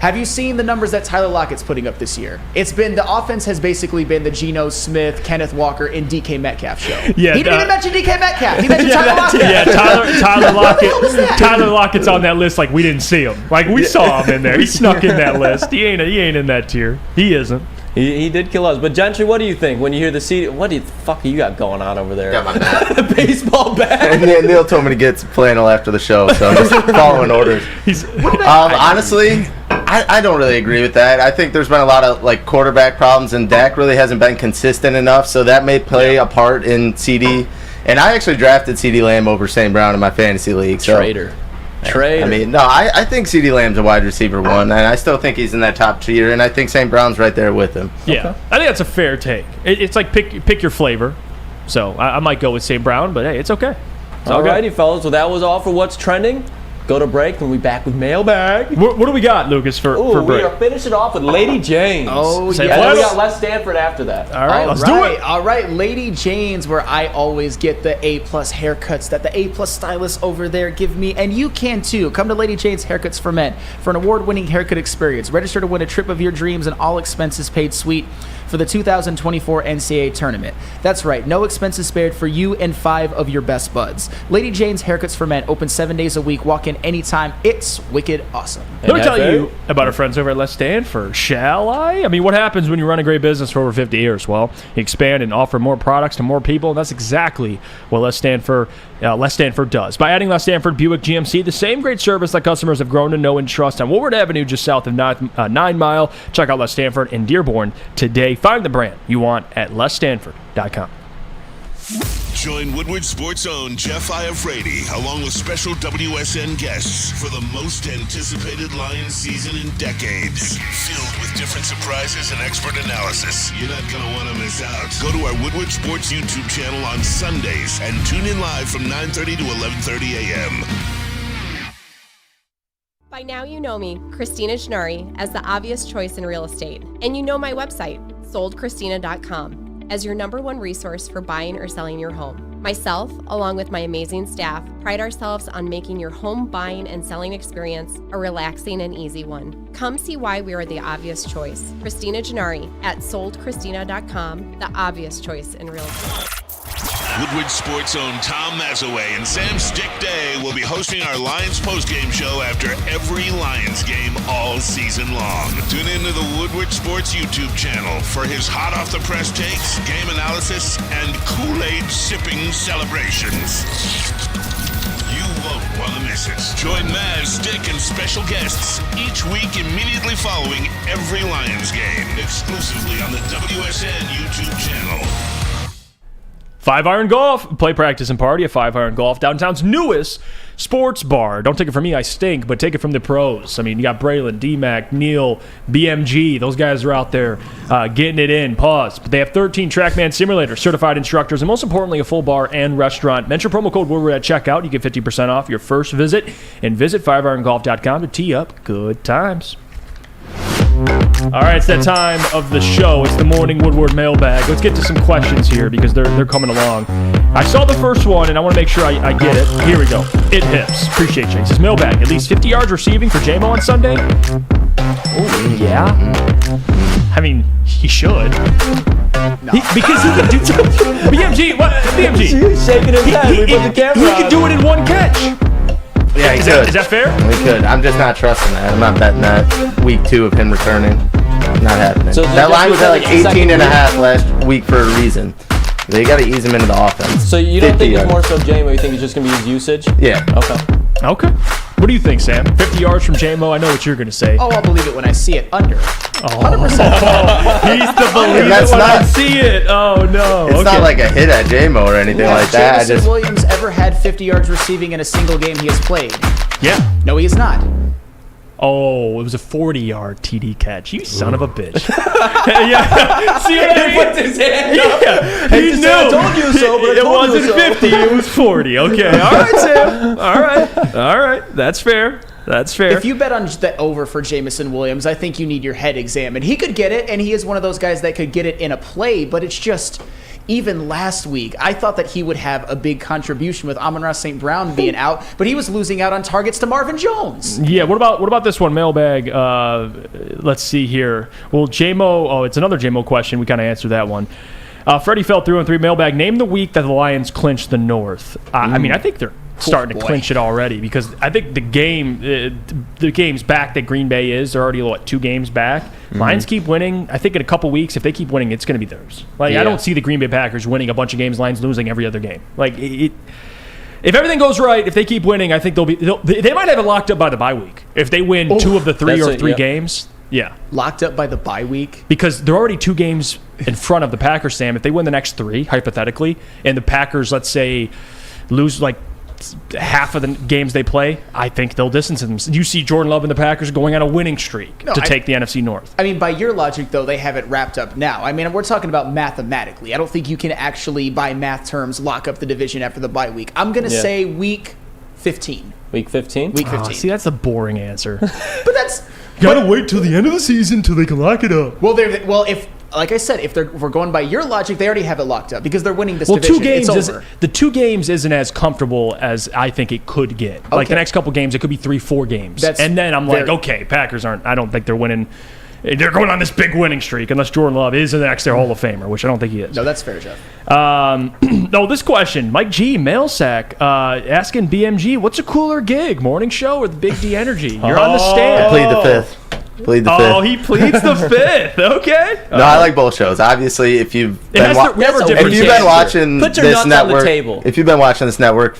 have you seen the numbers that Tyler Lockett's putting up this year? The offense has basically been the Geno Smith, Kenneth Walker, and DK Metcalf show. Yeah, he didn't even mention DK Metcalf. He mentioned Tyler Lockett. Yeah, Tyler Lockett. Tyler Lockett's on that list like we didn't see him. Like we saw him in there. He snuck in that list. He ain't in that tier. He isn't. He did kill us. But Gentry, what do you think when you hear the CD? What the fuck you got going on over there? Got my bat. Baseball bat. And Neil told me to get some flannel after the show, so I'm just following orders. Honestly, I don't really agree with that. I think there's been a lot of quarterback problems, and Dak really hasn't been consistent enough, so that may play a part in CD. And I actually drafted CeeDee Lamb over St. Brown in my fantasy league. So. Traitor. I mean, no, I think CeeDee Lamb's a wide receiver 1, and I still think he's in that top tier, and I think St. Brown's right there with him. Yeah, okay. I think that's a fair take. It's like pick your flavor. So I might go with St. Brown, but hey, it's okay. Alrighty, fellas. Well, that was all for what's trending. Go to break, and we'll be back with mailbag. What do we got, Lucas, for break? We are finishing off with Lady Jane's. Oh, yeah. And then we got Les Stanford after that. All right, let's do it. All right, Lady Jane's, where I always get the A-plus haircuts that the A-plus stylists over there give me, and you can too. Come to Lady Jane's Haircuts for Men for an award-winning haircut experience. Register to win a trip of your dreams and all expenses paid suite for the 2024 NCAA tournament. That's right, no expenses spared for you and 5 of your best buds. Lady Jane's Haircuts for Men, open 7 days a week. Walk in anytime. It's wicked awesome. Let me tell you about our friends over at Les Stanford, shall I? I mean, what happens when you run a great business for over 50 years? Well, you expand and offer more products to more people, and that's exactly what Les Stanford does. By adding Les Stanford Buick GMC, the same great service that customers have grown to know and trust on Woodward Avenue, just south of 9 Mile. Check out Les Stanford in Dearborn today. Find the brand you want at lesstanford.com. Join Woodward Sports' own Jeff Iafrate, along with special WSN guests for the most anticipated Lions season in decades. Filled with different surprises and expert analysis. You're not going to want to miss out. Go to our Woodward Sports YouTube channel on Sundays and tune in live from 9:30 to 11:30 a.m. By now you know me, Christina Gennari, as the obvious choice in real estate. And you know my website, soldchristina.com, as your #1 resource for buying or selling your home. Myself, along with my amazing staff, pride ourselves on making your home buying and selling experience a relaxing and easy one. Come see why we are the obvious choice. Christina Gennari at soldchristina.com, the obvious choice in real estate. Woodward Sports' own Tom Mazaway and Sam Stick Day will be hosting our Lions postgame show after every Lions game all season long. Tune into the Woodward Sports YouTube channel for his hot-off-the-press takes, game analysis, and Kool-Aid sipping celebrations. You won't want to miss it. Join Maz, Stick, and special guests each week immediately following every Lions game, exclusively on the WSN YouTube channel. 5 Iron Golf, play, practice, and party at 5 Iron Golf, downtown's newest sports bar. Don't take it from me, I stink, but take it from the pros. I mean, you got Braylon, D-Mac, Neil, BMG. Those guys are out there getting it in. Pause. But they have 13 TrackMan simulators, certified instructors, and most importantly, a full bar and restaurant. Mention promo code Woodward at checkout. You get 50% off your first visit. And visit 5irongolf.com to tee up good times. All right, it's that time of the show. It's the morning Woodward mailbag. Let's get to some questions here because they're coming along. I saw the first one, and I want to make sure I get it. Here we go. It hips. Appreciate you. It says mailbag. At least 50 yards receiving for J-Mo on Sunday. Yeah. I mean, he should. No. Because he can do BMG. What? BMG. He's shaking his head. We put the camera He on. could do it in one catch. Yeah, he Is could. that fair? He could. I'm just not trusting that. I'm not betting that week 2 of him returning. Not happening. So that line was at like because it's the 18 and a second half last week for a reason. They got to ease him into the offense. So you don't 50 think it's yards. more so J-Mo, you think it's just going to be his usage? Yeah. Okay. What do you think, Sam? 50 yards from J-Mo? I know what you're going to say. Oh, I'll believe it when I see it. Under. 100%. He's the believer That's when I not- see it. Oh, no. It's not like a hit at J-Mo or anything like that. Has Jameson Williams ever had 50 yards receiving in a single game he has played? Yeah. No, he has not. Oh, it was a 40-yard TD catch. You son of a bitch. Yeah. See what I mean? He puts his hand up. Yeah. Hey, He just knew. say, I told you so, but I It told you wasn't so. 50. It was 40. Okay. All right, Sam. All right. That's fair. That's fair. If you bet on the over for Jameson Williams, I think you need your head examined. He could get it, and he is one of those guys that could get it in a play, but it's just... Even last week, I thought that he would have a big contribution with Amon-Ra St. Brown being out, but he was losing out on targets to Marvin Jones. Yeah, what about this one, mailbag? Let's see here. Well, J-Mo, it's another J-Mo question. We kind of answered that one. Freddie fell through on 3 mailbag. Name the week that the Lions clinched the North. I mean, I think they're starting to clinch it already because I think the game's back that Green Bay is. They're already, 2 games back. Lions keep winning. I think in a couple weeks, if they keep winning, it's going to be theirs. I don't see the Green Bay Packers winning a bunch of games, Lions losing every other game. If everything goes right, if they keep winning, I think they might have it locked up by the bye week. If they win 2 of the 3 games. Yeah. Locked up by the bye week? Because they're already 2 games in front of the Packers, Sam. If they win the next 3, hypothetically, and the Packers, let's say, lose half of the games they play, I think they'll distance them. You see Jordan Love and the Packers going on a winning streak to take the NFC North. I mean, by your logic, though, they have it wrapped up now. I mean, we're talking about mathematically. I don't think you can actually, by math terms, lock up the division after the bye week. I'm going to say week 15. Week 15? Week 15. See, that's a boring answer. But that's... Gotta wait till the end of the season till they can lock it up. Well, if like I said, if we're going by your logic, they already have it locked up because they're winning this Well, division. 2 games it's over. the 2 games isn't as comfortable as I think it could get. Like the next couple games, it could be 3-4 games, and then I'm like, okay, Packers aren't. I don't think they're winning. They're going on this big winning streak unless Jordan Love is the next their Hall of Famer, which I don't think he is. No, that's fair, Jeff. No, this question, Mike G, mail sack, asking BMG, what's a cooler gig, morning show or the Big D Energy? You're on the stand. I plead the 5th. Oh, he pleads the 5th. Okay. No, I like both shows. Obviously, if you've been watching Put your this nuts network, on the table. if you've been watching this network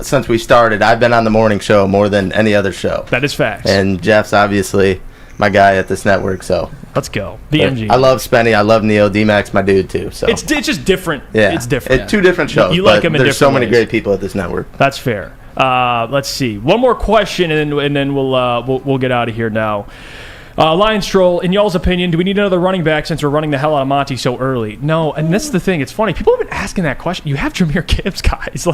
since we started, I've been on the morning show more than any other show. That is facts. And Jeff's obviously my guy at this network, so let's go. BMG. I love Spenny. I love Neo. D-Mac's my dude too. So it's just different. Yeah, it's different. It's 2 different shows. You like them in there's so different many ways. great people at this network. That's fair. Let's see. One more question, and then we'll get out of here now. Lions Troll, in y'all's opinion, do we need another running back since we're running the hell out of Monty so early? No, and that's the thing. It's funny. People have been asking that question. You have Jahmyr Gibbs, guys.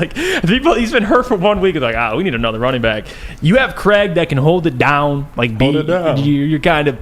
He's been hurt for 1 week. It's like, we need another running back. You have Craig that can hold it down. You're kind of...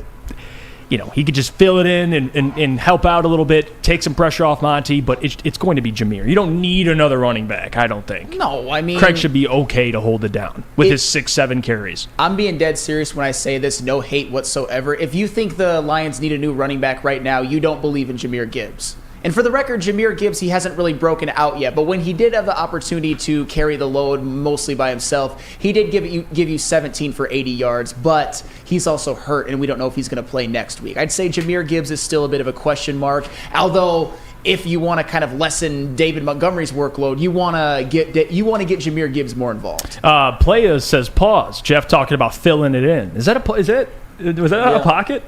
he could just fill it in and help out a little bit, take some pressure off Monty, but it's going to be Jahmyr. You don't need another running back, I don't think. No, I mean... Craig should be okay to hold it down with his 6-7 carries. I'm being dead serious when I say this, no hate whatsoever. If you think the Lions need a new running back right now, you don't believe in Jahmyr Gibbs. And for the record, Jahmyr Gibbs, he hasn't really broken out yet, but when he did have the opportunity to carry the load mostly by himself, he did give you 17 for 80 yards, but he's also hurt, and we don't know if he's going to play next week. I'd say Jahmyr Gibbs is still a bit of a question mark, although if you want to kind of lessen David Montgomery's workload, you want to get Jahmyr Gibbs more involved. Playa says pause. Jeff talking about filling it in. Was that out of pocket?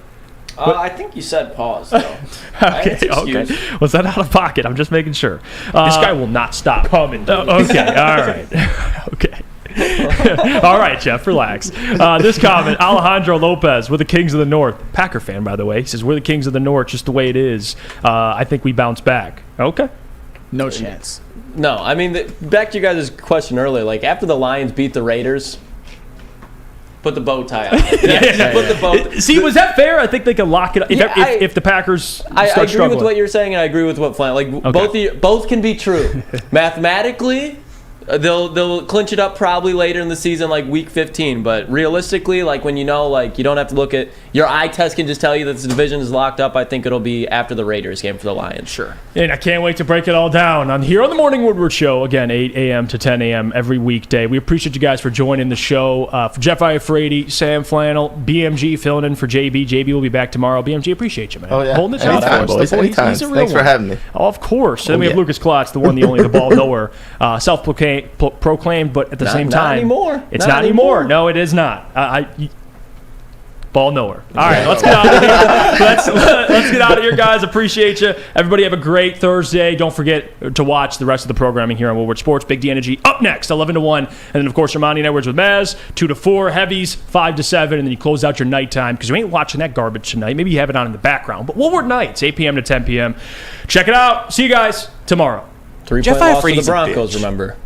I think you said pause, though. Okay. Was that out of pocket? I'm just making sure. This guy will not stop coming. Okay, all right. Okay. All right, Jeff, relax. This comment, Alejandro Lopez, we're the Kings of the North. Packer fan, by the way. He says, we're the Kings of the North, just the way it is. I think we bounce back. Okay. No chance. No, I mean, back to you guys' question earlier, after the Lions beat the Raiders, put the bow tie on. Put the bow. See, was that fair? I think they could lock it up if the Packers start I agree struggling. with what you're saying, and I agree with what Flannel. Both can be true. Mathematically, They'll clinch it up probably later in the season, like week 15. But realistically, like when you know, like you don't have to look at your eye test can just tell you that this division is locked up. I think it'll be after the Raiders game for the Lions. Sure. And I can't wait to break it all down on here on the Morning Woodward Show. Again, 8 a.m. to 10 a.m. every weekday. We appreciate you guys for joining the show. For Jeff Iafrate, Sam Flannel, BMG filling in for JB. JB will be back tomorrow. BMG, appreciate you, man. Oh, yeah. Holding it down for us. Boys, anytime. He's a real Thanks for one. having me. Oh, of course. Then we have Lucas Klotz, the one, the only, the ball knower. Self-proclaimed, but at the same time. Not anymore. It's not anymore. No, it is not. Ball knower. All right, let's get out of here. Let's get out of here, guys. Appreciate you. Everybody have a great Thursday. Don't forget to watch the rest of the programming here on Woodward Sports. Big D Energy up next, 11 to 1. And then, of course, Ermanni and Edwards with Maz, 2 to 4. Heavies, 5 to 7. And then you close out your nighttime because you ain't watching that garbage tonight. Maybe you have it on in the background. But Woodward Nights, 8 p.m. to 10 p.m. Check it out. See you guys tomorrow. 3-point loss for the Broncos, remember.